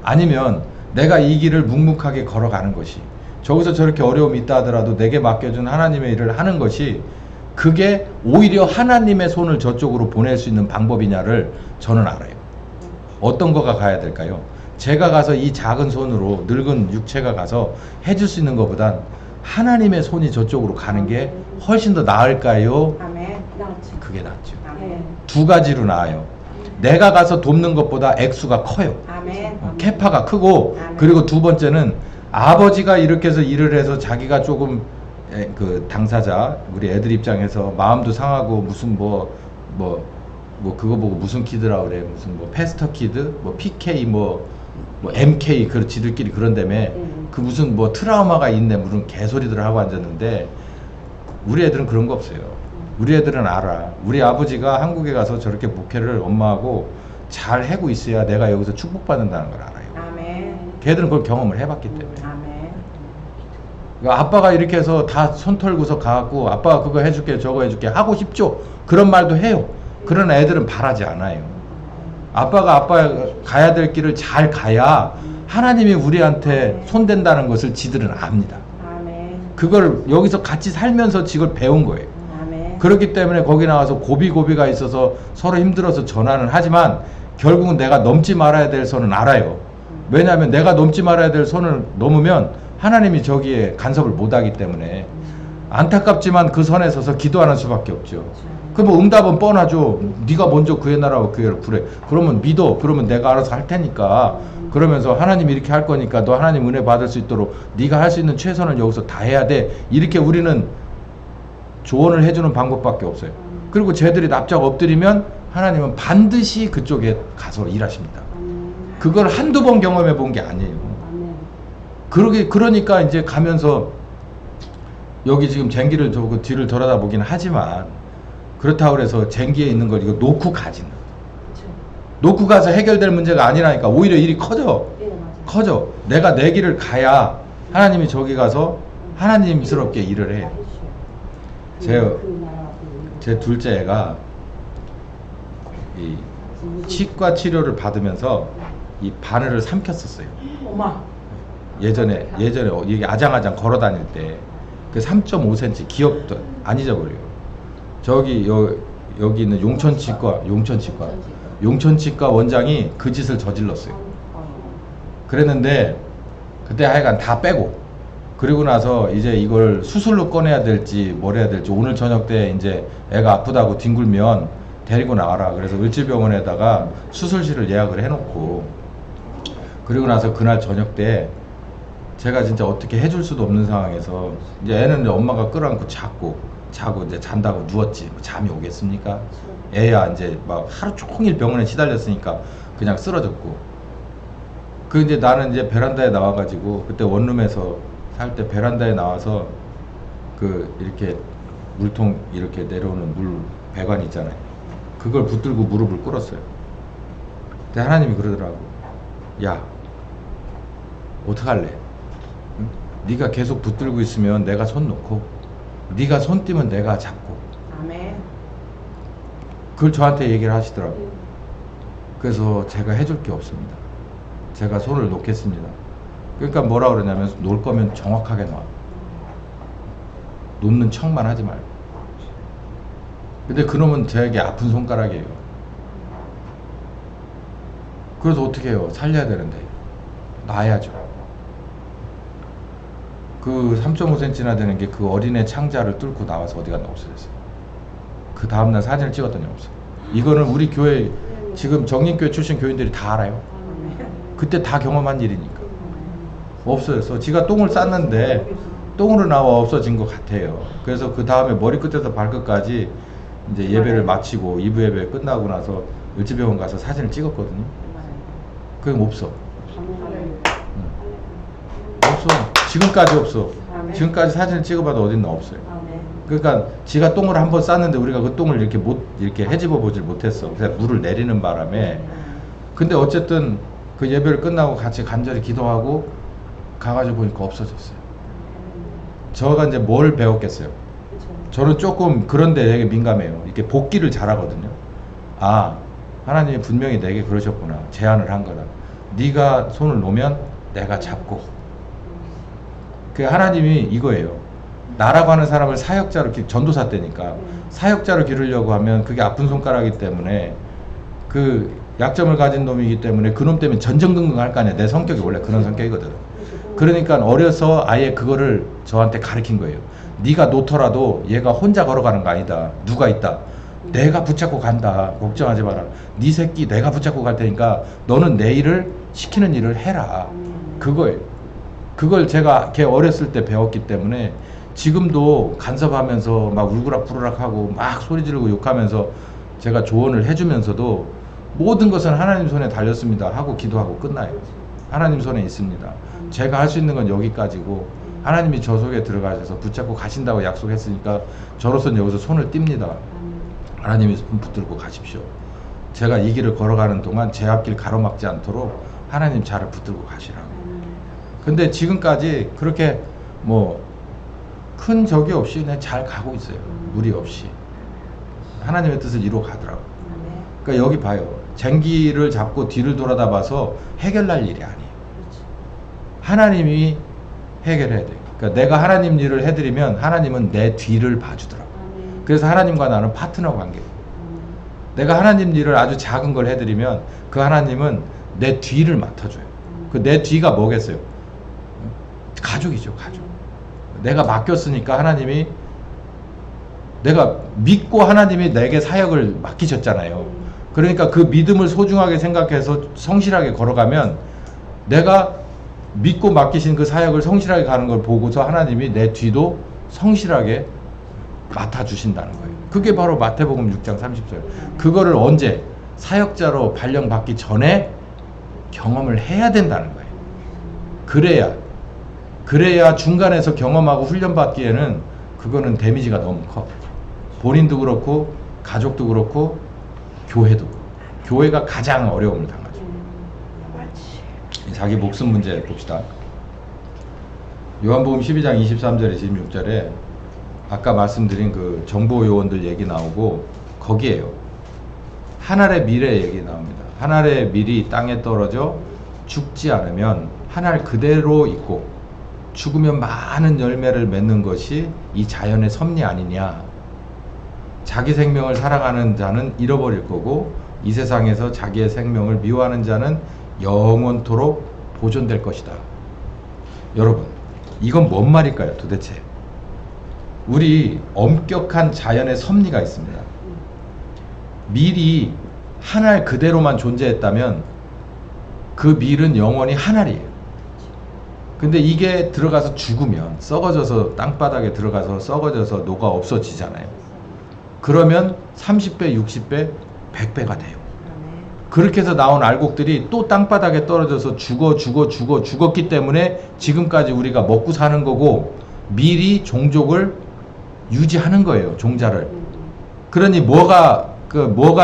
아니면 내가 이 길을 묵묵하게 걸어가는 것이, 저기서 저렇게 어려움이 있다 하더라도 내게 맡겨준 하나님의 일을 하는 것이, 그게 오히려 하나님의 손을 저쪽으로 보낼 수 있는 방법이냐를 저는 알아요. 어떤 거가 가야 될까요? 제가 가서 이 작은 손으로, 늙은 육체가 가서 해줄 수 있는 것보단 하나님의 손이 저쪽으로 가는 게 훨씬 더 나을까요? 그게 낫죠. 두 가지로 나아요. 내가 가서 돕는 것보다 액수가 커요. 캐파가 크고, 그리고 두 번째는 아버지가 이렇게 해서 일을 해서 자기가 조금 그 당사자, 우리 애들 입장에서 마음도 상하고, 무슨 뭐 그거 보고 무슨 키드라 그래, 무슨 뭐 패스터 키드, 뭐 PK, 뭐 MK, 그 지들끼리 그런다며, 그 무슨 뭐 트라우마가 있네, 무슨 개소리들을 하고 앉았는데, 우리 애들은 그런 거 없어요. 우리 애들은 알아. 우리 아버지가 한국에 가서 저렇게 목회를 엄마하고 잘 하고 있어야 내가 여기서 축복받는다는 걸 알아요. 걔들은 그걸 경험을 해봤기 때문에. 그러니까 아빠가 이렇게 해서 다 손 털고서 가갖고 아빠가 그거 해줄게 저거 해줄게 하고 싶죠. 그런 말도 해요. 그러나 애들은 바라지 않아요. 아빠가 가야 될 길을 잘 가야 하나님이 우리한테 손댄다는 것을 지들은 압니다. 아멘. 그걸 여기서 같이 살면서 지걸 배운 거예요. 아멘. 그렇기 때문에 거기 나와서 고비가 있어서 서로 힘들어서 전환을 하지만 결국은 내가 넘지 말아야 될 선은 알아요. 왜냐하면 내가 넘지 말아야 될 선을 넘으면 하나님이 저기에 간섭을 못하기 때문에 안타깝지만 그 선에 서서 기도하는 수밖에 없죠. 그럼 응답은 뻔하죠. 네가 먼저 그의 나라와 그의 구래. 그러면 믿어. 그러면 내가 알아서 할 테니까. 그러면서 하나님이 이렇게 할 거니까 너 하나님 은혜 받을 수 있도록 네가 할 수 있는 최선을 여기서 다 해야 돼. 이렇게 우리는 조언을 해주는 방법밖에 없어요. 그리고 쟤들이 납작 엎드리면 하나님은 반드시 그쪽에 가서 일하십니다. 그걸 한두 번 경험해 본 게 아니에요. 그러니까 이제 가면서 여기 지금 쟁기를 두고 뒤를 돌아다보긴 하지만 그렇다고 해서 쟁기에 있는 걸 이거 놓고 가지는. 놓고 가서 해결될 문제가 아니라니까. 오히려 일이 커져. 커져. 내가 내 길을 가야 하나님이 저기 가서 하나님스럽게 일을 해요. 제 둘째 애가 이 치과 치료를 받으면서 이 바늘을 삼켰었어요. 엄마. 예전에 이게 아장아장 걸어 다닐 때 그 3.5cm 기억도 안 잊어버려요. 저기 여기 있는 용천치과 원장이 그 짓을 저질렀어요. 그랬는데 그때 하여간 다 빼고 그리고 나서 이제 이걸 수술로 꺼내야 될지 뭘 해야 될지 오늘 저녁 때 이제 애가 아프다고 뒹굴면 데리고 나와라. 그래서 을지병원에다가 수술실을 예약을 해놓고 그리고 나서 그날 저녁 때 제가 진짜 어떻게 해줄 수도 없는 상황에서 이제 애는 이제 엄마가 끌어안고 자고 이제 잔다고 누웠지. 뭐 잠이 오겠습니까? 애야 이제 막 하루 종일 병원에 시달렸으니까 그냥 쓰러졌고. 그 이제 나는 이제 베란다에 나와가지고 그때 원룸에서 살 때 베란다에 나와서 그 이렇게 물통 이렇게 내려오는 물 배관 있잖아요. 그걸 붙들고 무릎을 꿇었어요. 근데 하나님이 그러더라고. 야, 어떡할래? 응? 네가 계속 붙들고 있으면 내가 손 놓고 네가 손 띄면 내가 잡고. 아멘. 그걸 저한테 얘기를 하시더라고요. 그래서 제가 해줄 게 없습니다. 제가 손을 놓겠습니다. 그러니까 뭐라 그러냐면 놓을 거면 정확하게 놔. 놓는 척만 하지 말고. 근데 그놈은 저에게 아픈 손가락이에요. 그래서 어떻게 해요? 살려야 되는데 놔야죠. 그 3.5cm나 되는 게 그 어린애 창자를 뚫고 나와서 어디 갔나 없어졌어요. 그 다음날 사진을 찍었더니 없어요. 이거는 우리 교회 지금 정림교회 출신 교인들이 다 알아요. 그때 다 경험한 일이니까. 없어졌어. 지가 똥을 쌌는데 똥으로 나와 없어진 것 같아요. 그래서 그 다음에 머리끝에서 발끝까지 이제 예배를 마치고 2부 예배 끝나고 나서 을지병원 가서 사진을 찍었거든요. 그게 없어. 없어. 지금까지 없어. 지금까지 사진을 찍어봐도 어딨나 없어요. 그러니까 지가 똥을 한번 쌌는데 우리가 그 똥을 이렇게 헤집어 보질 못했어. 그래서 물을 내리는 바람에. 근데 어쨌든 그 예배를 끝나고 같이 간절히 기도하고 가가지고 보니까 없어졌어요. 저가 이제 뭘 배웠겠어요? 저는 조금 그런데 되게 민감해요. 이렇게 복기를 잘하거든요. 아, 하나님이 분명히 내게 그러셨구나. 제안을 한 거다. 네가 손을 놓으면 내가 잡고. 그 하나님이 이거예요. 나라고 하는 사람을 사역자로 전도사 때니까 사역자로 기르려고 하면 그게 아픈 손가락이기 때문에 그 약점을 가진 놈이기 때문에 그놈 때문에 전전긍긍 할 거 아니야. 내 성격이 원래 그런 성격이거든. 그러니까 어려서 아예 그거를 저한테 가르친 거예요. 네가 놓더라도 얘가 혼자 걸어가는 거 아니다. 누가 있다. 내가 붙잡고 간다. 걱정하지 마라. 네 새끼 내가 붙잡고 갈 테니까 너는 내 일을 시키는 일을 해라. 그거예요. 그걸 제가 걔 어렸을 때 배웠기 때문에 지금도 간섭하면서 막 울그락부르락 하고 막 소리 지르고 욕하면서 제가 조언을 해주면서도 모든 것은 하나님 손에 달렸습니다 하고 기도하고 끝나요. 하나님 손에 있습니다. 제가 할 수 있는 건 여기까지고 하나님이 저 속에 들어가셔서 붙잡고 가신다고 약속했으니까 저로서는 여기서 손을 띱니다. 하나님이 손 붙들고 가십시오. 제가 이 길을 걸어가는 동안 제 앞길 가로막지 않도록 하나님 저를 붙들고 가시라고. 근데 지금까지 그렇게 뭐 큰 적이 없이 그냥 잘 가고 있어요. 무리 없이. 하나님의 뜻을 이루어 가더라고. 그러니까 여기 봐요. 쟁기를 잡고 뒤를 돌아다 봐서 해결날 일이 아니에요. 그렇죠. 하나님이 해결해야 돼요. 그러니까 내가 하나님 일을 해드리면 하나님은 내 뒤를 봐주더라고요. 아멘. 그래서 하나님과 나는 파트너 관계예요. 음. 내가 하나님 일을 아주 작은 걸 해드리면 그 하나님은 내 뒤를 맡아줘요. 그 내 뒤가 뭐겠어요? 가족이죠, 가족. 내가 맡겼으니까 하나님이, 내가 믿고 하나님이 내게 사역을 맡기셨잖아요. 그러니까 그 믿음을 소중하게 생각해서 성실하게 걸어가면 내가 믿고 맡기신 그 사역을 성실하게 가는 걸 보고서 하나님이 내 뒤도 성실하게 맡아주신다는 거예요. 그게 바로 마태복음 6장 30절. 그거를 언제? 사역자로 발령받기 전에 경험을 해야 된다는 거예요. 그래야 중간에서 경험하고 훈련받기에는 그거는 데미지가 너무 커. 본인도 그렇고 가족도 그렇고 교회도 그렇고. 교회가 가장 어려움을 당하죠. 자기 목숨 문제 봅시다. 요한복음 12장 23절에 26절에 아까 말씀드린 그 정보 요원들 얘기 나오고 거기에요. 한 알의 밀의 얘기 나옵니다. 한 알의 밀이 땅에 떨어져 죽지 않으면 한 알 그대로 있고 죽으면 많은 열매를 맺는 것이 이 자연의 섭리 아니냐. 자기 생명을 사랑하는 자는 잃어버릴 거고 이 세상에서 자기의 생명을 미워하는 자는 영원토록 보존될 것이다. 여러분, 이건 뭔 말일까요 도대체? 우리 엄격한 자연의 섭리가 있습니다. 밀이 한 알 그대로만 존재했다면 그 밀은 영원히 한 알이에요. 근데 이게 들어가서 죽으면 썩어져서 땅바닥에 들어가서 썩어져서 녹아 없어지잖아요. 그러면 30배, 60배, 100배가 돼요. 그렇게 해서 나온 알곡들이 또 땅바닥에 떨어져서 죽었기 때문에 지금까지 우리가 먹고 사는 거고 밀이 종족을 유지하는 거예요. 종자를. 그러니 뭐가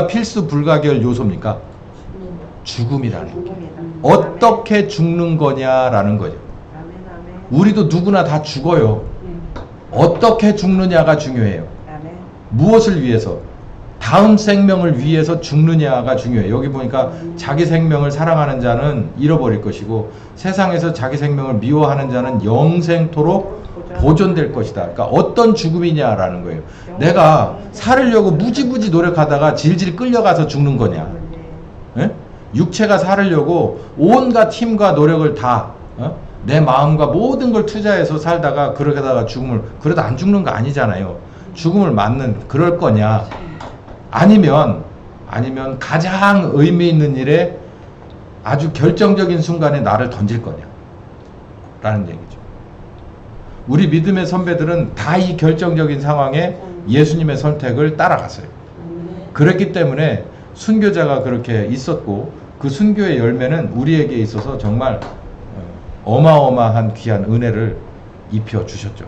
필수 불가결 요소입니까? 죽음이라는 게. 어떻게 죽는 거냐라는 거죠. 우리도 누구나 다 죽어요. 어떻게 죽느냐가 중요해요. 무엇을 위해서? 다음 생명을 위해서 죽느냐가 중요해요. 여기 보니까 자기 생명을 사랑하는 자는 잃어버릴 것이고 세상에서 자기 생명을 미워하는 자는 영생토록 보존될 것이다. 그러니까 어떤 죽음이냐라는 거예요. 내가 살으려고 무지무지 노력하다가 질질 끌려가서 죽는 거냐? 예? 육체가 살으려고 온갖 힘과 노력을 다 내 마음과 모든 걸 투자해서 살다가 그러다가 죽음을, 그래도 안 죽는 거 아니잖아요. 죽음을 맞는 그럴 거냐? 아니면 가장 의미 있는 일에 아주 결정적인 순간에 나를 던질 거냐? 라는 얘기죠. 우리 믿음의 선배들은 다 이 결정적인 상황에 예수님의 선택을 따라갔어요. 그랬기 때문에 순교자가 그렇게 있었고 그 순교의 열매는 우리에게 있어서 정말 어마어마한 귀한 은혜를 입혀 주셨죠.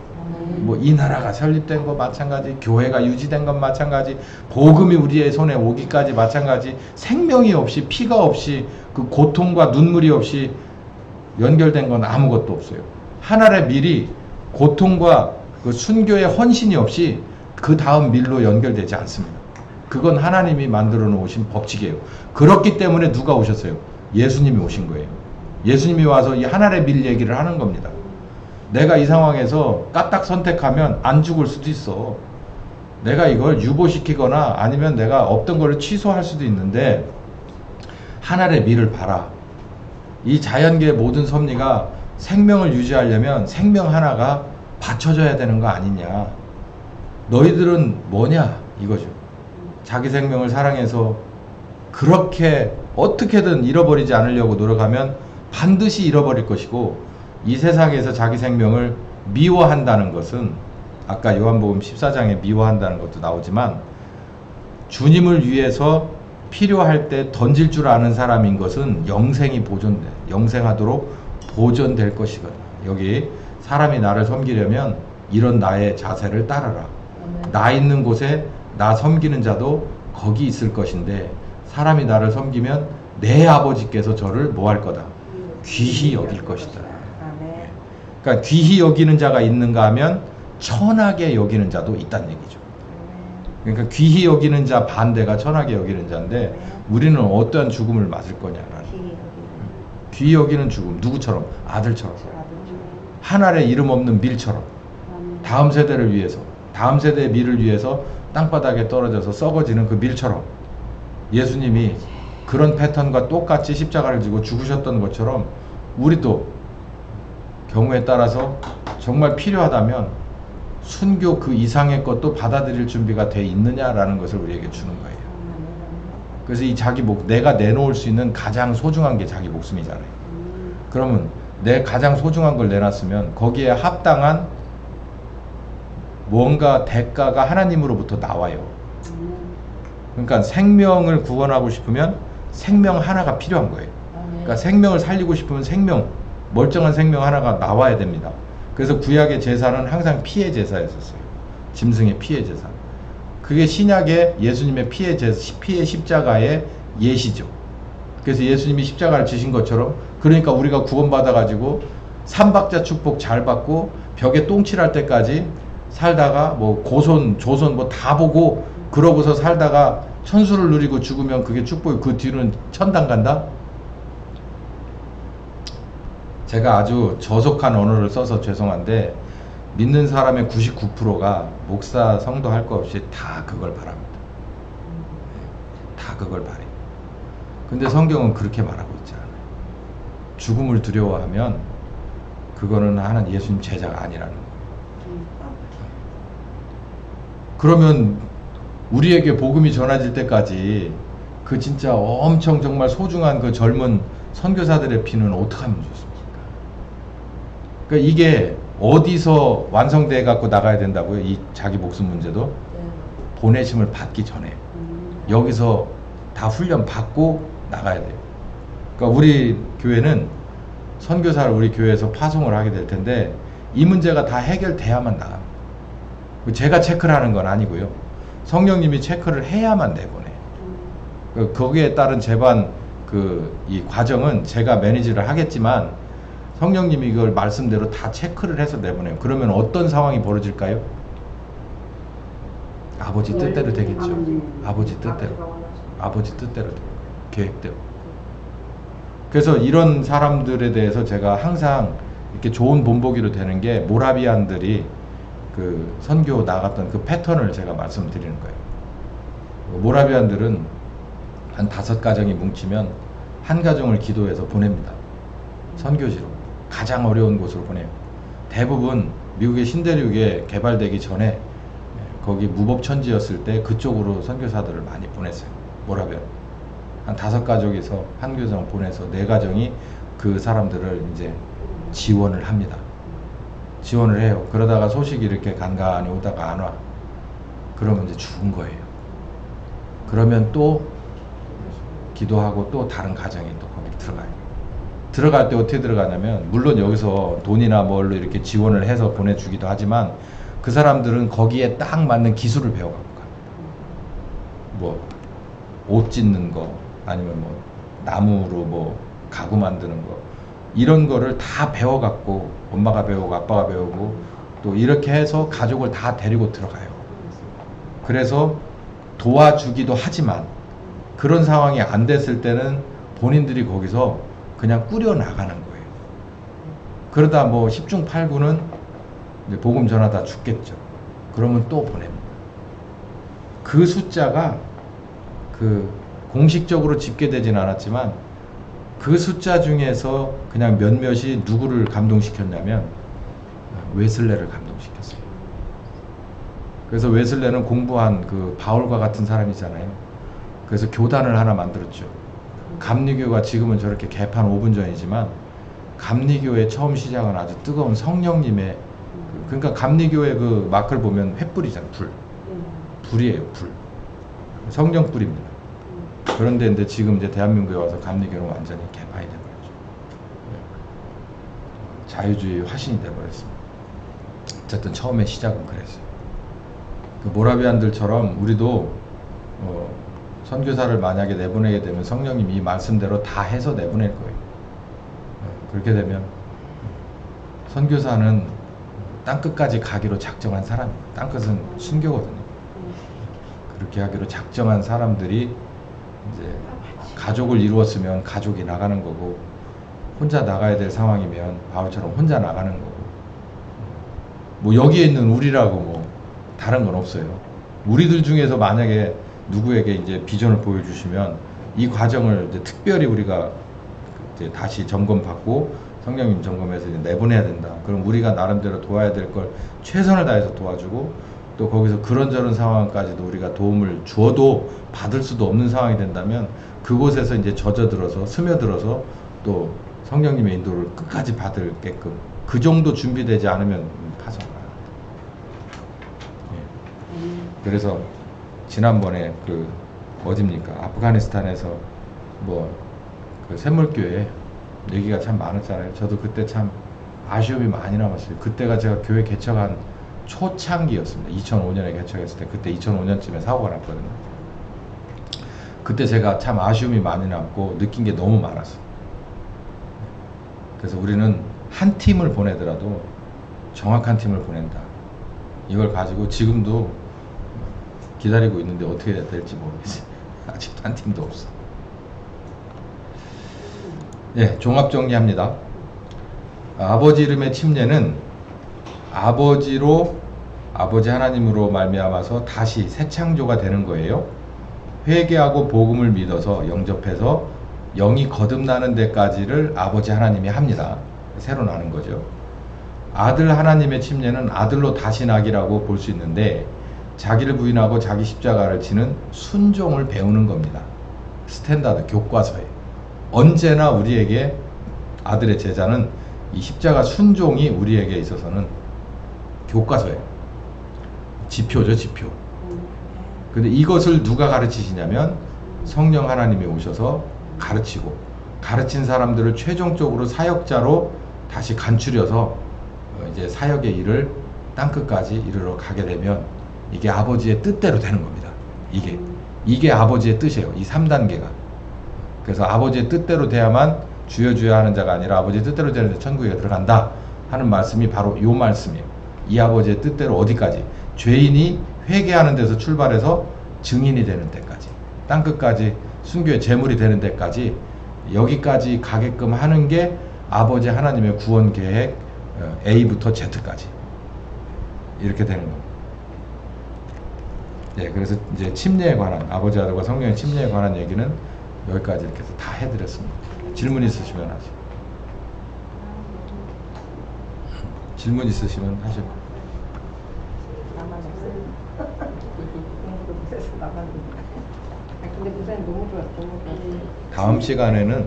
뭐 이 나라가 설립된 거 마찬가지, 교회가 유지된 건 마찬가지, 복음이 우리의 손에 오기까지 마찬가지, 생명이 없이 피가 없이 그 고통과 눈물이 없이 연결된 건 아무것도 없어요. 한 알의 밀이 고통과 그 순교의 헌신이 없이 그 다음 밀로 연결되지 않습니다. 그건 하나님이 만들어 놓으신 법칙이에요. 그렇기 때문에 누가 오셨어요? 예수님이 오신 거예요. 예수님이 와서 이 한 알의 밀 얘기를 하는 겁니다. 내가 이 상황에서 까딱 선택하면 안 죽을 수도 있어. 내가 이걸 유보시키거나 아니면 내가 없던 거를 취소할 수도 있는데 한 알의 밀을 봐라. 이 자연계의 모든 섭리가 생명을 유지하려면 생명 하나가 받쳐져야 되는 거 아니냐. 너희들은 뭐냐 이거죠. 자기 생명을 사랑해서 그렇게 어떻게든 잃어버리지 않으려고 노력하면 반드시 잃어버릴 것이고 이 세상에서 자기 생명을 미워한다는 것은 아까 요한복음 14장에 미워한다는 것도 나오지만 주님을 위해서 필요할 때 던질 줄 아는 사람인 것은 영생하도록 보존될 것이거든. 여기 사람이 나를 섬기려면 이런 나의 자세를 따르라. 나 있는 곳에 나 섬기는 자도 거기 있을 것인데 사람이 나를 섬기면 내 아버지께서 저를 뭐 할 거다? 귀히 여길 것이다. 그러니까 귀히 여기는 자가 있는가 하면 천하게 여기는 자도 있다는 얘기죠. 그러니까 귀히 여기는 자 반대가 천하게 여기는 자인데 우리는 어떠한 죽음을 맞을 거냐라는. 귀히 여기는 죽음 누구처럼? 아들처럼. 한 알의 이름 없는 밀처럼. 다음 세대를 위해서, 다음 세대의 밀을 위해서 땅바닥에 떨어져서 썩어지는 그 밀처럼 예수님이 그런 패턴과 똑같이 십자가를 지고 죽으셨던 것처럼 우리도 경우에 따라서 정말 필요하다면 순교 그 이상의 것도 받아들일 준비가 돼 있느냐라는 것을 우리에게 주는 거예요. 그래서 이 자기 내가 내놓을 수 있는 가장 소중한 게 자기 목숨이잖아요. 그러면 내 가장 소중한 걸 내놨으면 거기에 합당한 뭔가 대가가 하나님으로부터 나와요. 그러니까 생명을 구원하고 싶으면 생명 하나가 필요한 거예요. 그러니까 생명을 살리고 싶으면 멀쩡한 생명 하나가 나와야 됩니다. 그래서 구약의 제사는 항상 피의 제사였었어요. 짐승의 피의 제사. 그게 신약의 예수님의 피의 십자가의 예시죠. 그래서 예수님이 십자가를 지신 것처럼 그러니까 우리가 구원받아가지고 삼박자 축복 잘 받고 벽에 똥칠할 때까지 살다가 뭐 고손, 조손 뭐 다 보고 그러고서 살다가 천수를 누리고 죽으면 그게 축복이 그 뒤로는 천당 간다? 제가 아주 저속한 언어를 써서 죄송한데 믿는 사람의 99%가 목사, 성도 할 거 없이 다 그걸 바랍니다. 다 그걸 바래요. 근데 성경은 그렇게 말하고 있지 않아요. 죽음을 두려워하면 그거는 하나님 예수님 제자가 아니라는 거예요. 그러면 우리에게 복음이 전해질 때까지 그 진짜 엄청 정말 소중한 그 젊은 선교사들의 피는 어떻게 하면 좋습니까? 그러니까 이게 어디서 완성돼 갖고 나가야 된다고요? 이 자기 목숨 문제도 보내심을 받기 전에 여기서 다 훈련 받고 나가야 돼요. 그러니까 우리 교회는 선교사를 우리 교회에서 파송을 하게 될 텐데 이 문제가 다 해결돼야만 나갑니다. 제가 체크를 하는 건 아니고요. 성령님이 체크를 해야만 내보내요. 거기에 따른 제반 이 과정은 제가 매니지를 하겠지만 성령님이 이걸 말씀대로 다 체크를 해서 내보내요. 그러면 어떤 상황이 벌어질까요? 아버지 뜻대로 되겠죠. 아버지 뜻대로. 아버지 뜻대로 돼요. 계획대로. 그래서 이런 사람들에 대해서 제가 항상 이렇게 좋은 본보기로 되는 게 모라비안들이 그 선교 나갔던 그 패턴을 제가 말씀드리는 거예요. 모라비안들은 한 5가정이 뭉치면 한 가정을 기도해서 보냅니다. 선교지로. 가장 어려운 곳으로 보내요. 대부분 미국의 신대륙에 개발되기 전에 거기 무법천지였을 때 그쪽으로 선교사들을 많이 보냈어요. 모라비안. 한 5가족에서 한 교정을 보내서 4가정이 그 사람들을 이제 지원을 합니다. 지원을 해요. 그러다가 소식이 이렇게 간간히 오다가 안 와. 그러면 이제 죽은 거예요. 그러면 또 기도하고 또 다른 가정이 또 거기 들어가요. 들어갈 때 어떻게 들어가냐면 물론 여기서 돈이나 뭘로 이렇게 지원을 해서 보내주기도 하지만 그 사람들은 거기에 딱 맞는 기술을 배워갖고 갑니다. 뭐 옷 짓는 거 아니면 뭐 나무로 뭐 가구 만드는 거 이런 거를 다 배워갖고 엄마가 배우고 아빠가 배우고 또 이렇게 해서 가족을 다 데리고 들어가요. 그래서 도와주기도 하지만 그런 상황이 안 됐을 때는 본인들이 거기서 그냥 꾸려 나가는 거예요. 그러다 뭐 10중 8구는 이제 복음 전하다 죽겠죠. 그러면 또 보냅니다. 그 숫자가 그 공식적으로 집계되진 않았지만 그 숫자 중에서 그냥 몇몇이 누구를 감동시켰냐면 웨슬레를 감동시켰어요. 그래서 웨슬레는 공부한 그 바울과 같은 사람이잖아요. 그래서 교단을 하나 만들었죠. 감리교가 지금은 저렇게 개판 5분 전이지만 감리교의 처음 시작은 아주 뜨거운 성령님의 그러니까 감리교의 그 마크를 보면 횃불이잖아요. 불이에요. 불. 성령 불입니다. 그런데 이제 지금 이제 대한민국에 와서 감리교는 완전히 개판이 돼버렸죠. 자유주의 화신이 돼버렸습니다. 어쨌든 처음에 시작은 그랬어요. 그 모라비안들처럼 우리도 선교사를 만약에 내보내게 되면 성령님이 이 말씀대로 다 해서 내보낼 거예요. 그렇게 되면 선교사는 땅끝까지 가기로 작정한 사람이에요. 땅끝은 순교거든요. 그렇게 하기로 작정한 사람들이 이제 가족을 이루었으면 가족이 나가는 거고, 혼자 나가야 될 상황이면 바울처럼 혼자 나가는 거고, 뭐 여기에 있는 우리라고 뭐 다른 건 없어요. 우리들 중에서 만약에 누구에게 이제 비전을 보여주시면 이 과정을 이제 특별히 우리가 이제 다시 점검받고 성령님 점검해서 이제 내보내야 된다. 그럼 우리가 나름대로 도와야 될 걸 최선을 다해서 도와주고, 또 거기서 그런저런 상황까지도 우리가 도움을 주어도 받을 수도 없는 상황이 된다면 그곳에서 이제 젖어들어서 스며들어서 또 성령님의 인도를 끝까지 받을게끔, 그 정도 준비되지 않으면 파송가요. 그래서 지난번에 그 어딥니까, 아프가니스탄에서 그 샘물교회 얘기가 참 많았잖아요. 저도 그때 참 아쉬움이 많이 남았어요. 그때가 제가 교회 개척한 초창기였습니다. 2005년에 개척했을 때, 그때 2005년쯤에 사고가 났거든요. 그때 제가 참 아쉬움이 많이 남고 느낀 게 너무 많았어요. 그래서 우리는 한 팀을 보내더라도 정확한 팀을 보낸다. 이걸 가지고 지금도 기다리고 있는데 어떻게 될지 모르겠어요. 아직도 한 팀도 없어. 예, 종합 정리합니다. 아버지 이름의 침례는 아버지 하나님으로 말미암아서 다시 새 창조가 되는 거예요. 회개하고 복음을 믿어서 영접해서 영이 거듭나는 데까지를 아버지 하나님이 합니다. 새로 나는 거죠. 아들 하나님의 침례는 아들로 다시 나기라고 볼 수 있는데, 자기를 부인하고 자기 십자가를 지는 순종을 배우는 겁니다. 스탠다드 교과서에 언제나 우리에게 아들의 제자는 이 십자가 순종이 우리에게 있어서는 교과서예요. 지표죠, 지표. 근데 이것을 누가 가르치시냐면 성령 하나님이 오셔서 가르치고, 가르친 사람들을 최종적으로 사역자로 다시 간추려서 이제 사역의 일을 땅끝까지 이르러 가게 되면 이게 아버지의 뜻대로 되는 겁니다. 이게 아버지의 뜻이에요. 이 3단계가. 그래서 아버지의 뜻대로 돼야만 주여 주여 하는 자가 아니라 아버지의 뜻대로 되는데 천국에 들어간다 하는 말씀이 바로 이 말씀이에요. 이 아버지의 뜻대로 어디까지? 죄인이 회개하는 데서 출발해서 증인이 되는 데까지, 땅끝까지 순교의 제물이 되는 데까지, 여기까지 가게끔 하는 게 아버지 하나님의 구원 계획 A부터 Z까지 이렇게 되는 겁니다. 네, 그래서 이제 침례에 관한, 아버지 아들과 성령의 침례에 관한 얘기는 여기까지 이렇게 해서 다 해드렸습니다. 질문 있으시면 하시고. 질문 있으시면 하시고. 나만 없어요. 공부도 못해서 나만. 근데 목사님 너무 좋았어, 너무 좋았어. 다음 시간에는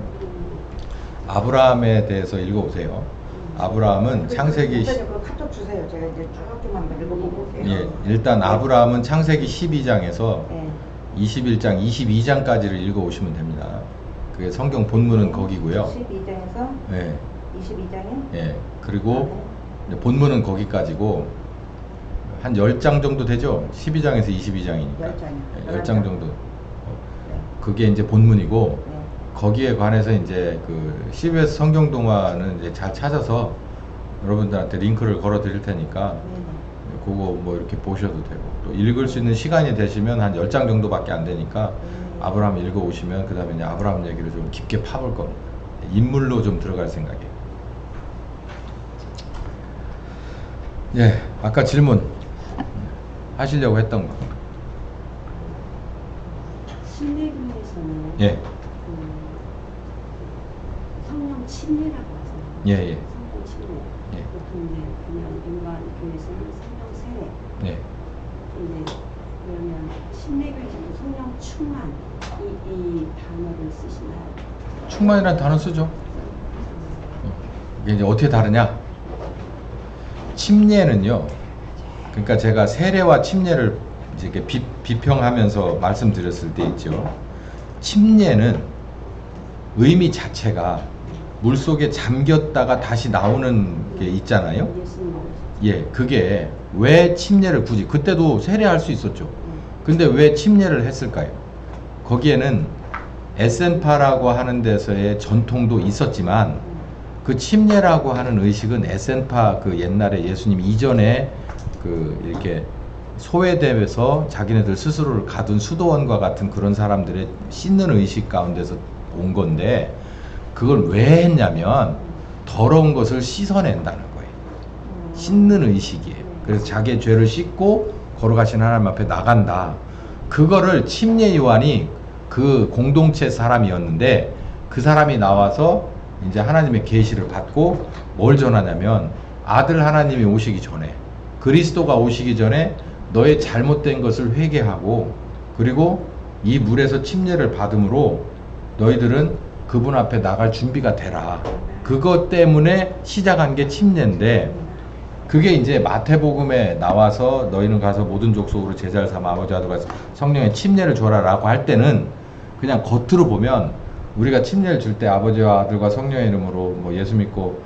아브라함에 대해서 읽어보세요. 아브라함은 창세기 목사님 카톡 주세요. 제가 이제 쭉 한번 읽어보고 올게요. 예, 일단 아브라함은 창세기 12장에서 네. 21장, 22장까지를 읽어오시면 됩니다. 그게 성경 본문은 거기고요. 12장에서 예, 22장에 예. 그리고 이제 본문은 거기까지고 한 10장 정도 되죠? 12장에서 22장이니까. 10장이요. 10장 정도. 그게 이제 본문이고, 네. 거기에 관해서 이제 그 CBS 성경 동화는 이제 잘 찾아서 여러분들한테 링크를 걸어 드릴 테니까 그거 뭐 이렇게 보셔도 되고, 또 읽을 수 있는 시간이 되시면 한 10장 정도밖에 안 되니까 아브라함 읽어 오시면 그 다음에 이제 아브라함 얘기를 좀 깊게 파볼 겁니다. 인물로 좀 들어갈 생각이에요. 예, 아까 질문 하시려고 했던 거. 신내교에서는 예. 그 성령 침례라고 하잖아요. 예, 예. 성령 침례. 예. 근데 그냥 일반 교회에서는 성령 세례. 예. 이제 그러면 신내교에서는 성령 충만 이 단어를 쓰시나요? 충만이라는 단어 쓰죠. 이게 이제 어떻게 다르냐? 침례는요, 그러니까 제가 세례와 침례를 이제 이렇게 비평하면서 말씀드렸을 때 있죠. 침례는 의미 자체가 물 속에 잠겼다가 다시 나오는 게 있잖아요. 예수님으로. 예, 그게 왜 침례를 굳이, 그때도 세례할 수 있었죠. 근데 왜 침례를 했을까요? 거기에는 에센파라고 하는 데서의 전통도 있었지만, 그 침례라고 하는 의식은 에센파 그 옛날에 예수님 이전에 그 이렇게 소외되면서 자기네들 스스로를 가둔 수도원과 같은 그런 사람들의 씻는 의식 가운데서 온 건데, 그걸 왜 했냐면 더러운 것을 씻어낸다는 거예요. 씻는 의식이에요. 그래서 자기의 죄를 씻고 걸어가신 하나님 앞에 나간다. 그거를 침례 요한이 그 공동체 사람이었는데, 그 사람이 나와서 이제 하나님의 계시를 받고 뭘 전하냐면, 아들 하나님이 오시기 전에, 그리스도가 오시기 전에 너의 잘못된 것을 회개하고, 그리고 이 물에서 침례를 받음으로 너희들은 그분 앞에 나갈 준비가 되라. 그것 때문에 시작한 게 침례인데, 그게 이제 마태복음에 나와서 너희는 가서 모든 족속으로 제자를 삼아 아버지 아들과 성령의 침례를 줘라라고 할 때는 그냥 겉으로 보면 우리가 침례를 줄 때 아버지와 아들과 성령의 이름으로 뭐 예수 믿고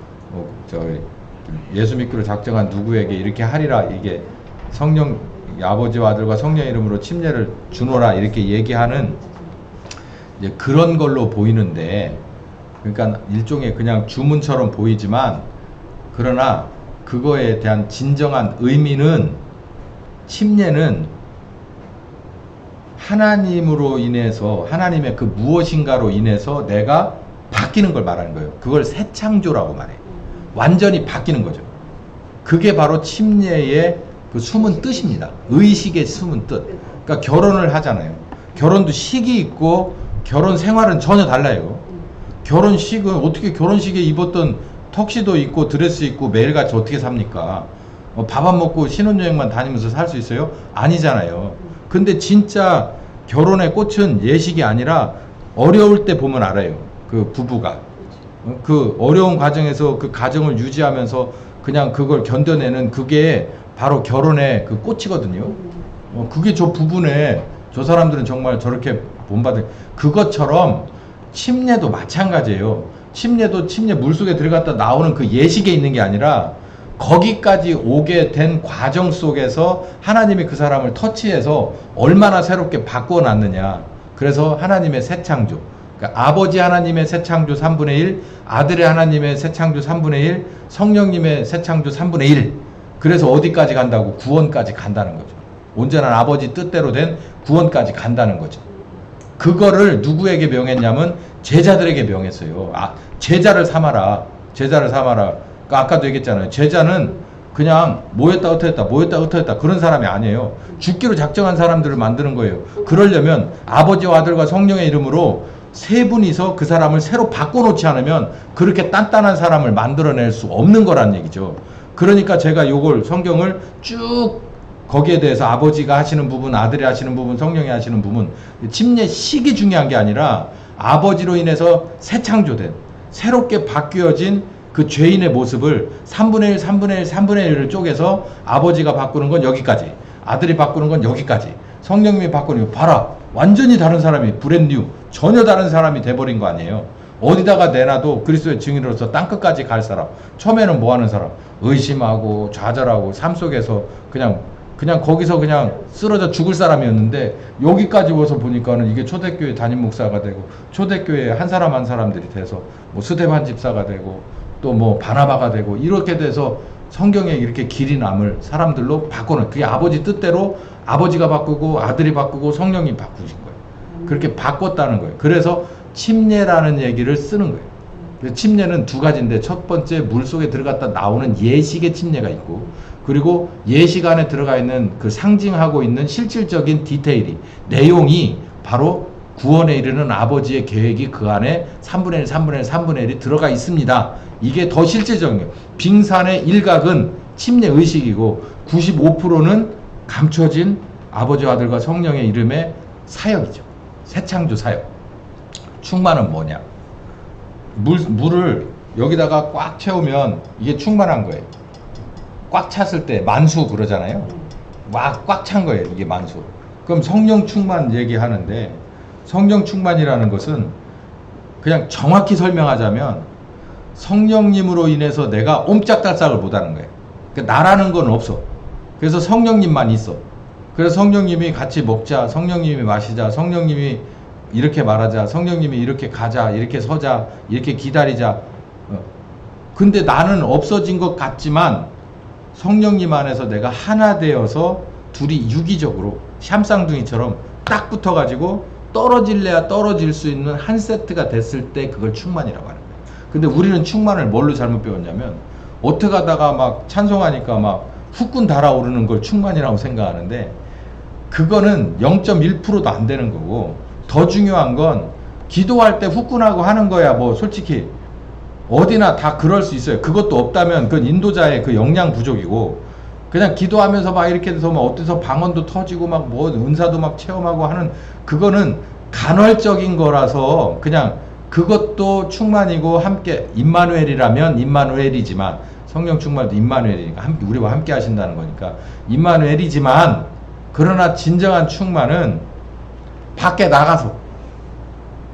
예수 믿기로 작정한 누구에게 이렇게 하리라, 이게 성령 아버지와 아들과 성령의 이름으로 침례를 주노라 이렇게 얘기하는 이제 그런 걸로 보이는데, 그러니까 일종의 그냥 주문처럼 보이지만, 그러나 그거에 대한 진정한 의미는, 침례는 하나님으로 인해서, 하나님의 그 무엇인가로 인해서 내가 바뀌는 걸 말하는 거예요. 그걸 새 창조라고 말해요. 완전히 바뀌는 거죠. 그게 바로 침례의 그 숨은 뜻입니다. 의식의 숨은 뜻. 그러니까 결혼을 하잖아요. 결혼도 식이 있고 결혼 생활은 전혀 달라요. 결혼식은 어떻게 결혼식에 입었던 턱시도 입고 드레스 입고 매일같이 어떻게 삽니까? 밥 안 먹고 신혼여행만 다니면서 살 수 있어요? 아니잖아요. 근데 진짜 결혼의 꽃은 예식이 아니라 어려울 때 보면 알아요. 그 부부가 그 어려운 과정에서 그 가정을 유지하면서 그냥 그걸 견뎌내는, 그게 바로 결혼의 그 꽃이거든요. 그게 저 부부네. 저 사람들은 정말 저렇게 본받을. 그것처럼 침례도 마찬가지예요. 침례도 침례 물속에 들어갔다 나오는 그 예식에 있는 게 아니라 거기까지 오게 된 과정 속에서 하나님이 그 사람을 터치해서 얼마나 새롭게 바꿔놨느냐. 그래서 하나님의 새 창조, 그러니까 아버지 하나님의 새 창조 3분의 1, 아들의 하나님의 새 창조 3분의 1, 성령님의 새 창조 3분의 1. 그래서 어디까지 간다고? 구원까지 간다는 거죠. 온전한 아버지 뜻대로 된 구원까지 간다는 거죠. 그거를 누구에게 명했냐면 제자들에게 명했어요. 제자를 삼아라. 제자를 삼아라. 그러니까 아까도 얘기했잖아요. 제자는 그냥 모였다 흩어졌다 모였다 흩어졌다 그런 사람이 아니에요. 죽기로 작정한 사람들을 만드는 거예요. 그러려면 아버지와 아들과 성령의 이름으로 세 분이서 그 사람을 새로 바꿔놓지 않으면 그렇게 단단한 사람을 만들어낼 수 없는 거란 얘기죠. 그러니까 제가 요걸 성경을 쭉 거기에 대해서 아버지가 하시는 부분, 아들이 하시는 부분, 성령이 하시는 부분, 침례식이 중요한 게 아니라 아버지로 인해서 새 창조된, 새롭게 바뀌어진 그 죄인의 모습을 3분의 1, 3분의 1, 3분의 1을 쪼개서 아버지가 바꾸는 건 여기까지, 아들이 바꾸는 건 여기까지, 성령님이 바꾸는 거 봐라. 완전히 다른 사람이, 브랜뉴, 전혀 다른 사람이 돼버린 거 아니에요. 어디다가 내놔도 그리스도의 증인으로서 땅끝까지 갈 사람. 처음에는 뭐 하는 사람? 의심하고 좌절하고 삶 속에서 그냥 거기서 그냥 쓰러져 죽을 사람이었는데, 여기까지 와서 보니까는 이게 초대교회 담임 목사가 되고, 초대교회 한 사람 한 사람들이 돼서 뭐 스데반 집사가 되고, 또 뭐 바나바가 되고, 이렇게 돼서 성경에 이렇게 길이 남을 사람들로 바꾸는, 그게 아버지 뜻대로 아버지가 바꾸고 아들이 바꾸고 성령이 바꾸신 거예요. 그렇게 바꿨다는 거예요. 그래서 침례라는 얘기를 쓰는 거예요. 침례는 두 가지인데, 첫 번째 물속에 들어갔다 나오는 예식의 침례가 있고, 그리고 예식 안에 들어가 있는 그 상징하고 있는 실질적인 디테일이, 내용이 바로 구원에 이르는 아버지의 계획이 그 안에 3분의 1, 3분의 1, 3분의 1이 들어가 있습니다. 이게 더 실질적인 거예요. 빙산의 일각은 침례 의식이고 95%는 감춰진 아버지와 아들과 성령의 이름의 사역이죠. 새 창조 사역. 충만은 뭐냐? 물을 여기다가 꽉 채우면 이게 충만한 거예요. 꽉 찼을 때 만수 그러잖아요. 꽉 찬 거예요. 이게 만수. 그럼 성령 충만 얘기하는데, 성령 충만이라는 것은 그냥 정확히 설명하자면 성령님으로 인해서 내가 옴짝달싹을 못하는 거예요. 그러니까 나라는 건 없어. 그래서 성령님만 있어. 그래서 성령님이 같이 먹자, 성령님이 마시자, 성령님이 이렇게 말하자, 성령님이 이렇게 가자, 이렇게 서자, 이렇게 기다리자. 근데 나는 없어진 것 같지만 성령님 안에서 내가 하나 되어서 둘이 유기적으로 샴쌍둥이처럼 딱 붙어가지고 떨어질래야 떨어질 수 있는 한 세트가 됐을 때 그걸 충만이라고 하는 거예요. 근데 우리는 충만을 뭘로 잘못 배웠냐면 어떻게 하다가 막 찬송하니까 막 후끈 달아오르는 걸 충만이라고 생각하는데 그거는 0.1%도 안 되는 거고, 더 중요한 건 기도할 때 후끈하고 하는 거야. 뭐 솔직히 어디나 다 그럴 수 있어요. 그것도 없다면 그건 인도자의 그 역량 부족이고, 그냥 기도하면서 막 이렇게 돼서 막 어디서 방언도 터지고 막 뭐 은사도 막 체험하고 하는 그거는 간헐적인 거라서 그냥 그것도 충만이고, 함께 임마누엘이라면 임마누엘이지만 성령 충만도 임마누엘이니까 함께 우리와 함께 하신다는 거니까 임마누엘이지만, 그러나 진정한 충만은 밖에 나가서,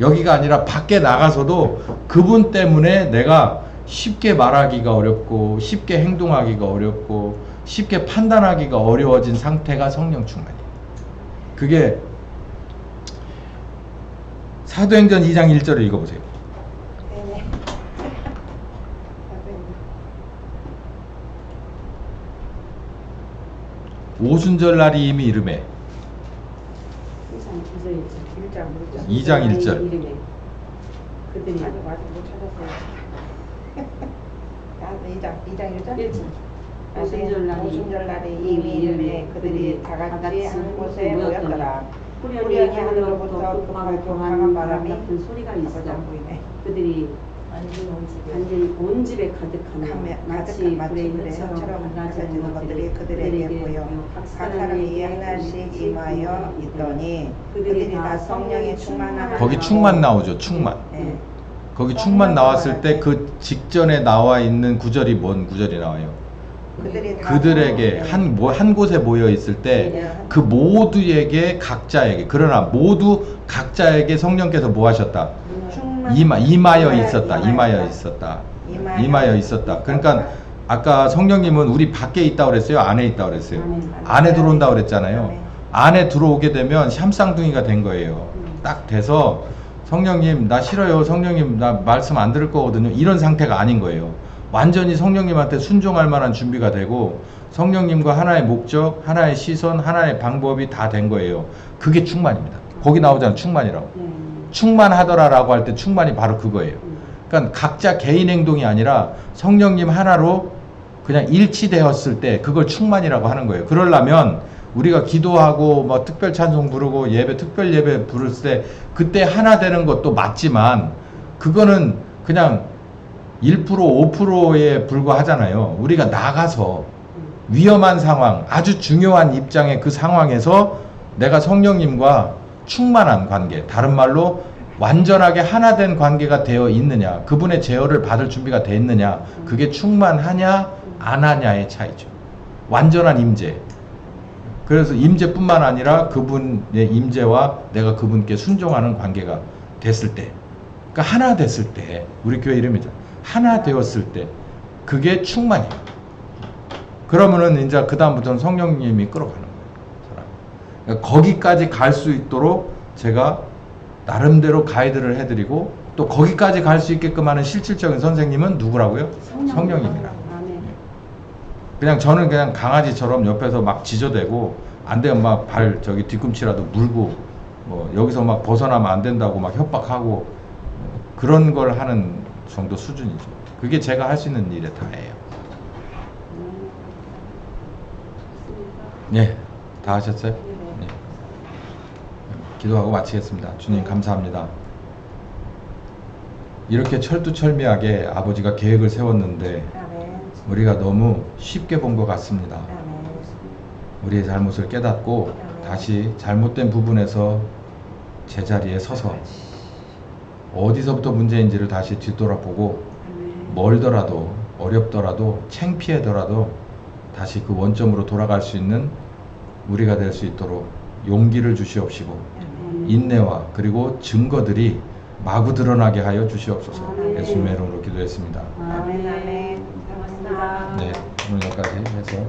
여기가 아니라 밖에 나가서도 그분 때문에 내가 쉽게 말하기가 어렵고 쉽게 행동하기가 어렵고 쉽게 판단하기가 어려워진 상태가 성령 충만이에요. 그게 사도행전 2장 1절을 읽어보세요. 네네. 오순절 날이 이미 이름에 2장 1절. 이름에 그들이 아직 못 찾았어요. 2장 1절? 오순절 날에 이미 이름에 그들이 다 같이 한 곳에 모였더라. 후련히 하늘로부터 급하고 강한 바람이 같은 소리가 있어 그들이 완전히 온 집에 가득하며 마치 불의 혀처럼 갈라지는 것들이 그들에게 보여 각 사람에게 하나씩 임하여 있더니 그들이 다 성령의 충만함을 거기 충만 나오죠. 충만. 네. 거기 충만 나왔을 때 그 직전에 나와 있는 구절이 뭔 구절이 나와요? 그들에게 한 곳에 모여 있을 때 그 모두에게 각자에게, 그러나 모두 각자에게 성령께서 뭐 하셨다? 임하여 있었다. 임하여 있었다. 그러니까 아까 성령님은 우리 밖에 있다 그랬어요? 안에 있다 그랬어요? 안에 들어온다 그랬잖아요. 안에 들어오게 되면 샴쌍둥이가 된 거예요. 딱 돼서 성령님 나 싫어요. 성령님 나 말씀 안 들을 거거든요. 이런 상태가 아닌 거예요. 완전히 성령님한테 순종할 만한 준비가 되고 성령님과 하나의 목적, 하나의 시선, 하나의 방법이 다 된 거예요. 그게 충만입니다. 거기 나오잖아요. 충만이라고. 충만하더라라고 할 때 충만이 바로 그거예요. 그러니까 각자 개인 행동이 아니라 성령님 하나로 그냥 일치되었을 때 그걸 충만이라고 하는 거예요. 그러려면 우리가 기도하고 뭐 특별 찬송 부르고 예배, 특별 예배 부를 때 그때 하나 되는 것도 맞지만 그거는 그냥 1%, 5%에 불과하잖아요. 우리가 나가서 위험한 상황, 아주 중요한 입장의 그 상황에서 내가 성령님과 충만한 관계, 다른 말로 완전하게 하나 된 관계가 되어 있느냐, 그분의 제어를 받을 준비가 되어 있느냐, 그게 충만하냐 안 하냐의 차이죠. 완전한 임재. 그래서 임재뿐만 아니라 그분의 임재와 내가 그분께 순종하는 관계가 됐을 때, 그러니까 하나 됐을 때, 우리 교회 이름이죠. 하나 되었을 때 그게 충만이에요. 그러면은 이제 그 다음부터는 성령님이 끌어가는 거예요. 그러니까 거기까지 갈 수 있도록 제가 나름대로 가이드를 해드리고, 또 거기까지 갈 수 있게끔 하는 실질적인 선생님은 누구라고요? 성령님이라고. 그냥 저는 그냥 강아지처럼 옆에서 막 지저대고 안 되면 막 발 저기 뒤꿈치라도 물고 뭐 여기서 막 벗어나면 안 된다고 막 협박하고 그런 걸 하는 정도 수준이죠. 그게 제가 할 수 있는 일의 다예요. 네, 다 하셨어요? 네. 기도하고 마치겠습니다. 주님 감사합니다. 이렇게 철두철미하게 아버지가 계획을 세웠는데 우리가 너무 쉽게 본 것 같습니다. 우리의 잘못을 깨닫고 다시 잘못된 부분에서 제자리에 서서 어디서부터 문제인지를 다시 뒤돌아보고 멀더라도 어렵더라도 창피하더라도 다시 그 원점으로 돌아갈 수 있는 우리가 될 수 있도록 용기를 주시옵시고 인내와 그리고 증거들이 마구 드러나게 하여 주시옵소서. 예수님의 이름으로 기도했습니다. 아멘. 고맙습니다. 네, 오늘 여기까지 해서